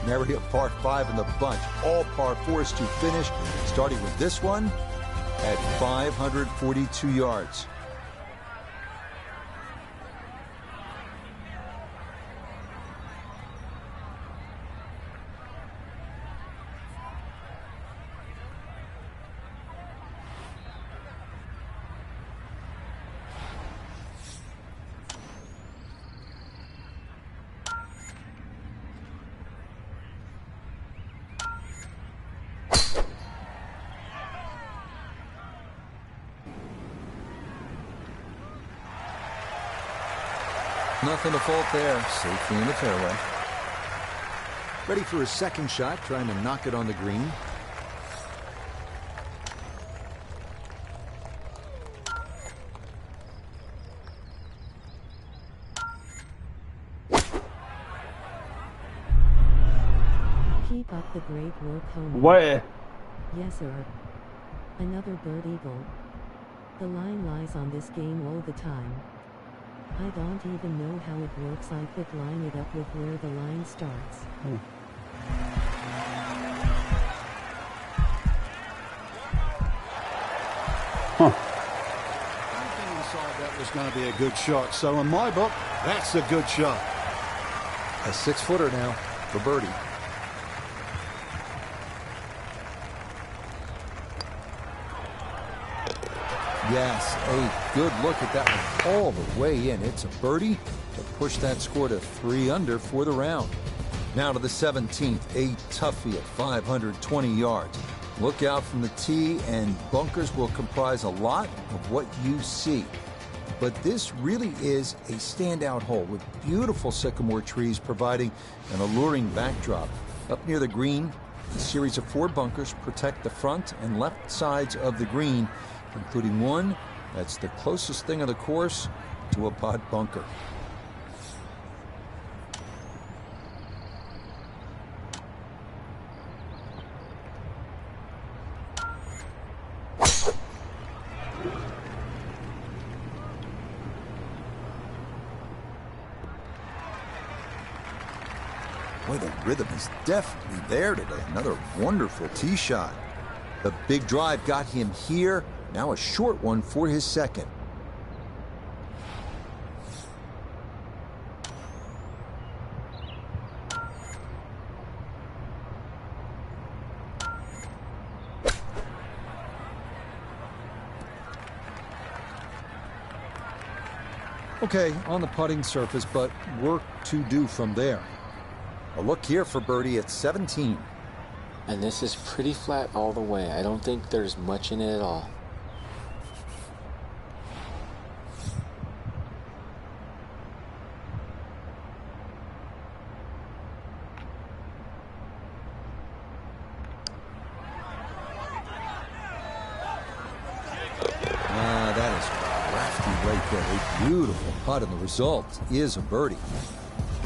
nary a par 5 in the bunch. All par 4s to finish, starting with this one at 542 yards. Nothing to fault there. Safely in the fairway. Ready for his second shot, trying to knock it on the green.
great work, homie.
What?
Yes, sir. Another bird eagle. The line lies on this game all the time. I don't even know how it works. I could line it up with where the line starts.
Anything inside that was going to be a good shot. So in my book, that's a good shot.
A 6-footer now for birdie. Yes, a good look at that one all the way in. It's a birdie to push that score to 3 under for the round. Now to the 17th, a toughie at 520 yards. Look out from the tee, and bunkers will comprise a lot of what you see. But this really is a standout hole with beautiful sycamore trees providing an alluring backdrop. Up near the green, a series of 4 bunkers protect the front and left sides of the green, including one that's the closest thing of the course to a pot bunker. Boy, the rhythm is definitely there today. Another wonderful tee shot. The big drive got him here. Now a short one for his second. Okay, on the putting surface, but work to do from there. A look here for birdie at 17.
And this is pretty flat all the way. I don't think there's much in it at all.
That is crafty right there. A beautiful putt, and the result is a birdie.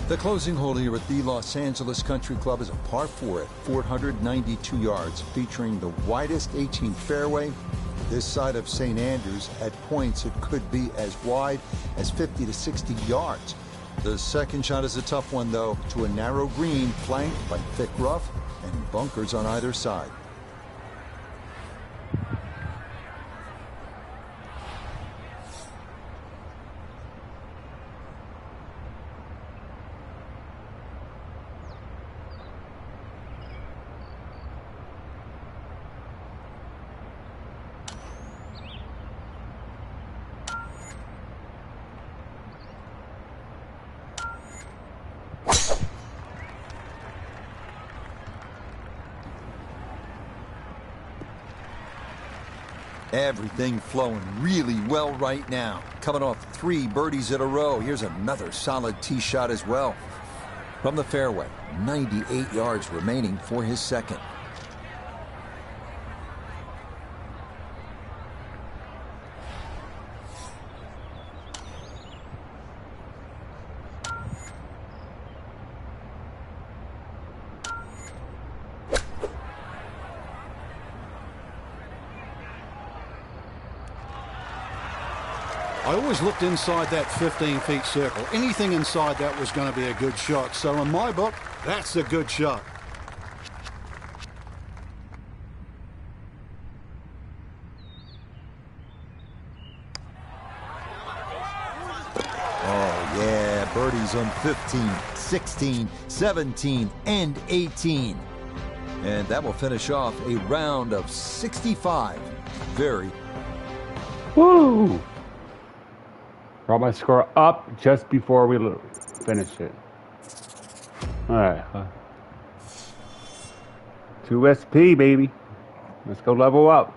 The closing hole here at the Los Angeles Country Club is a par 4 at 492 yards, featuring the widest 18th fairway. This side of St. Andrews, at points it could be as wide as 50 to 60 yards. The second shot is a tough one, though, to a narrow green flanked by thick rough and bunkers on either side. Everything flowing really well right now. Coming off 3 birdies in a row. Here's another solid tee shot as well. From the fairway, 98 yards remaining for his second.
I always looked inside that 15-feet circle. Anything inside that was going to be a good shot. So in my book, that's a good shot.
Oh, yeah, birdies on 15, 16, 17, and 18. And that will finish off a round of 65. Very.
Woo! Brought my score up just before we finish it. All right. 2 SP, baby. Let's go level up.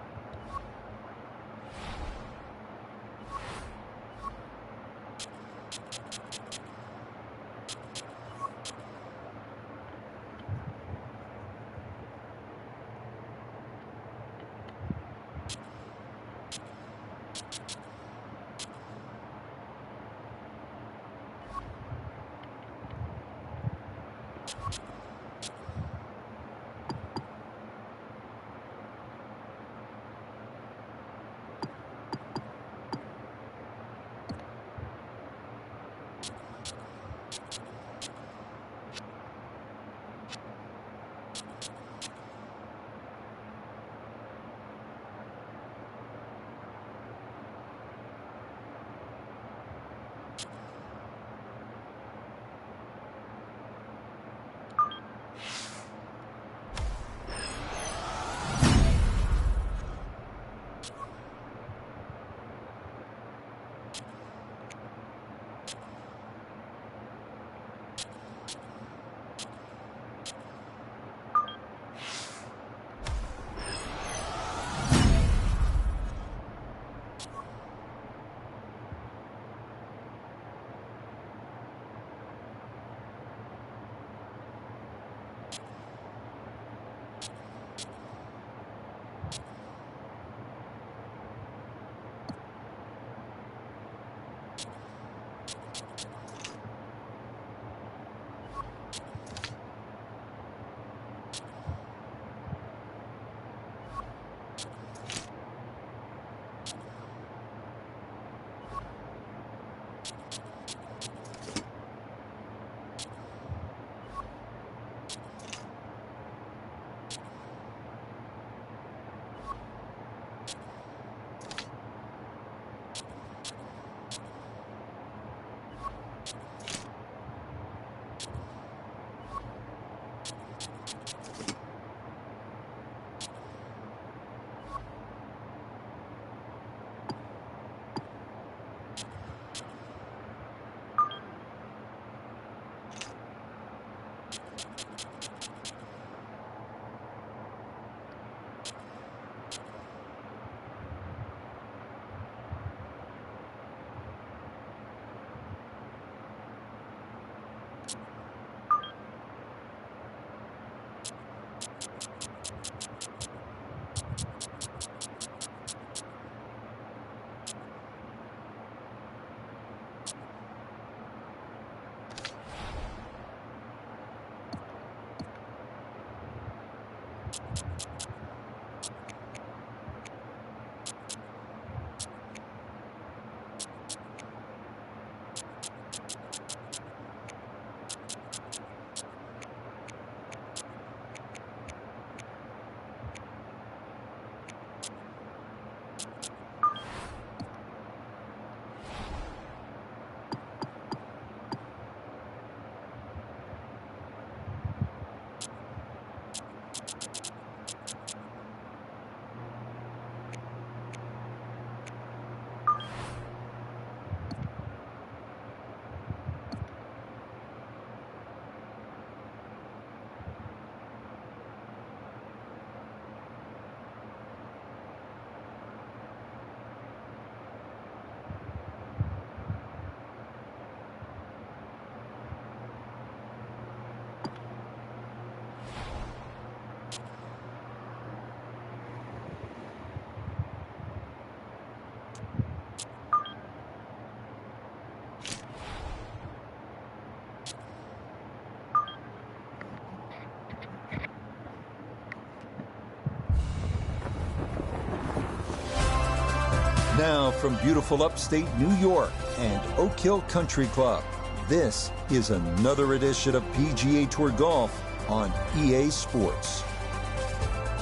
Now from beautiful upstate New York and Oak Hill Country Club, this is another edition of PGA Tour Golf on EA Sports.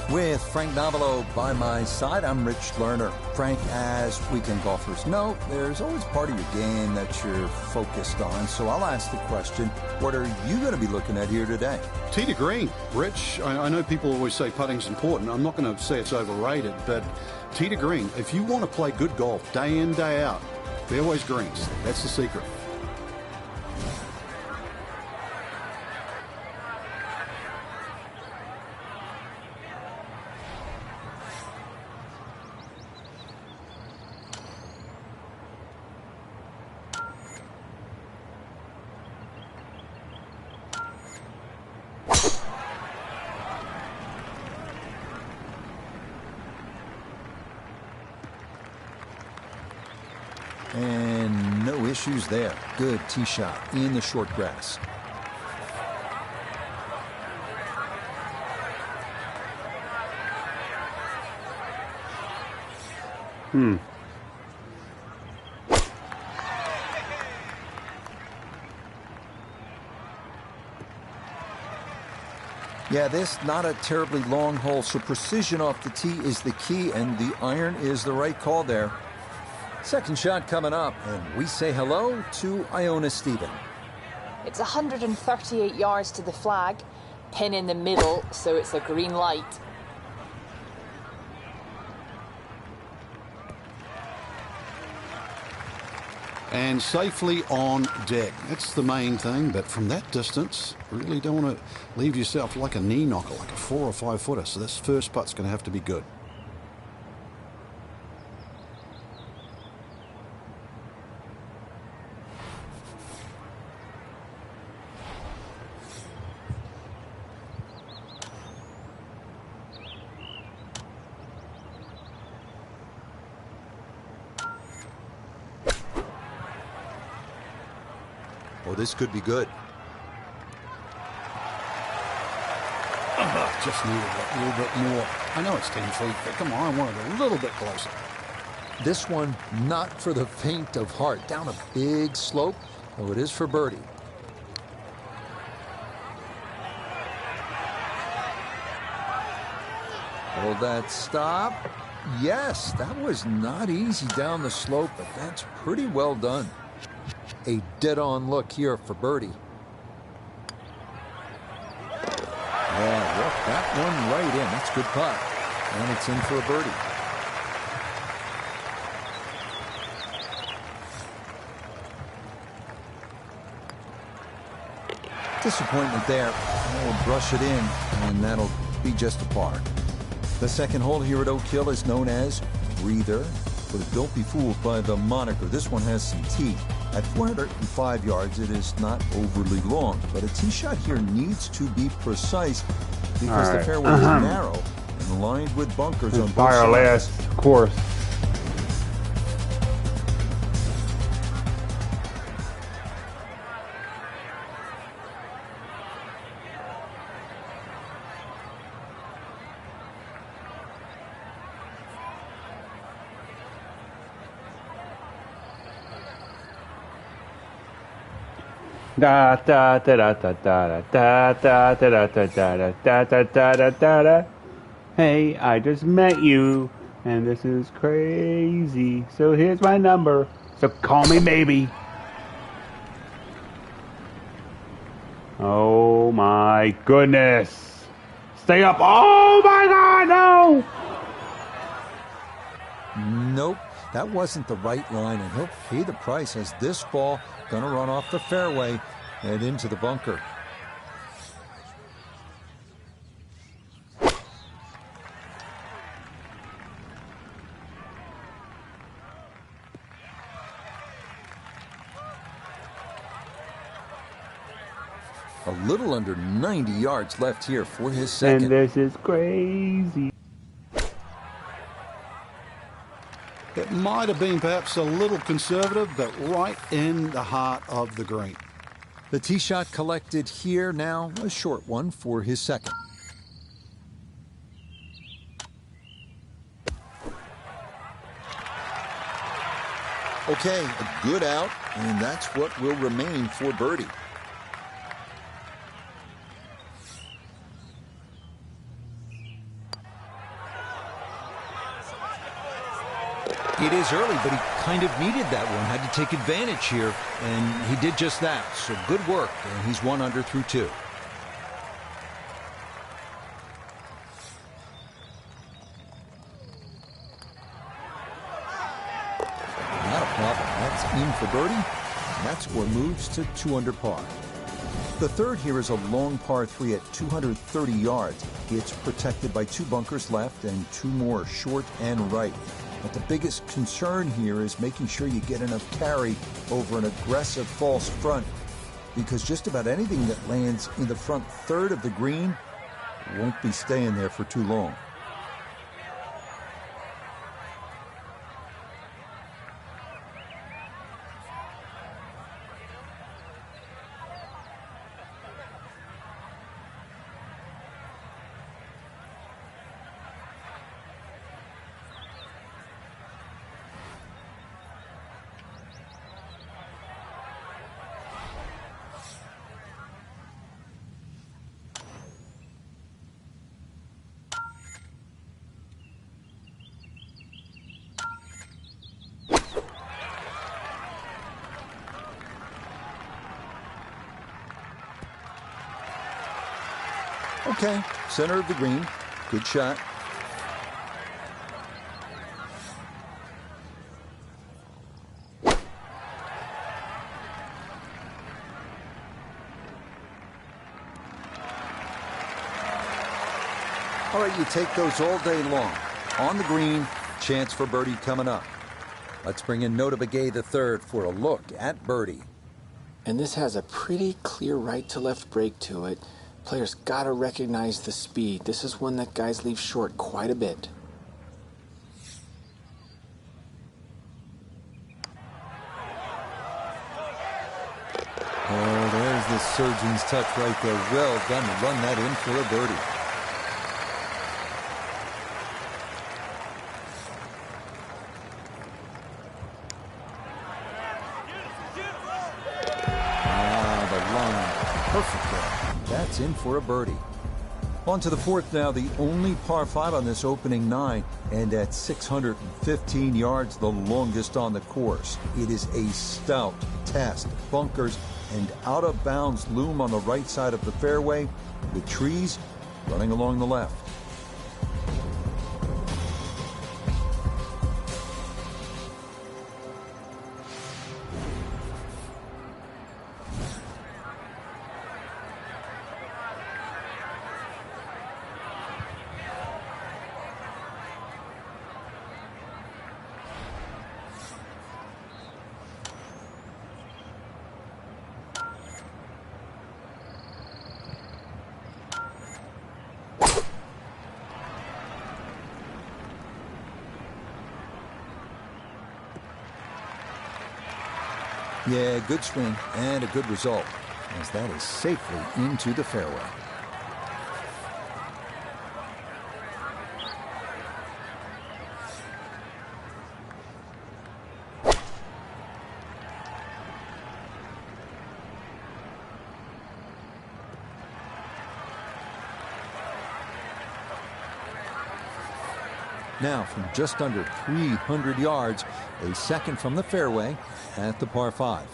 With Frank Navalo by my side, I'm Rich Lerner. Frank, as weekend golfers know, there's always part of your game that you're focused on. So I'll ask the question, what are you going to be looking at here today?
Tee to green. Rich, I know people always say putting's important. I'm not going to say it's overrated, but tee to green. If you want to play good golf day in, day out, fairways greens. That's the secret.
And no issues there. Good tee shot in the short grass. Yeah, this not a terribly long hole, so precision off the tee is the key, and the iron is the right call there. Second shot coming up, and we say hello to Iona Stephen.
It's 138 yards to the flag, pin in the middle, so it's a green light.
And safely on deck. That's the main thing, but from that distance, really don't want to leave yourself like a knee knocker, like a 4 or 5 footer. So this first putt's going to have to be good.
Oh, this could be good.
Just needed a little bit more. I know it's 10 feet, but come on, I want it a little bit closer.
This one not for the faint of heart. Down a big slope, though it is for birdie. Hold that stop. Yes, that was not easy down the slope, but that's pretty well done. A dead-on look here for birdie. Yeah, walk that one right in. That's a good putt. And it's in for a birdie. Disappointment there. We'll brush it in, and that'll be just a par. The second hole here at Oak Hill is known as Breather, but don't be fooled by the moniker. This one has some teeth. At 405 yards, it is not overly long, but a tee shot here needs to be precise because the fairway is narrow and lined with bunkers on both sides.
Our last course. Da da da da da da da da da da da da da da da da da da. Hey, I just met you, and this is crazy. So here's my number. So call me maybe. Oh my goodness. Stay up. Oh my God, no!
Nope, that wasn't the right line, and he'll pay the price as this ball gonna run off the fairway and into the bunker. A little under 90 yards left here for his second.
And this is crazy.
It might have been perhaps a little conservative, but right in the heart of the green.
The tee shot collected here, now a short one for his second. Okay, a good out, and that's what will remain for birdie.
It is early, but he kind of needed that one, had to take advantage here, and he did just that. So good work, and he's 1 under through 2.
Not a problem. That's in for birdie, and that score moves to 2 under par. The third here is a long par 3 at 230 yards. It's protected by 2 bunkers left and 2 more short and right. But the biggest concern here is making sure you get enough carry over an aggressive false front, because just about anything that lands in the front third of the green won't be staying there for too long. Okay, center of the green. Good shot. All right, you take those all day long. On the green, chance for birdie coming up. Let's bring in Notah Begay III for a look at birdie.
And this has a pretty clear right to left break to it. Players gotta recognize the speed. This is one that guys leave short quite a bit.
Oh, there's the surgeon's touch right there. Well done to run that in for a birdie. Perfect there. That's in for a birdie. On to the fourth now, the only par 5 on this opening 9, and at 615 yards, the longest on the course. It is a stout test. Bunkers and out of bounds loom on the right side of the fairway, with trees running along the left. Yeah, good swing and a good result, as that is safely into the fairway. Now from just under 300 yards, a second from the fairway at the par 5.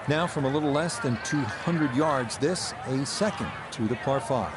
Now from a little less than 200 yards, this a second to the par 5.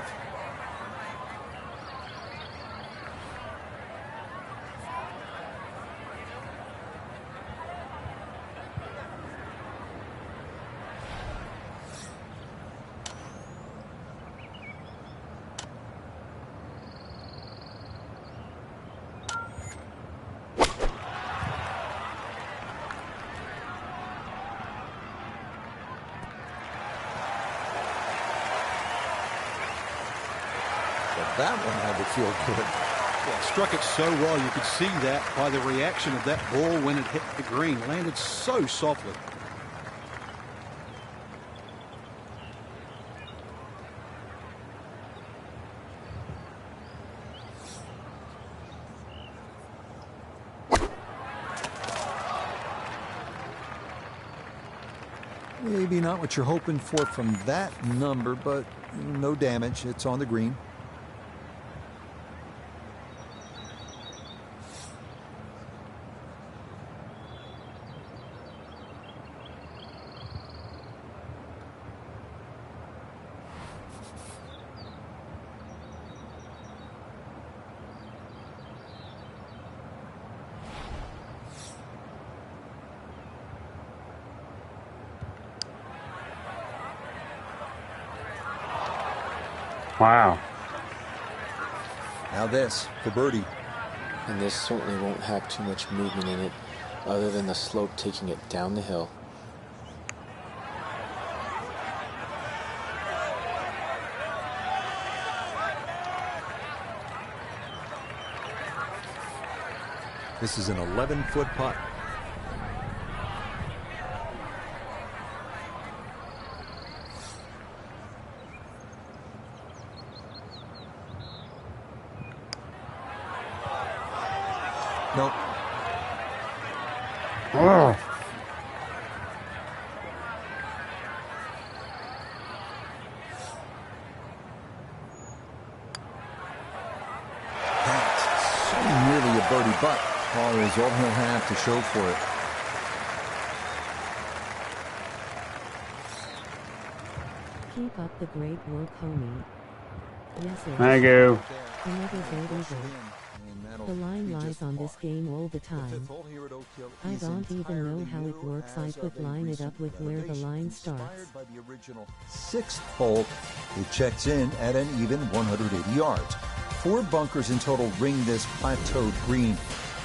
That one had to feel good.
Well, struck it so well. You could see that by the reaction of that ball when it hit the green. Landed so softly.
Maybe not what you're hoping for from that number, but no damage. It's on the green.
Wow.
Now this for birdie.
And this certainly won't have too much movement in it, other than the slope taking it down the hill.
This is an 11-foot putt. Nope.
Oh.
That's nearly a birdie, but par is all he'll have to show for it.
Keep up the great work, homie. Yes, sir.
Thank you.
Another birdie goal. The line lies on this game all the time. I don't even know how it works. I could line it up with where the line starts.
By the original 6th hole, it checks in at an even 180 yards. 4 bunkers in total ring this plateaued green.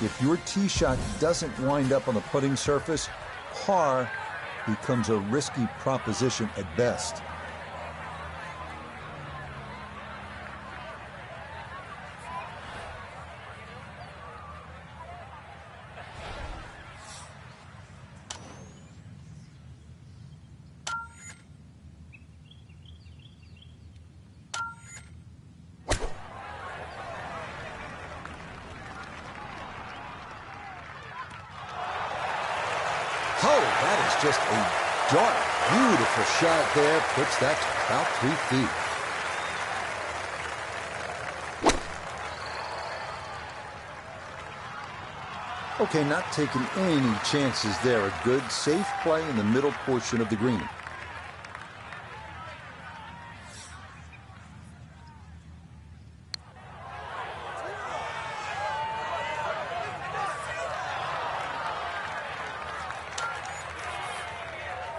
If your tee shot doesn't wind up on the putting surface, par becomes a risky proposition at best. Oh, that is just a dark, beautiful shot there. Puts that to about 3 feet. Okay, not taking any chances there. A good, safe play in the middle portion of the green.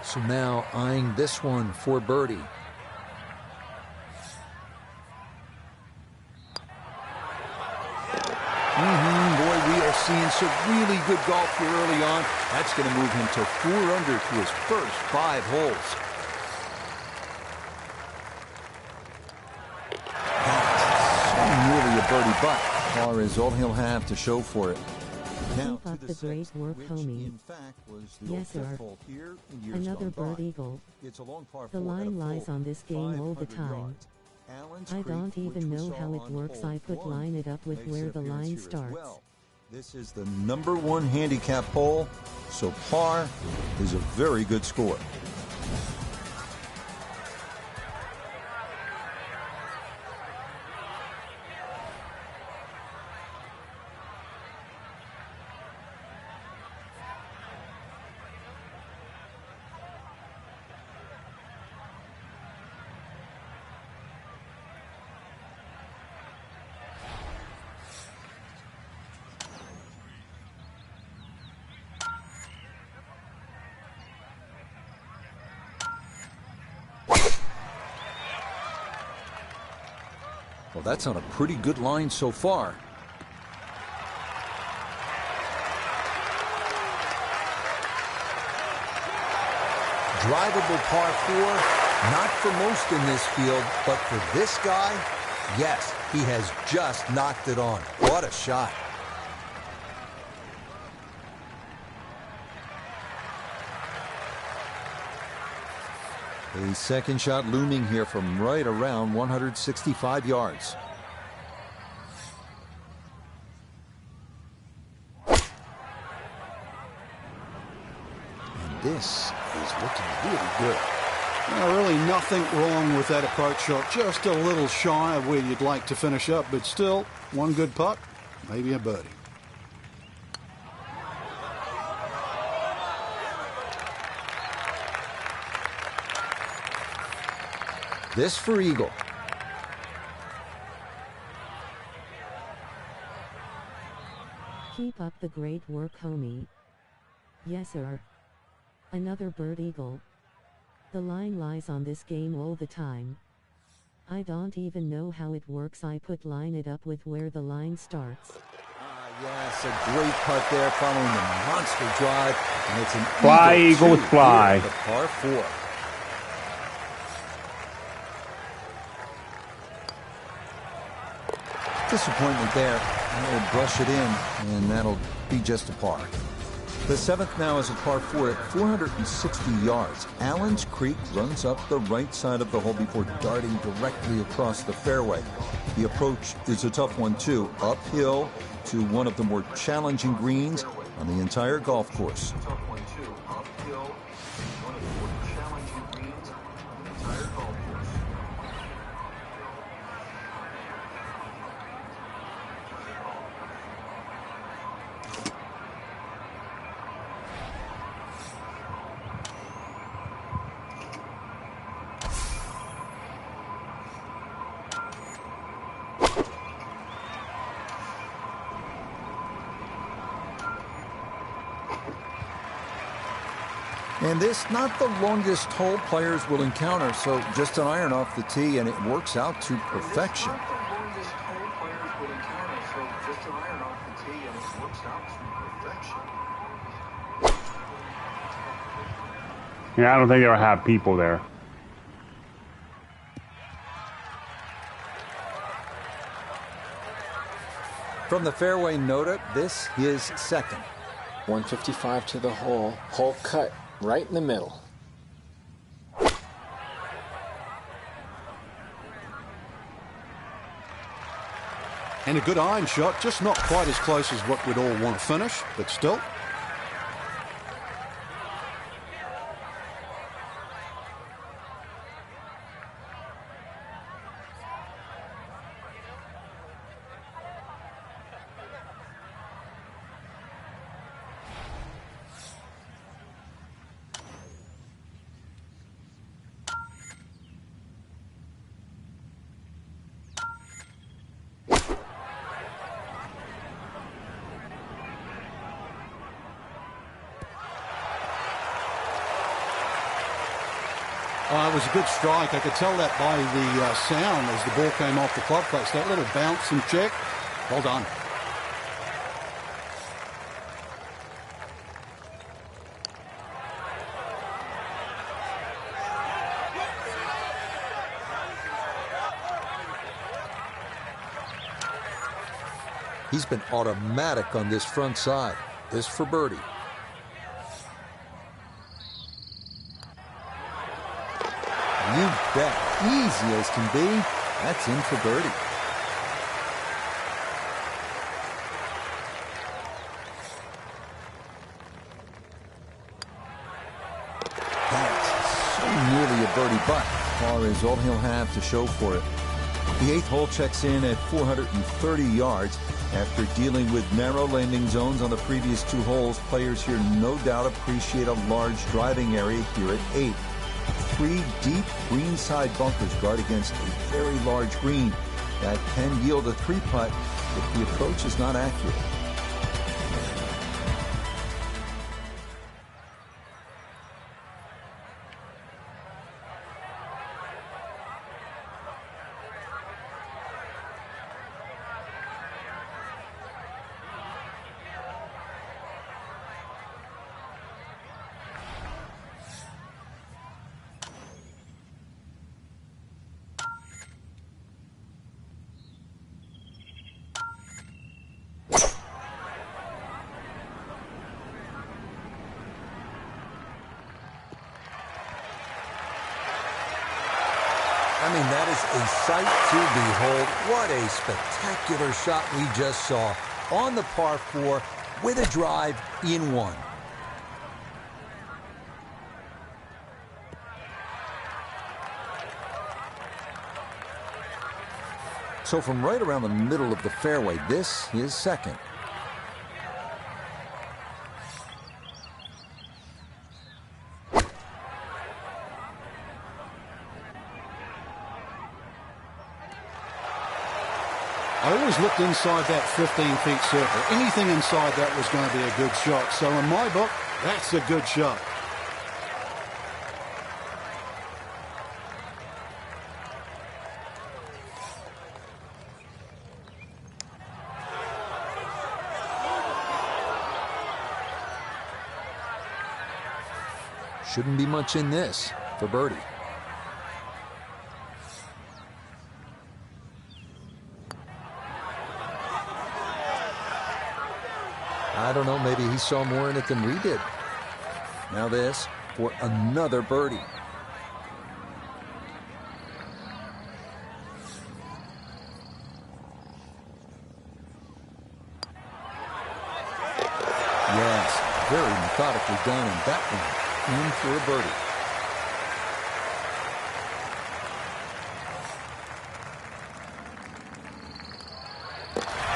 So now eyeing this one for birdie. Boy, we are seeing some really good golf here early on. That's going to move him to 4 under through his first 5 holes. That's nearly a birdie, but par is all he'll have to show for it.
Keep up the great work, homie. Yes, sir. Another bird eagle. The line lies on this game all the time. I don't even know how it works. I could line it up with where the line starts.
This is the #1 handicap hole, so par is a very good score. Well, that's on a pretty good line so far. Drivable par 4, not for most in this field, but for this guy, yes, he has just knocked it on. What a shot. A second shot looming here from right around 165 yards. And this is looking really good.
Really nothing wrong with that approach shot. Just a little shy of where you'd like to finish up, but still, one good putt, maybe a birdie.
This for eagle.
Keep up the great work, homie. Yes, sir. Another bird eagle. The line lies on this game all the time. I don't even know how it works. I line it up with where the line starts.
Yes, a great putt there following the monster drive. And it's an
fly, Eagles, fly.
The par 4. Disappointment there. He'll brush it in, and that'll be just a par. The 7th now is a par 4 at 460 yards. Allen's Creek runs up the right side of the hole before darting directly across the fairway. The approach is a tough one, too. Uphill to one of the more challenging greens on the entire golf course. And this, not the longest hole players will encounter, so just an iron off the tee, and it works out to perfection.
Yeah, I don't think they'll have people there.
From the fairway nota, this is second.
155 to the hole. Hole cut right in the middle.
And a good iron shot, just not quite as close as what we'd all want to finish, but still. It was a good strike. I could tell that by the sound as the ball came off the club face. That little bounce and check. Well done.
He's been automatic on this front side. This for birdie. You bet. Easy as can be. That's in for birdie. birdie, but par is all he'll have to show for it. The 8th hole checks in at 430 yards. After dealing with narrow landing zones on the previous 2 holes, players here no doubt appreciate a large driving area here at 8. 3 deep greenside bunkers guard against a very large green that can yield a 3-putt if the approach is not accurate.
I mean, that is a sight to behold. What a spectacular shot we just saw on the par 4 with a drive in 1.
So from right around the middle of the fairway, this is second.
I always looked inside that 15-feet circle. Anything inside that was going to be a good shot. So in my book, that's a good shot.
Shouldn't be much in this for birdie. I don't know, maybe he saw more in it than we did. Now this for another birdie. Yes, very methodically done, and that one in for a birdie.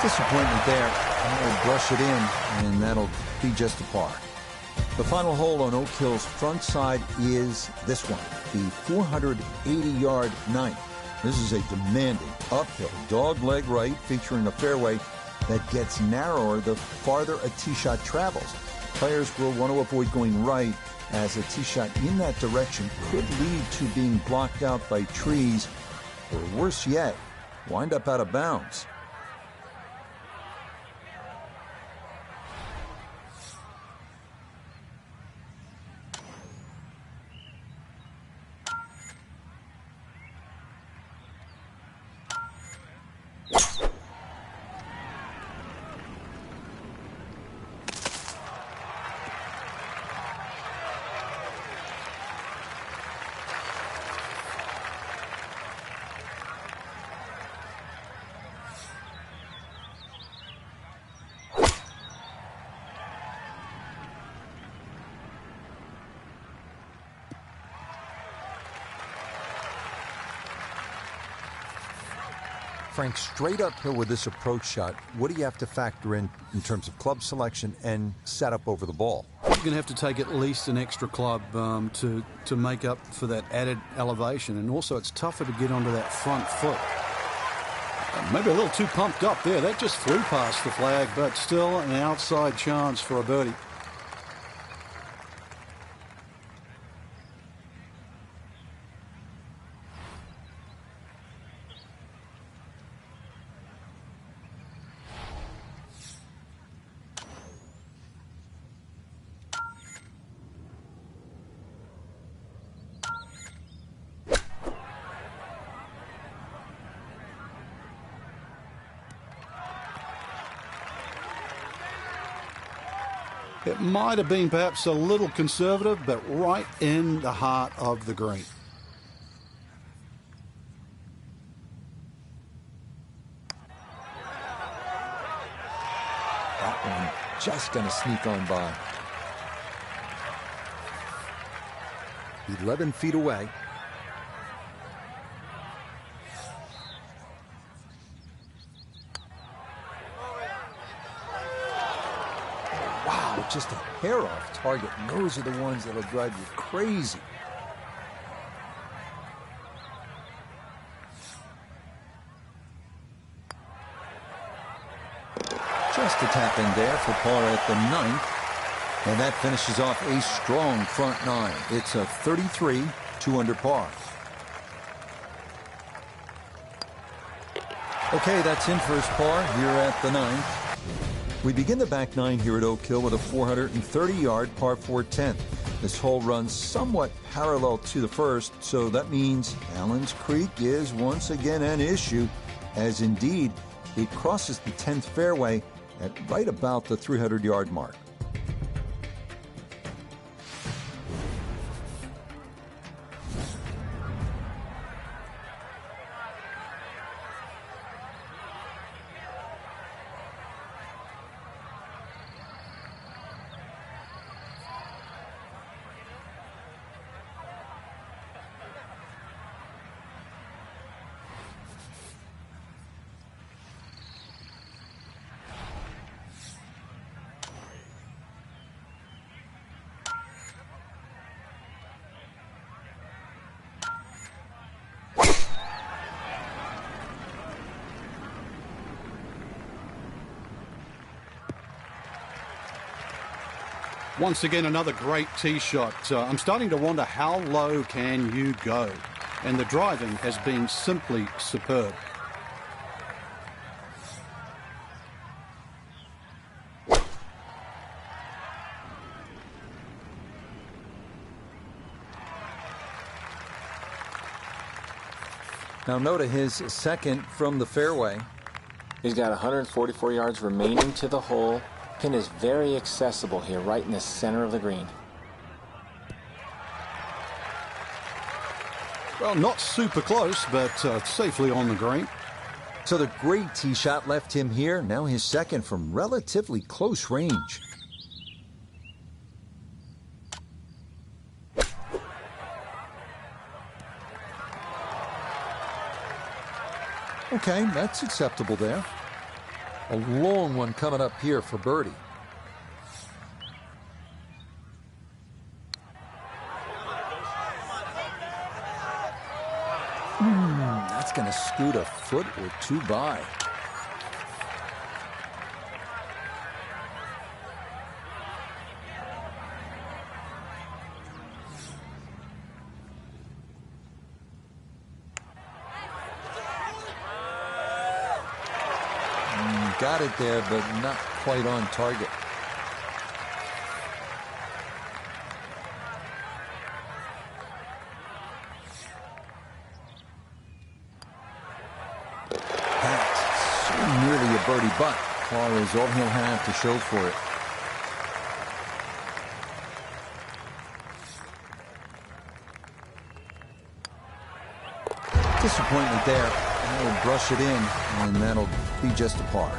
Disappointment there. I'll brush it in, and that'll be just a par. The final hole on Oak Hill's front side is this one, the 480-yard 9th. This is a demanding uphill dog-leg right featuring a fairway that gets narrower the farther a tee shot travels. Players will want to avoid going right, as a tee shot in that direction could lead to being blocked out by trees, or worse yet, wind up out of bounds. Frank, straight uphill with this approach shot, what do you have to factor in terms of club selection and setup over the ball?
You're going to have to take at least an extra club to make up for that added elevation. And also, it's tougher to get onto that front foot. Maybe a little too pumped up there. That just flew past the flag, but still an outside chance for a birdie. It might have been perhaps a little conservative, but right in the heart of the green.
That one just going to sneak on by.
11 feet away.
but just a hair off target. And those are the ones that'll drive you crazy. Just a tap in there for par at the 9th. And that finishes off a strong front 9. It's a 33, 2 under par. Okay, that's in first par here at the 9th. We begin the back 9 here at Oak Hill with a 430-yard par 4 10th. This hole runs somewhat parallel to the first, so that means Allen's Creek is once again an issue, as indeed it crosses the 10th fairway at right about the 300-yard mark.
Once again, another great tee shot. I'm starting to wonder how low can you go? And the driving has been simply superb.
Now Nota his second from the fairway.
He's got 144 yards remaining to the hole. Pin is very accessible here, right in the center of the green.
Well, not super close, but safely on the green.
So the great tee shot left him here. Now his second from relatively close range. Okay, that's acceptable there. A long one coming up here for birdie. That's going to scoot a foot or two by. Got it there, but not quite on target. That's so nearly a birdie, but par is all he'll have to show for it. Disappointment there. He'll brush it in, and that'll be just a par.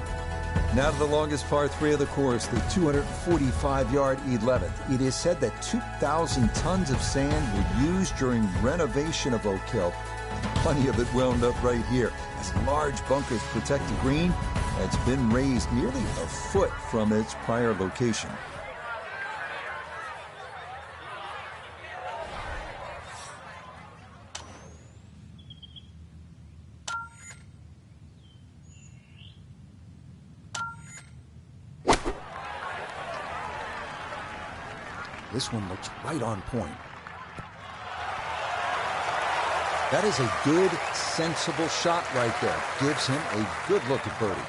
Now to the longest par 3 of the course, the 245-yard 11th. It is said that 2,000 tons of sand were used during renovation of Oak Hill. Plenty of it wound up right here, as large bunkers protect the green that's been raised nearly a foot from its prior location. This one looks right on point. That is a good, sensible shot right there. Gives him a good look at birdie.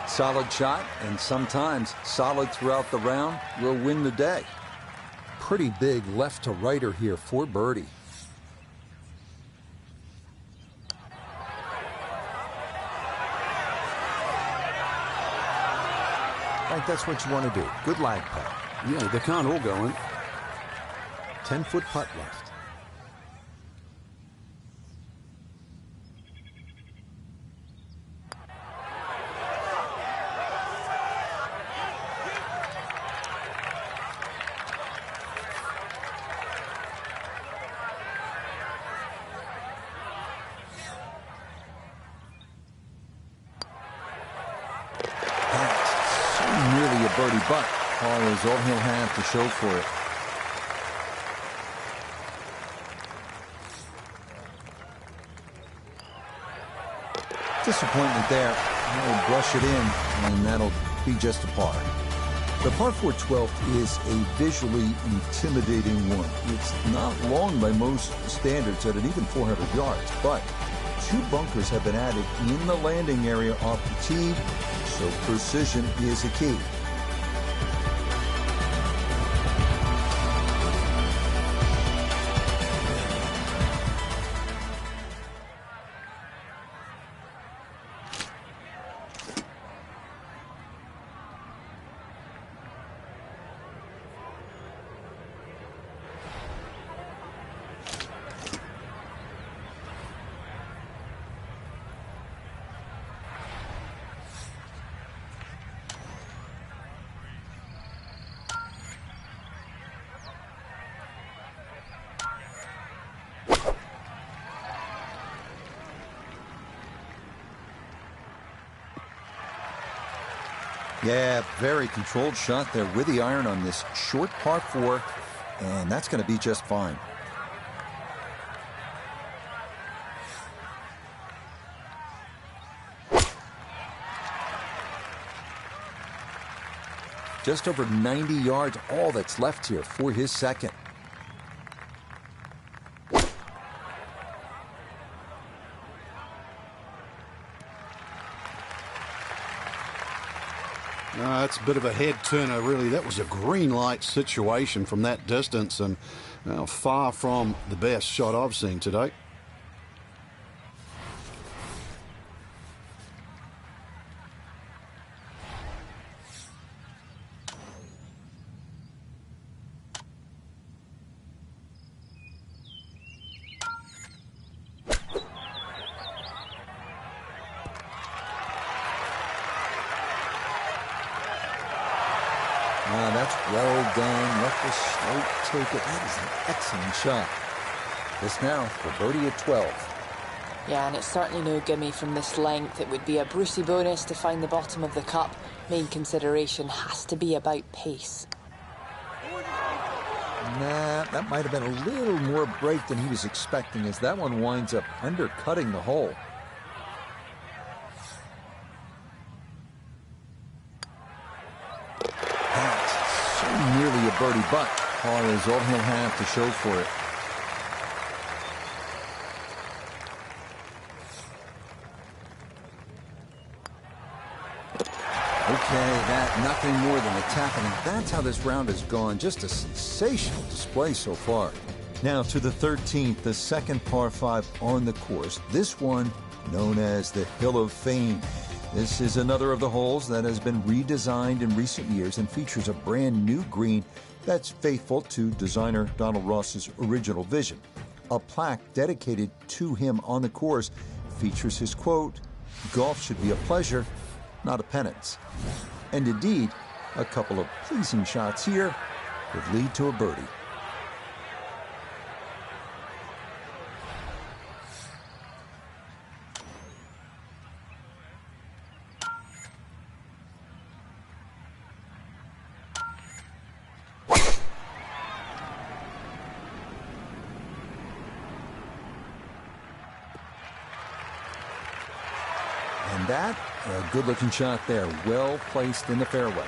Solid shot, and sometimes solid throughout the round, will win the day. Pretty big left to righter here for birdie. I think that's what you want to do. Good lag putt.
Yeah, they can't all go in.
10-foot putt left. birdie, but par is all he'll have to show for it. Disappointment there. He'll brush it in, and that'll be just a par. The par 4 12th is a visually intimidating one. It's not long by most standards at an even 400 yards, but 2 bunkers have been added in the landing area off the tee, so precision is a key. Yeah, very controlled shot there with the iron on this short par 4, and that's going to be just fine. Just over 90 yards, all that's left here for his second.
That's a bit of a head turner, really. That was a green light situation from that distance, and far from the best shot I've seen today.
That's well done. Let the slope take it. That is an excellent shot. This now for birdie at 12.
Yeah, and it's certainly no gimme from this length. It would be a Brucey bonus to find the bottom of the cup. Main consideration has to be about pace.
Nah, that might have been a little more break than he was expecting, as that one winds up undercutting the hole. Nearly a birdie, but par is all he'll have to show for it. Okay, that nothing more than a tap, and that's how this round has gone. Just a sensational display so far. Now to the 13th, the second par 5 on the course. This one known as the Hill of Fame. This is another of the holes that has been redesigned in recent years and features a brand new green that's faithful to designer Donald Ross's original vision. A plaque dedicated to him on the course features his quote, "Golf should be a pleasure, not a penance." And indeed, a couple of pleasing shots here would lead to a birdie. And that, a good-looking shot there, well placed in the fairway.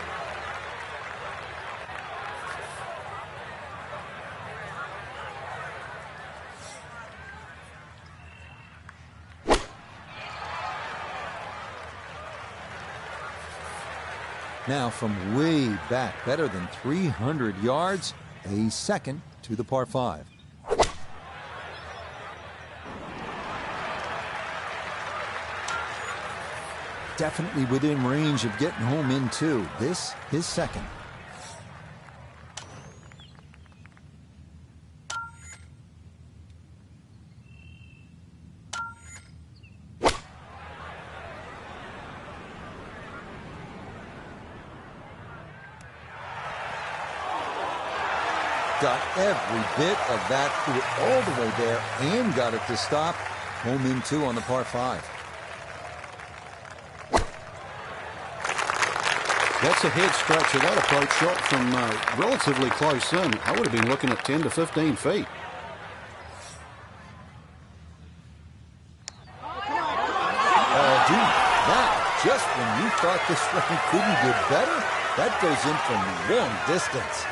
Now from way back, better than 300 yards, a second to the par 5. Definitely within range of getting home in two. This, his second. Got every bit of that, threw it all the way there and got it to stop. Home in two on the par 5.
That's a head scratcher. That approach shot from relatively close in. I would have been looking at 10 to 15 feet.
Dude, now, just when you thought this one couldn't get better, that goes in from long distance.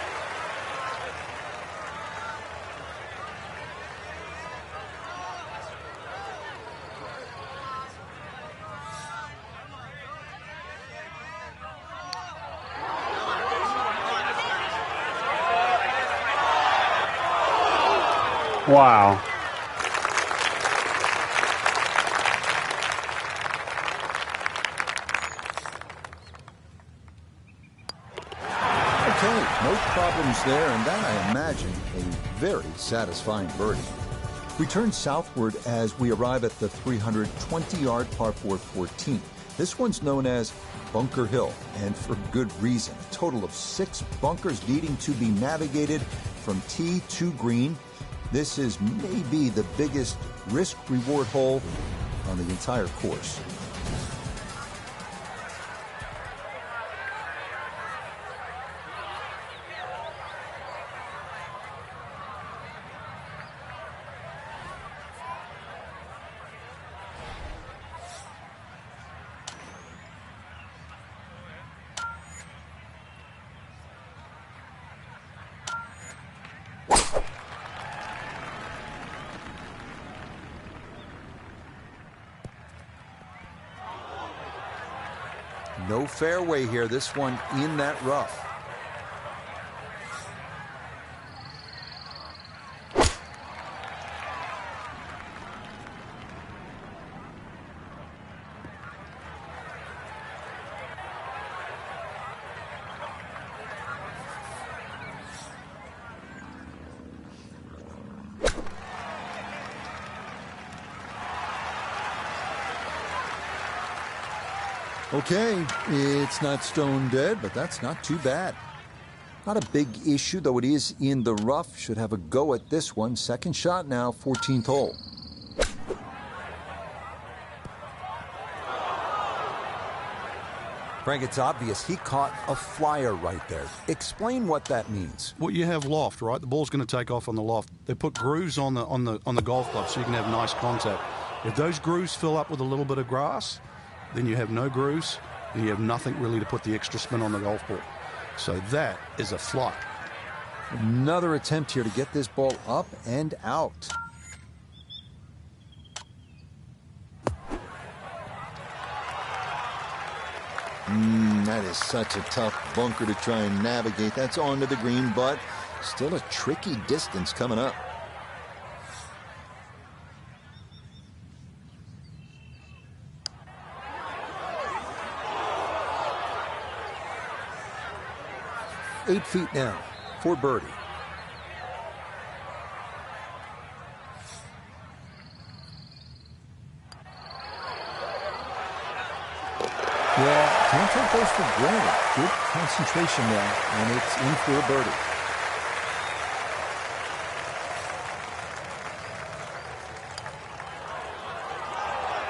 Wow.
Okay, no problems there, and that, I imagine, a very satisfying birdie. We turn southward as we arrive at the 320-yard par 4 14. This one's known as Bunker Hill, and for good reason. A total of 6 bunkers needing to be navigated from tee to green. This is maybe the biggest risk-reward hole on the entire course. No fairway here, this one in that rough. Okay, it's not stone dead, but that's not too bad. Not a big issue, though it is in the rough. Should have a go at this one. Second shot now, 14th hole.
Frank, it's obvious he caught a flyer right there. Explain what that means.
Well, you have loft, right? The ball's going to take off on the loft. They put grooves on the golf club so you can have nice contact. If those grooves fill up with a little bit of grass, then you have no grooves, and you have nothing really to put the extra spin on the golf ball. So that is a fly.
Another attempt here to get this ball up and out. That is such a tough bunker to try and navigate. That's onto the green, but still a tricky distance coming up. Eight feet now for birdie. Yeah, can't take those for granted. Good concentration now, and it's in for a birdie.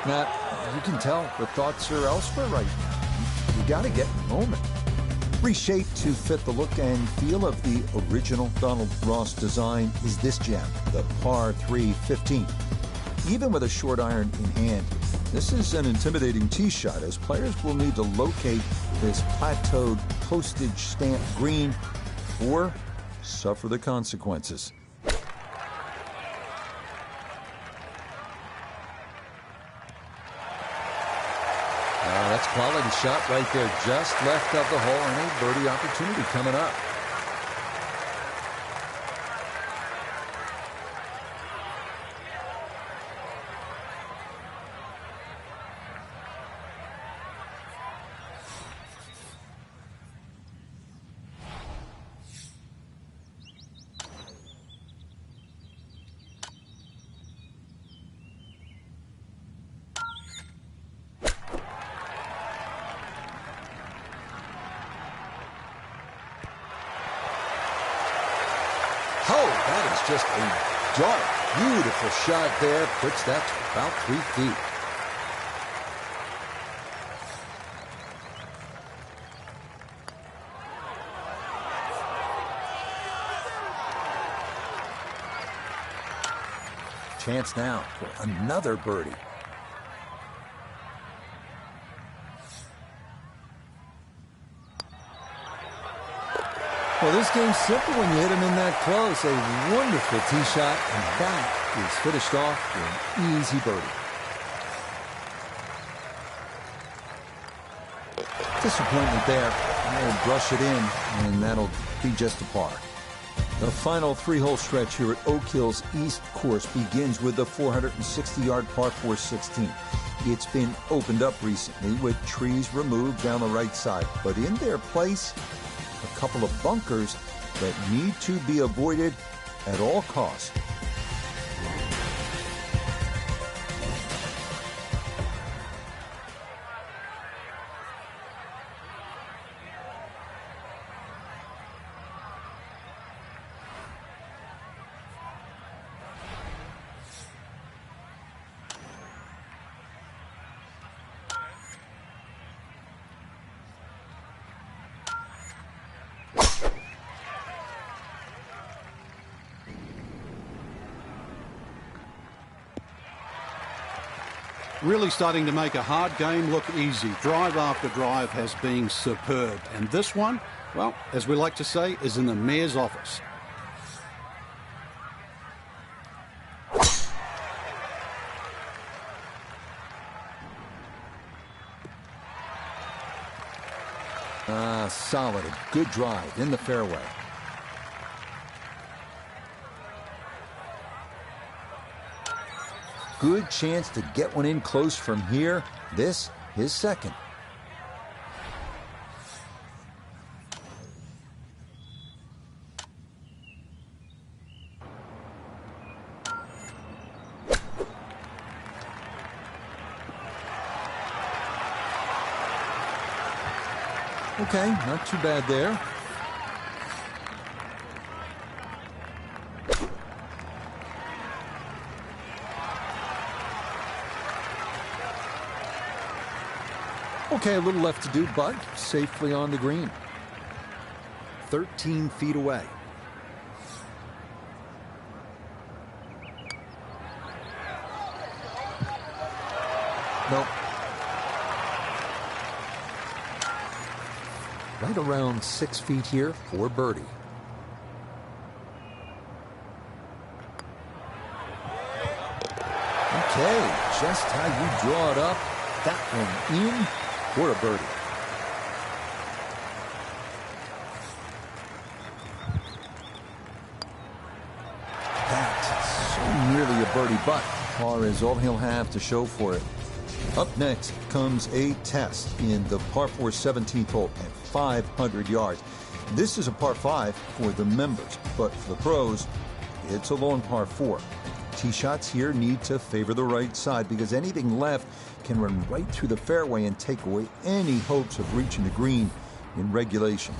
Now, you can tell the thoughts are elsewhere right now. You got to get in the moment. Reshaped to fit the look and feel of the original Donald Ross design is this gem, the par 3 15. Even with a short iron in hand, this is an intimidating tee shot as players will need to locate this plateaued postage stamp green or suffer the consequences. That's quality shot right there, just left of the hole, and a birdie opportunity coming up. Oh, that is just a dark, beautiful shot there. Puts that to about 3 feet. Chance now for another birdie. Well, this game's simple when you hit him in that close. A wonderful tee shot, and that is finished off with an easy birdie. Disappointment there. I'll brush it in, and that'll be just a par. The final three-hole stretch here at Oak Hill's East Course begins with the 460-yard par 4 16. It's been opened up recently with trees removed down the right side, but in their place, a couple of bunkers that need to be avoided at all costs.
Really starting to make a hard game look easy. Drive after drive has been superb. And this one, well, as we like to say, is in the mayor's office.
Solid. A good drive in the fairway. Good chance to get one in close from here. This, his second. Okay, not too bad there. Okay, a little left to do, but safely on the green. 13 feet away. Nope. Right around 6 feet here for birdie. Okay, just how you draw it up. That one in for a birdie. That's so nearly a birdie, but par is all he'll have to show for it. Up next comes a test in the par 4 17th hole at 500 yards. This is a par 5 for the members, but for the pros, it's a long par 4. Tee shots here need to favor the right side because anything left can run right through the fairway and take away any hopes of reaching the green in regulation.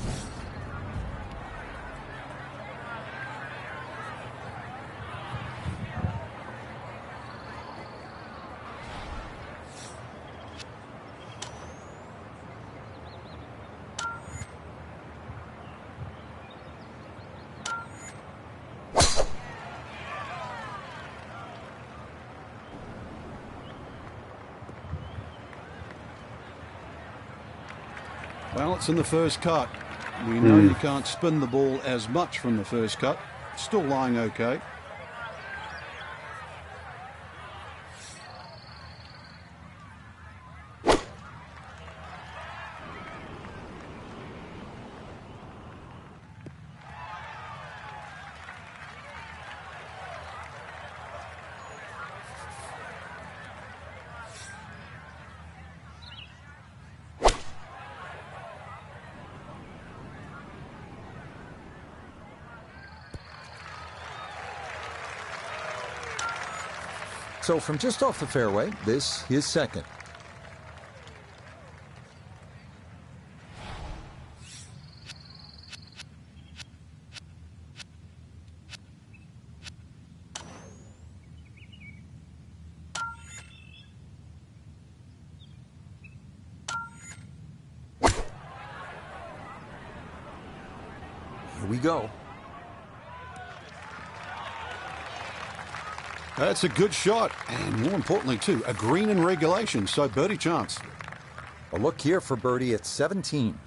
Well, it's in the first cut. We know you can't spin the ball as much from the first cut. Still lying okay.
So from just off the fairway, this is second. Here we go.
That's a good shot, and more importantly, too, a green in regulation, so birdie chance.
A look here for birdie at 17.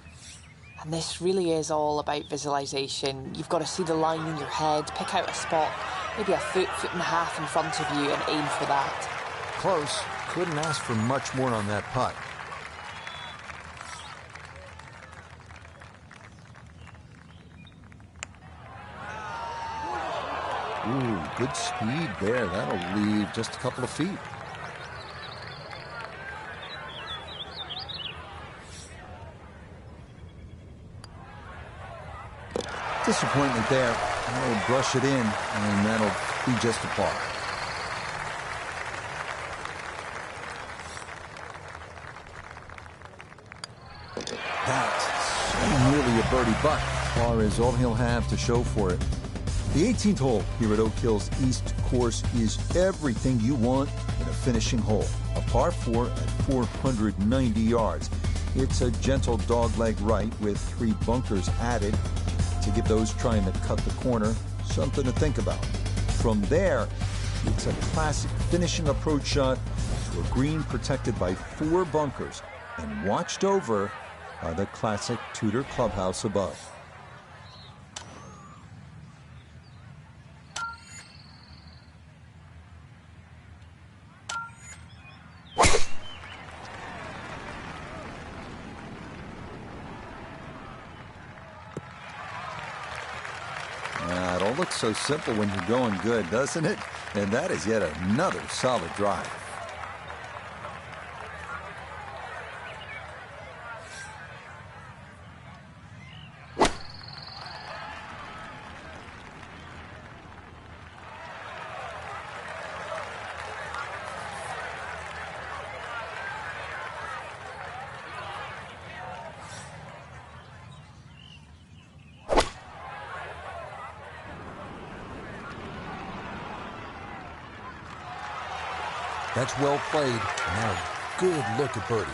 And this really is all about visualization. You've got to see the line in your head, pick out a spot, maybe a foot, foot and a half in front of you, and aim for that.
Close. Couldn't ask for much more on that putt. Ooh, good speed there. That'll leave just a couple of feet. Disappointment there. That'll brush it in, and that'll be just a par. That's nearly a birdie, but par is all he'll have to show for it. The 18th hole here at Oak Hills East Course is everything you want in a finishing hole. A par 4 at 490 yards. It's a gentle dogleg right with 3 bunkers added to give those trying to cut the corner something to think about. From there, it's a classic finishing approach shot to a green protected by 4 bunkers and watched over by the classic Tudor clubhouse above. It all looks so simple when you're going good, doesn't it? And that is yet another solid drive. That's well played. Now a good look at birdie.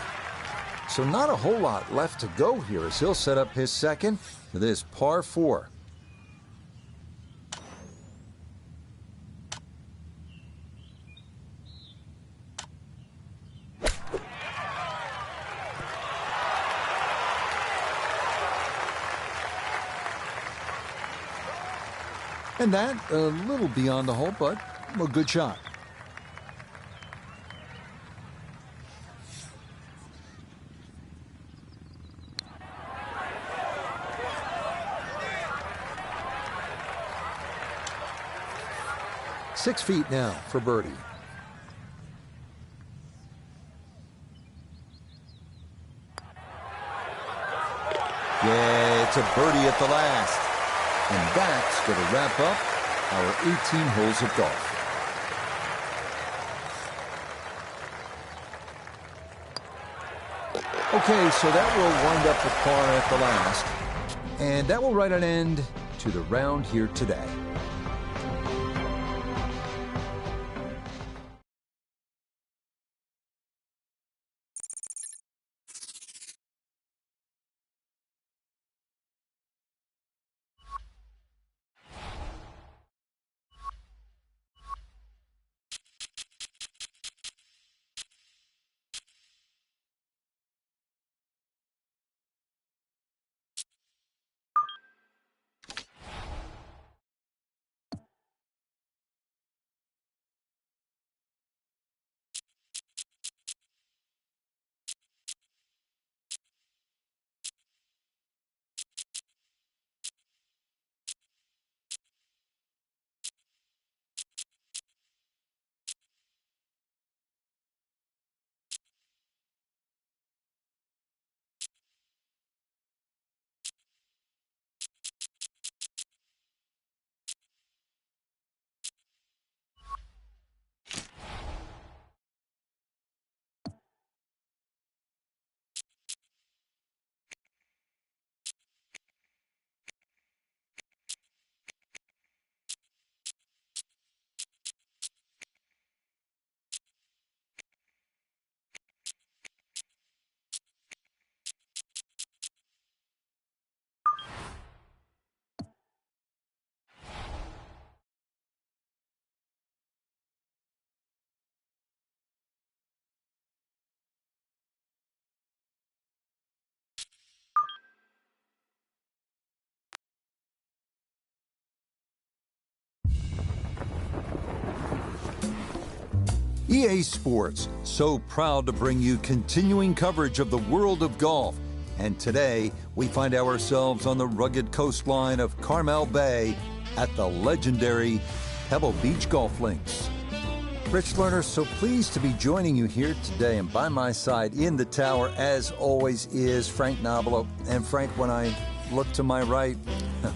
So not a whole lot left to go here as he'll set up his second for this par 4. And that a little beyond the hole, but a good shot. Six feet now for birdie. Yeah, it's a birdie at the last. And that's going to wrap up our 18 holes of golf. Okay, so that will wind up the par at the last. And that will write an end to the round here today. EA Sports, so proud to bring you continuing coverage of the world of golf. And today, we find ourselves on the rugged coastline of Carmel Bay at the legendary Pebble Beach Golf Links. Rich Lerner, so pleased to be joining you here today. And by my side in the tower, as always, is Frank Nobilo. And Frank, when I look to my right,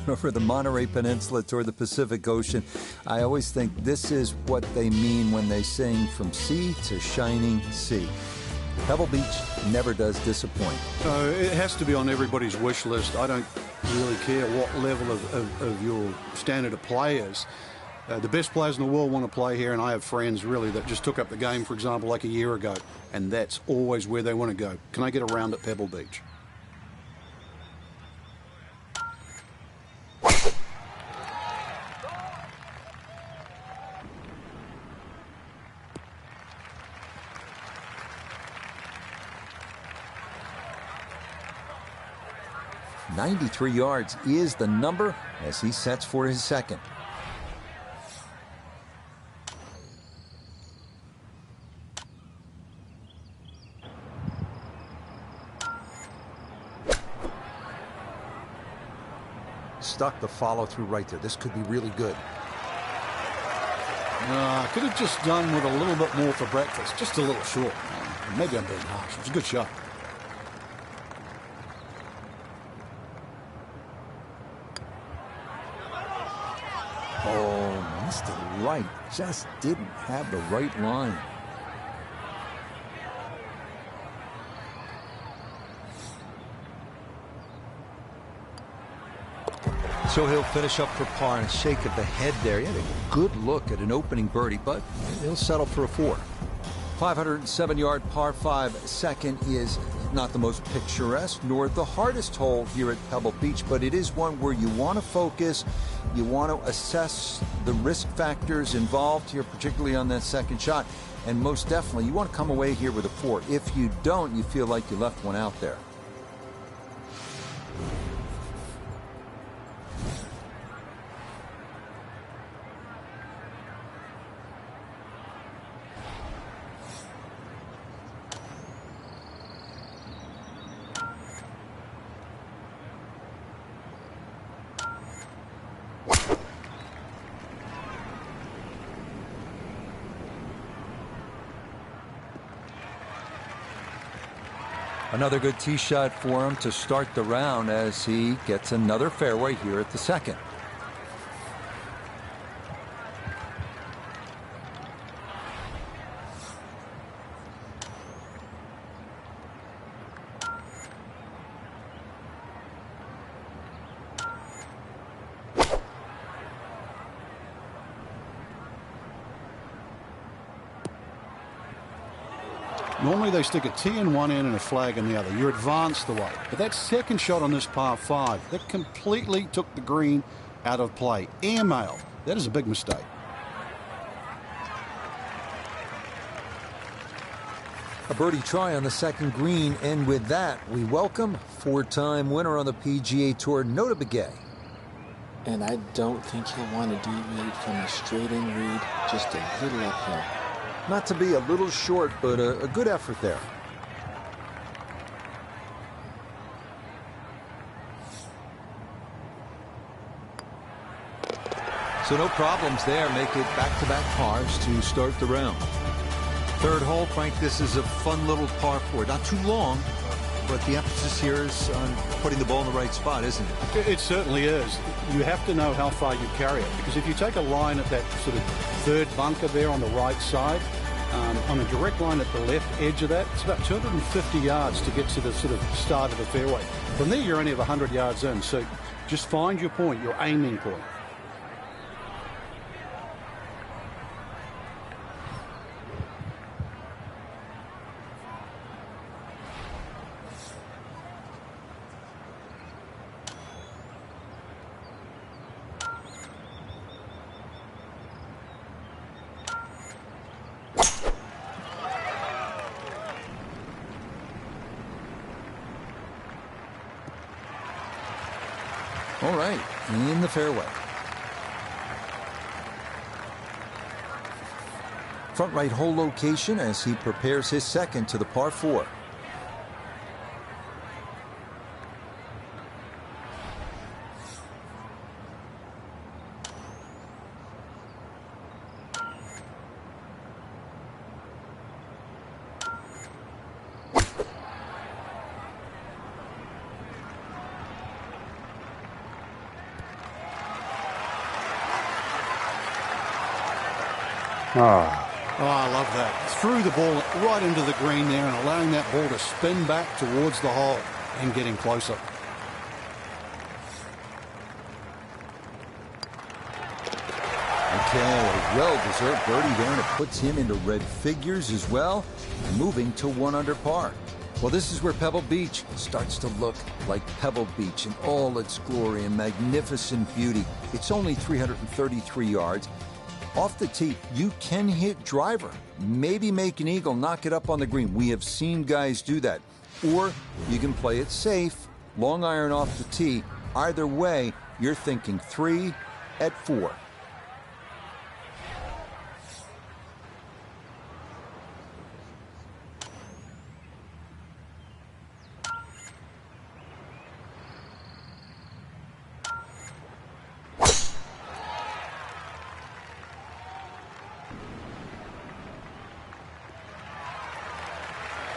over the Monterey Peninsula toward the Pacific Ocean, I always think this is what they mean when they sing From Sea to Shining Sea. Pebble Beach never does disappoint.
It has to be on everybody's wish list. I don't really care what level of your standard of play is. The best players in the world want to play here, and I have friends really that just took up the game, for example, like a year ago, and that's always where they want to go. Can I get a round at Pebble Beach?
.93 yards is the number as he sets for his second. Stuck the follow through right there. This could be really good.
I could have just done with a little bit more for breakfast. Just a little short. Maybe I'm being harsh. It was a good shot.
Oh, missed it right. Just didn't have the right line. So he'll finish up for par and a shake of the head there. He had a good look at an opening birdie, but he'll settle for a 4. 507-yard par 5 second is not the most picturesque nor the hardest hole here at Pebble Beach, but it is one where you want to focus. You want to assess the risk factors involved here, particularly on that second shot. And most definitely, you want to come away here with a 4. If you don't, you feel like you left one out there. Another good tee shot for him to start the round as he gets another fairway here at the second.
Normally they stick a tee in one end and a flag in the other. You're advanced the way. But that second shot on this par 5, that completely took the green out of play. Airmail. That is a big mistake.
A birdie try on the second green, and with that, we welcome 4-time winner on the PGA Tour, Notah Begay.
And I don't think he'll want to deviate from a straight-in read, just a little uphill.
Not to be a little short, but a good effort there. So no problems there. Make it back-to-back pars to start the round. Third hole, Frank, this is a fun little par 4. Not too long, but the emphasis here is on putting the ball in the right spot, isn't it?
It certainly is. You have to know how far you carry it, because if you take a line at that sort of third bunker there on the right side, on a direct line at the left edge of that, it's about 250 yards to get to the sort of start of the fairway. From there, you're only 100 yards in, so just find your point, your aiming point.
All right, in the fairway. Front right hole location as he prepares his second to the par 4.
Oh, I love that. Threw the ball right into the green there and allowing that ball to spin back towards the hole and getting closer.
Okay, a well-deserved birdie there, and it puts him into red figures as well, moving to 1 under par. Well, this is where Pebble Beach starts to look like Pebble Beach in all its glory and magnificent beauty. It's only 333 yards. Off the tee, you can hit driver, maybe make an eagle, knock it up on the green. We have seen guys do that. Or you can play it safe, long iron off the tee. Either way, you're thinking 3 at 4.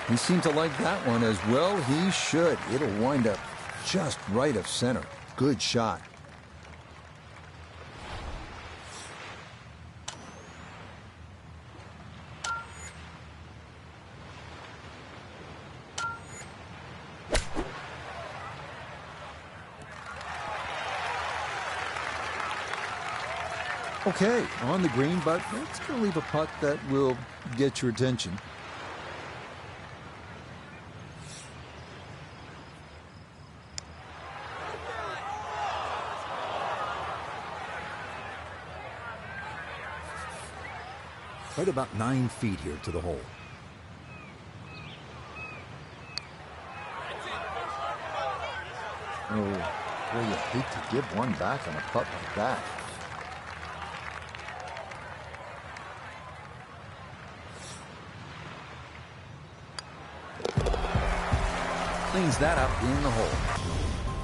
He seemed to like that one as well. He should. It'll wind up just right of center. Good shot. Okay, on the green, but it's going to leave a putt that will get your attention. Right about 9 feet here to the hole. Oh, boy, you hate to give one back on a putt like that. Cleans that up in the hole.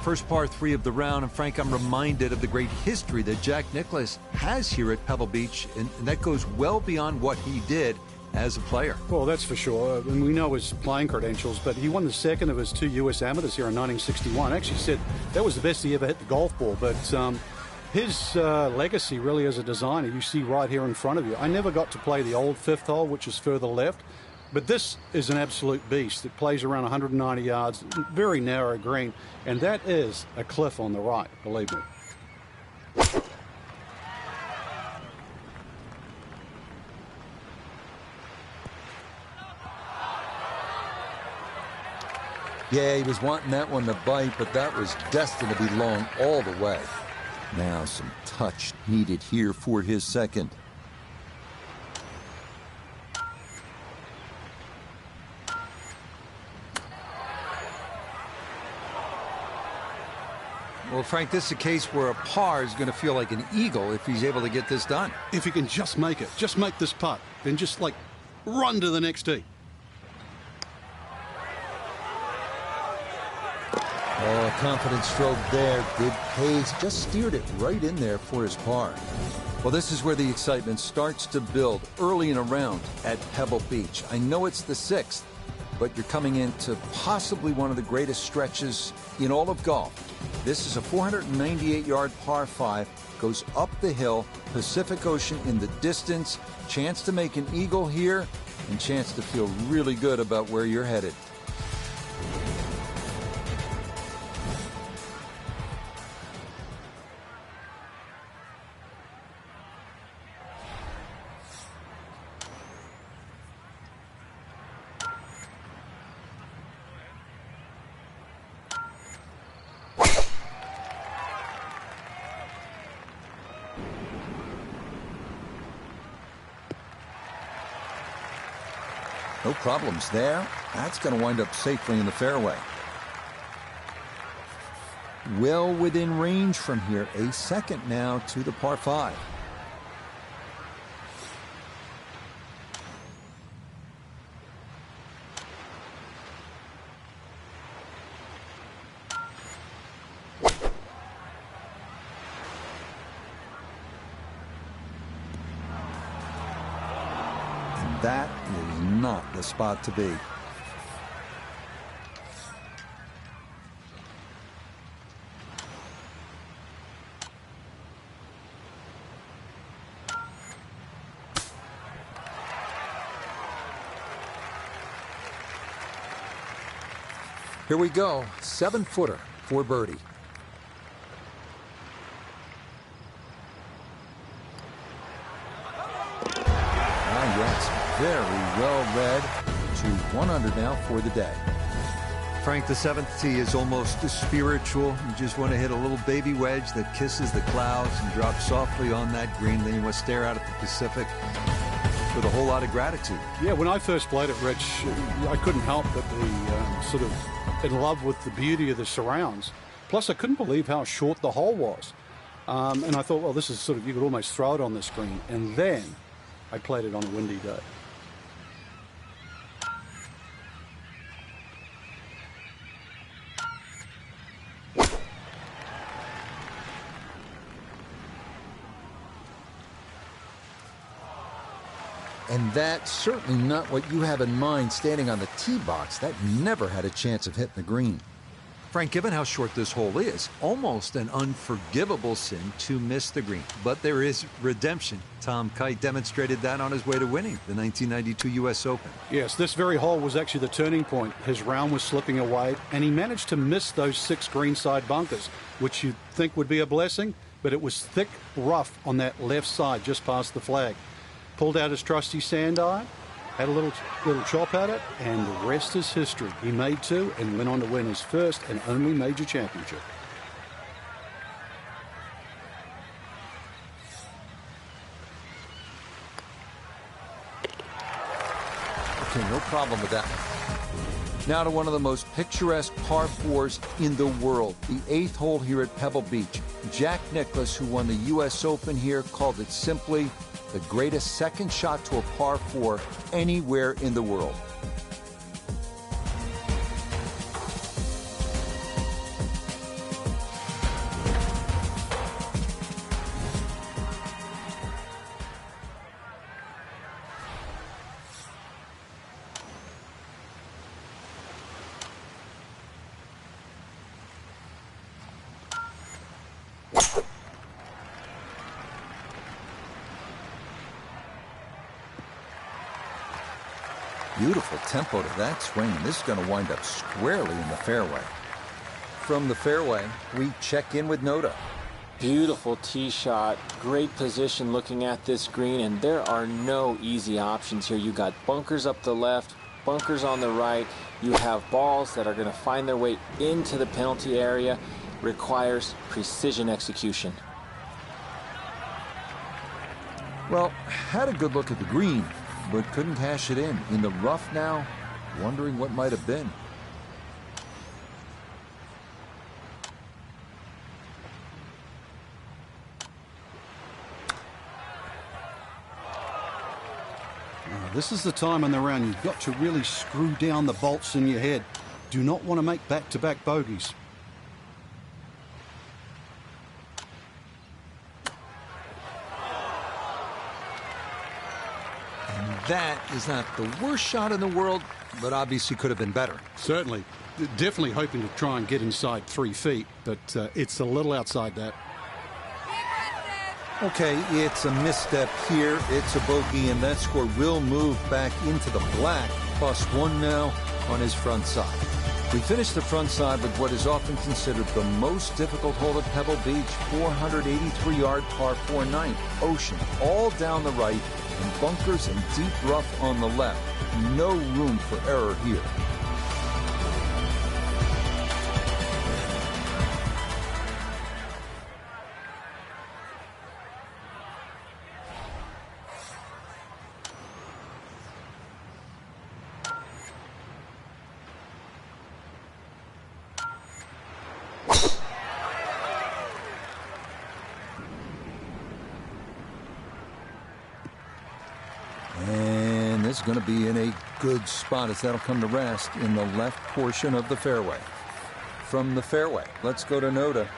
First par 3 of the round, and Frank, I'm reminded of the great history that Jack Nicklaus has here at Pebble Beach, and that goes well beyond what he did as a player.
Well, that's for sure. And we know his playing credentials, but he won the second of his 2 U.S. amateurs here in 1961. Actually said that was the best he ever hit the golf ball, but his legacy really as a designer, you see right here in front of you. I never got to play the old 5th hole, which is further left, but this is an absolute beast. It plays around 190 yards, very narrow green, and that is a cliff on the right, believe me.
Yeah, he was wanting that one to bite, but that was destined to be long all the way. Now some touch needed here for his second. Well, Frank, this is a case where a par is going to feel like an eagle if he's able to get this done.
If he can just make it, just make this putt, then just like run to the next tee.
Oh, confident stroke there. Good pace. Just steered it right in there for his par. Well, this is where the excitement starts to build early in a round at Pebble Beach. I know it's the 6th, but you're coming into possibly one of the greatest stretches in all of golf. This is a 498-yard par 5, goes up the hill, Pacific Ocean in the distance, chance to make an eagle here, and chance to feel really good about where you're headed. No problems there. That's going to wind up safely in the fairway. Well within range from here. A second now to the par 5. That is not the spot to be.
Here we go, 7-footer for birdie.
Yes, very well read. To 100 now for the day.
Frank, the 7th tee is almost spiritual. You just want to hit a little baby wedge that kisses the clouds and drops softly on that green. Then you want to stare out at the Pacific with a whole lot of gratitude.
Yeah, when I first played it, Rich, I couldn't help but be sort of in love with the beauty of the surrounds. Plus, I couldn't believe how short the hole was. And I thought, well, this is sort of, you could almost throw it on the screen. And then I played it on a windy day.
And that's certainly not what you have in mind standing on the tee box. That never had a chance of hitting the green.
Frank, given how short this hole is, almost an unforgivable sin to miss the green. But there is redemption. Tom Kite demonstrated that on his way to winning the 1992 U.S. Open.
Yes, this very hole was actually the turning point. His round was slipping away, and he managed to miss those 6 greenside bunkers, which you'd think would be a blessing, but it was thick rough on that left side just past the flag. Pulled out his trusty sand iron, had a little chop at it, and the rest is history. He made 2 and went on to win his first and only major championship.
Okay, no problem with that one. Now to one of the most picturesque par 4s in the world, the 8th hole here at Pebble Beach. Jack Nicklaus, who won the U.S. Open here, called it simply the greatest second shot to a par 4 anywhere in the world. Beautiful tempo to that swing, and this is going to wind up squarely in the fairway. From the fairway, we check in with Notah.
Beautiful tee shot, great position looking at this green, and there are no easy options here. You got bunkers up the left, bunkers on the right. You have balls that are going to find their way into the penalty area. Requires precision execution.
Well, had a good look at the green, but couldn't cash it in the rough now, wondering what might have been.
This is the time in the round you've got to really screw down the bolts in your head. Do not want to make back-to-back bogeys.
That is not the worst shot in the world, but obviously could have been better.
Certainly. Definitely hoping to try and get inside 3 feet, but it's a little outside that.
Okay, it's a misstep here. It's a bogey, and that score will move back into the black. +1 now on his front side. We finished the front side with what is often considered the most difficult hole at Pebble Beach, 483-yard par 4 9, ocean, all down the right, and bunkers and deep rough on the left. No room for error here. And this is going to be in a good spot as that'll come to rest in the left portion of the fairway. From the fairway, let's go to Notah.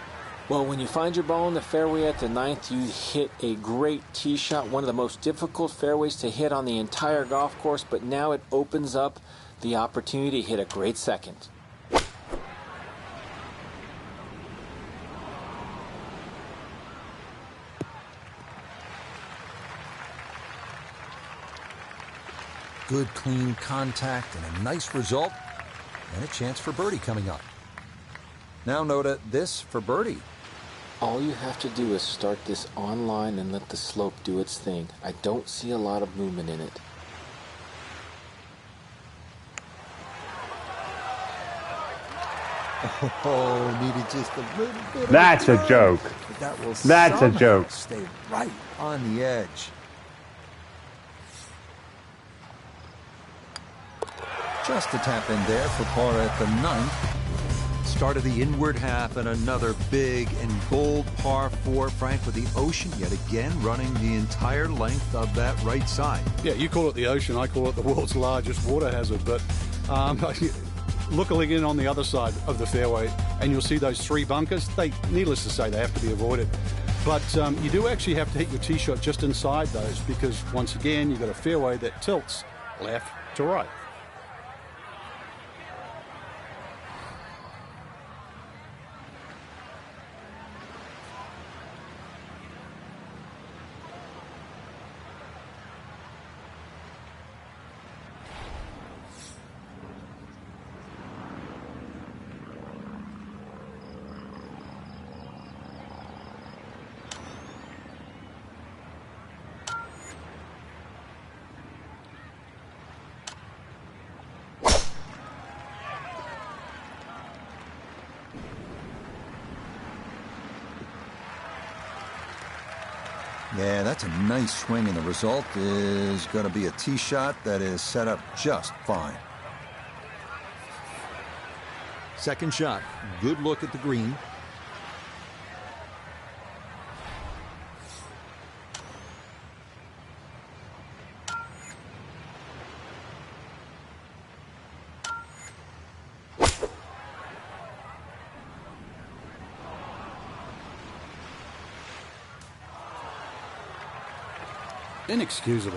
Well, when you find your ball in the fairway at the 9th, you hit a great tee shot, one of the most difficult fairways to hit on the entire golf course, but now it opens up the opportunity to hit a great second.
Good, clean contact and a nice result, and a chance for birdie coming up. Now Notah, this for birdie.
All you have to do is start this on line and let the slope do its thing. I don't see a lot of movement in it.
Oh, needed just a little bit.
That's a joke.
That will
That's a joke.
Stay right on the edge. Just a tap in there for par at the 9th.
Start of the inward half and another big and bold par 4, Frank, with the ocean yet again running the entire length of that right side.
Yeah, you call it the ocean, I call it the world's largest water hazard, but look again on the other side of the fairway and you'll see those 3 bunkers. Needless to say, they have to be avoided. But you do actually have to hit your tee shot just inside those because, once again, you've got a fairway that tilts left to right.
Yeah, that's a nice swing, and the result is going to be a tee shot that is set up just fine.
Second shot, good look at the green.
Inexcusable.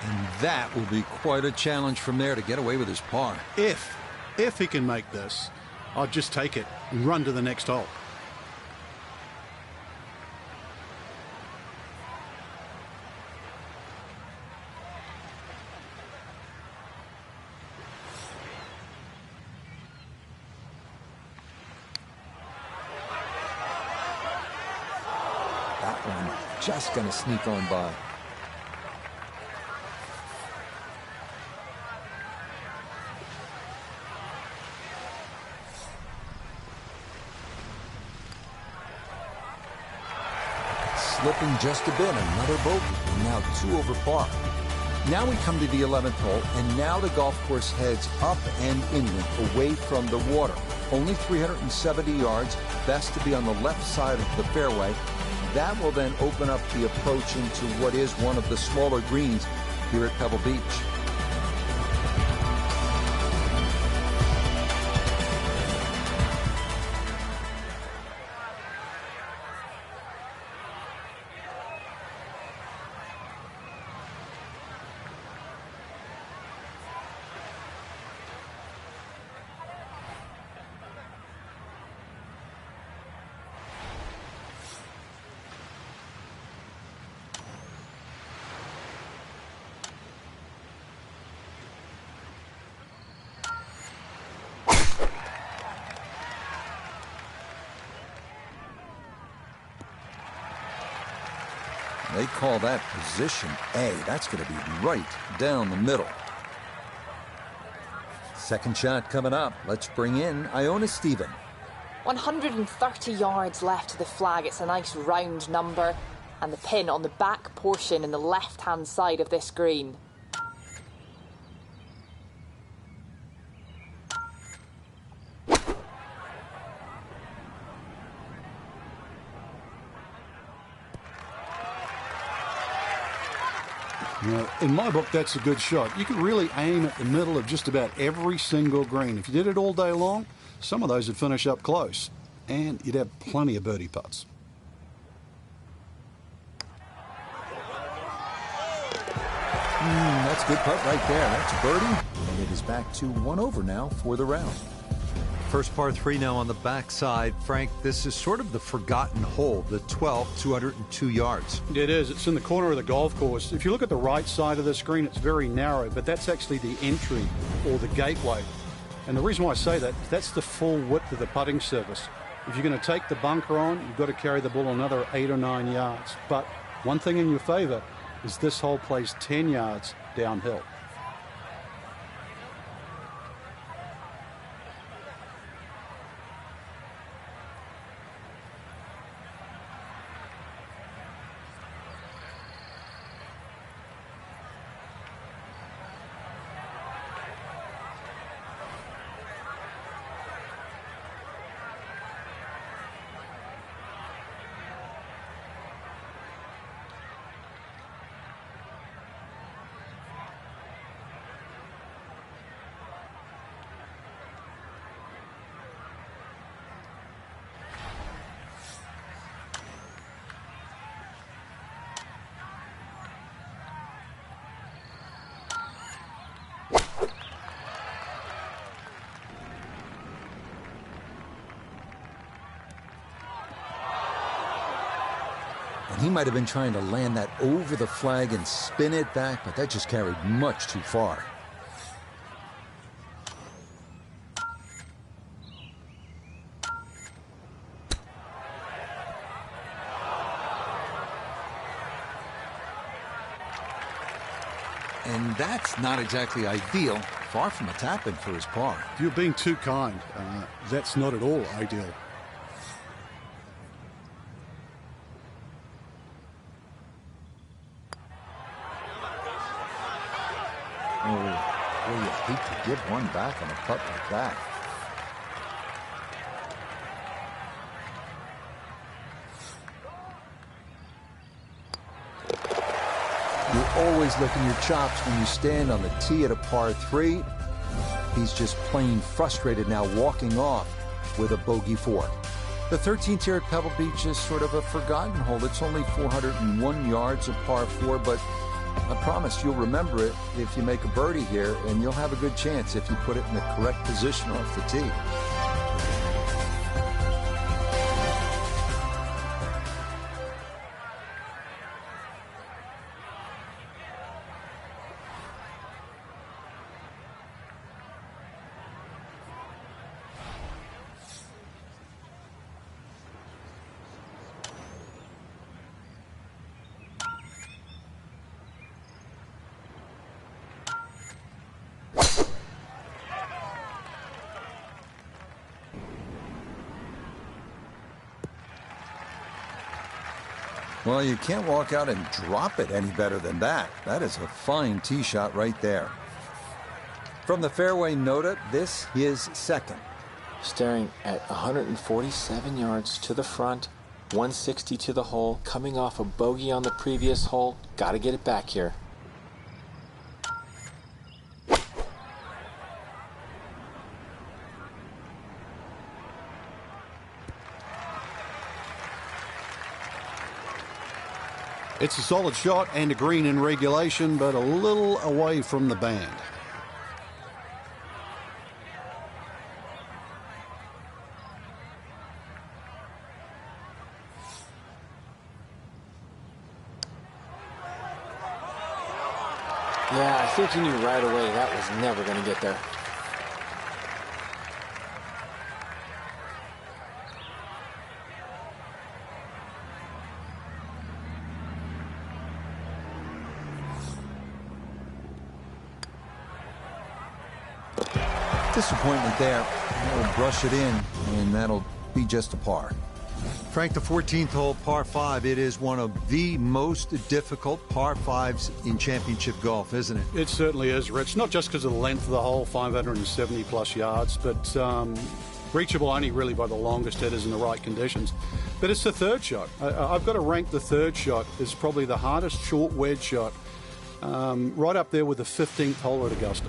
And that will be quite a challenge from there to get away with his par.
If he can make this, I'll just take it and run to the next hole.
That one just going to sneak on by. Slipping just a bit, another bogey, and now 2 over par. Now we come to the 11th hole, and now the golf course heads up and inland, away from the water. Only 370 yards, best to be on the left side of the fairway. That will then open up the approach into what is one of the smaller greens here at Pebble Beach. They call that position A. That's going to be right down the middle. Second shot coming up. Let's bring in Iona Stephen.
130 yards left to the flag. It's a nice round number. And the pin on the back portion in the left-hand side of this green.
Now, in my book, that's a good shot. You can really aim at the middle of just about every single green. If you did it all day long, some of those would finish up close, and you'd have plenty of birdie putts.
That's a good putt right there. That's a birdie, and it is back to 1 over now for the round.
First par 3 now on the backside. Frank, this is sort of the forgotten hole, the 12th, 202 yards.
It is. It's in the corner of the golf course. If you look at the right side of the screen, it's very narrow, but that's actually the entry or the gateway. And the reason why I say that, that's the full width of the putting surface. If you're going to take the bunker on, you've got to carry the ball another 8 or 9 yards. But one thing in your favor is this hole plays 10 yards downhill.
And he might have been trying to land that over the flag and spin it back, but that just carried much too far. And that's not exactly ideal. Far from a tap-in for his par.
You're being too kind. That's not at all ideal.
Oh, you hate to give one back on a putt like that. You're always licking your chops when you stand on the tee at a par 3. He's just plain frustrated now, walking off with a bogey 4. The 13th here at Pebble Beach is sort of a forgotten hole. It's only 401 yards of par 4, but I promise you'll remember it if you make a birdie here, and you'll have a good chance if you put it in the correct position off the tee. Well, you can't walk out and drop it any better than that. That is a fine tee shot right there. From the fairway Nota, this is second.
Staring at 147 yards to the front, 160 to the hole, coming off a bogey on the previous hole. Got to get it back here.
It's a solid shot and a green in regulation, but a little away from the band.
Yeah, I think he knew right away that was never going to get there.
Disappointment there. He'll brush it in, and that'll be just a par.
Frank, the 14th hole, par 5, it is one of the most difficult par 5s in championship golf, isn't it?
It certainly is, Rich. Not just because of the length of the hole, 570 plus yards, but reachable only really by the longest hitters in the right conditions. But it's the third shot. I've got to rank the third shot as probably the hardest short wedge shot right up there with the 15th hole at Augusta.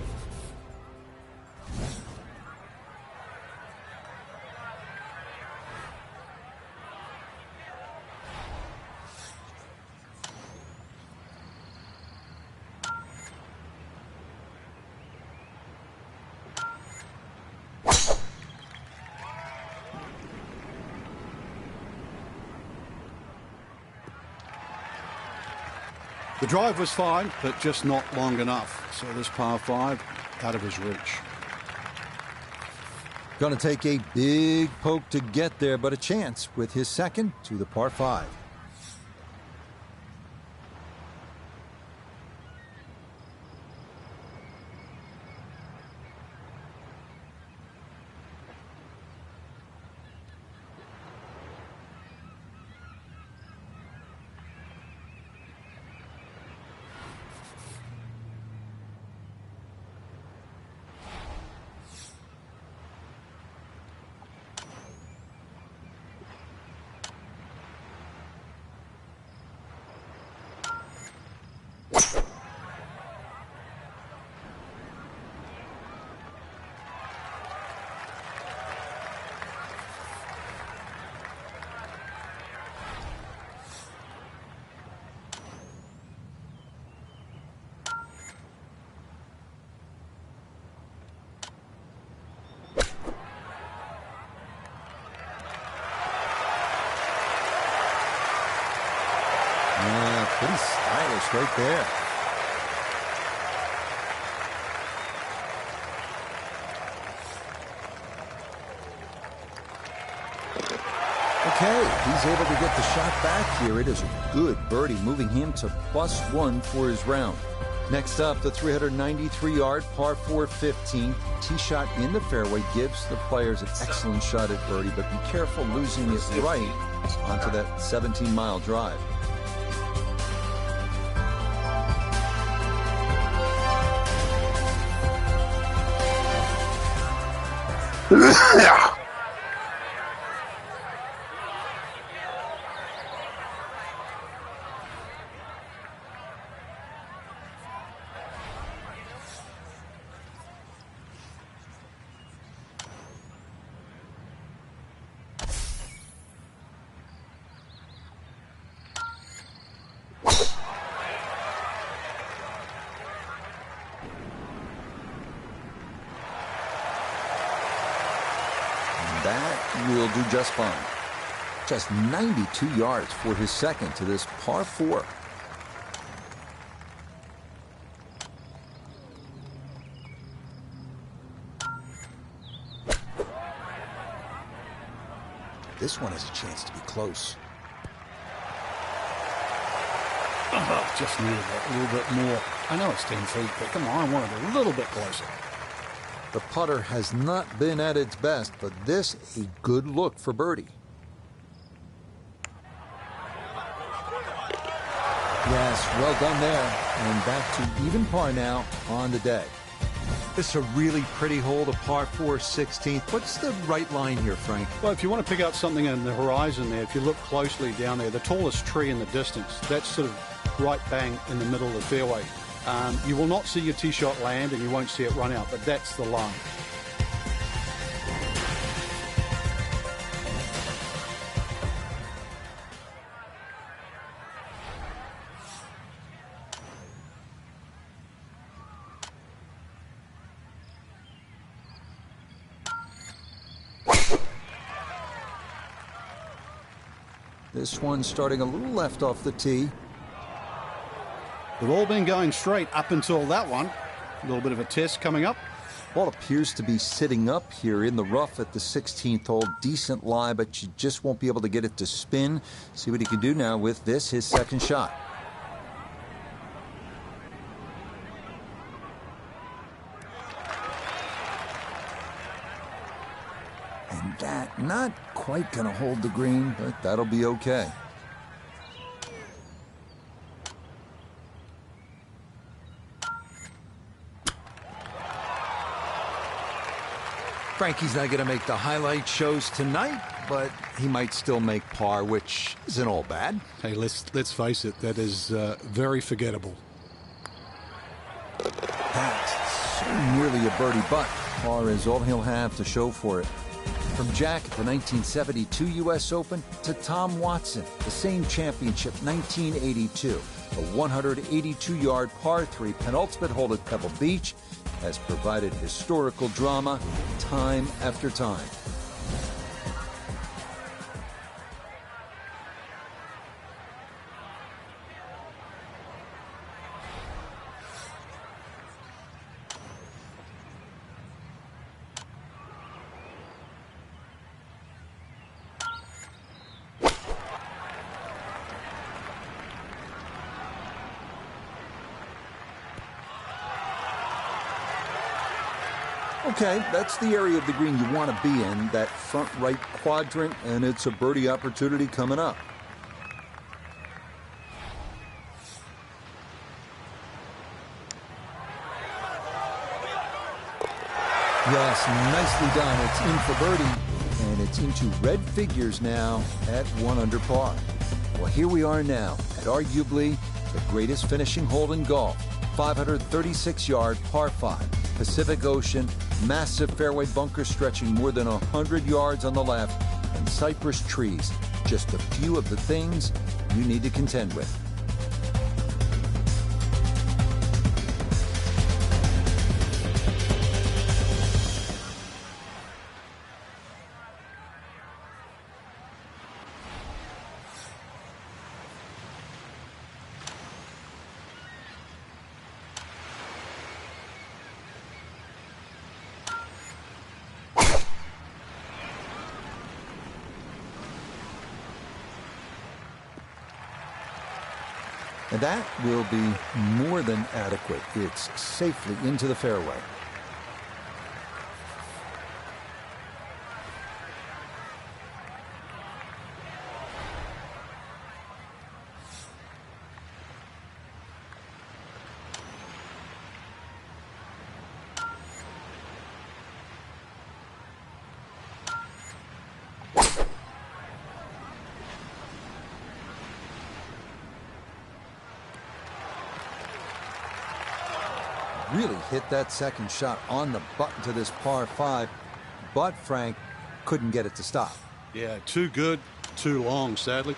The drive was fine, but just not long enough. So this par 5 out of his reach.
Going to take a big poke to get there, but a chance with his second to the par 5. Yeah, pretty stylish right there. Okay, he's able to get the shot back here. It is a good birdie, moving him to +1 for his round. Next up, the 393-yard par 4 15th. Tee shot in the fairway gives the players an excellent shot at birdie, but be careful losing it right onto that 17-mile drive. That will do just fine. Just 92 yards for his second to this par 4. This one has a chance to be close.
Oh, just needed that a little bit more. I know it's 10 feet, but come on, I want it a little bit closer.
The putter has not been at its best, but this a good look for birdie. Yes, well done there. And back to even par now on the day.
This is a really pretty hole, the par 4 16th. What's the right line here, Frank?
Well, if you want to pick out something in the horizon there, if you look closely down there, the tallest tree in the distance, that's sort of right bang in the middle of the fairway. You will not see your tee shot land and you won't see it run out, but that's the line.
This one starting a little left off the tee.
They've all been going straight up until that one. A little bit of a test coming up.
Ball appears to be sitting up here in the rough at the 16th hole. Decent lie, but you just won't be able to get it to spin. See what he can do now with this, his second shot. And that not quite going to hold the green, but that'll be okay.
Frankie's not going to make the highlight shows tonight, but he might still make par, which isn't all bad.
Hey, let's face it, that is very forgettable.
That's so nearly a birdie, but par is all he'll have to show for it. From Jack at the 1972 U.S. Open to Tom Watson, the same championship, 1982. A 182-yard par 3 penultimate hole at Pebble Beach has provided historical drama time after time. Okay, that's the area of the green you want to be in, that front right quadrant, and it's a birdie opportunity coming up. Yes, nicely done. It's in for birdie, and it's into red figures now at 1 under par. Well, here we are now at arguably the greatest finishing hole in golf, 536-yard par 5. Pacific Ocean, massive fairway bunkers stretching more than 100 yards on the left, and cypress trees, just a few of the things you need to contend with. And that will be more than adequate. It's safely into the fairway. Really hit that second shot on the button to this par 5, but Frank couldn't get it to stop.
Yeah, too good, too long, sadly.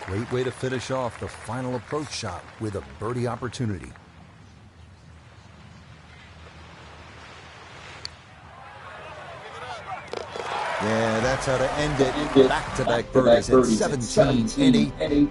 Great way to finish off the final approach shot with a birdie opportunity. Yeah, that's how to end it. Back-to-back birdies at 17 and 8.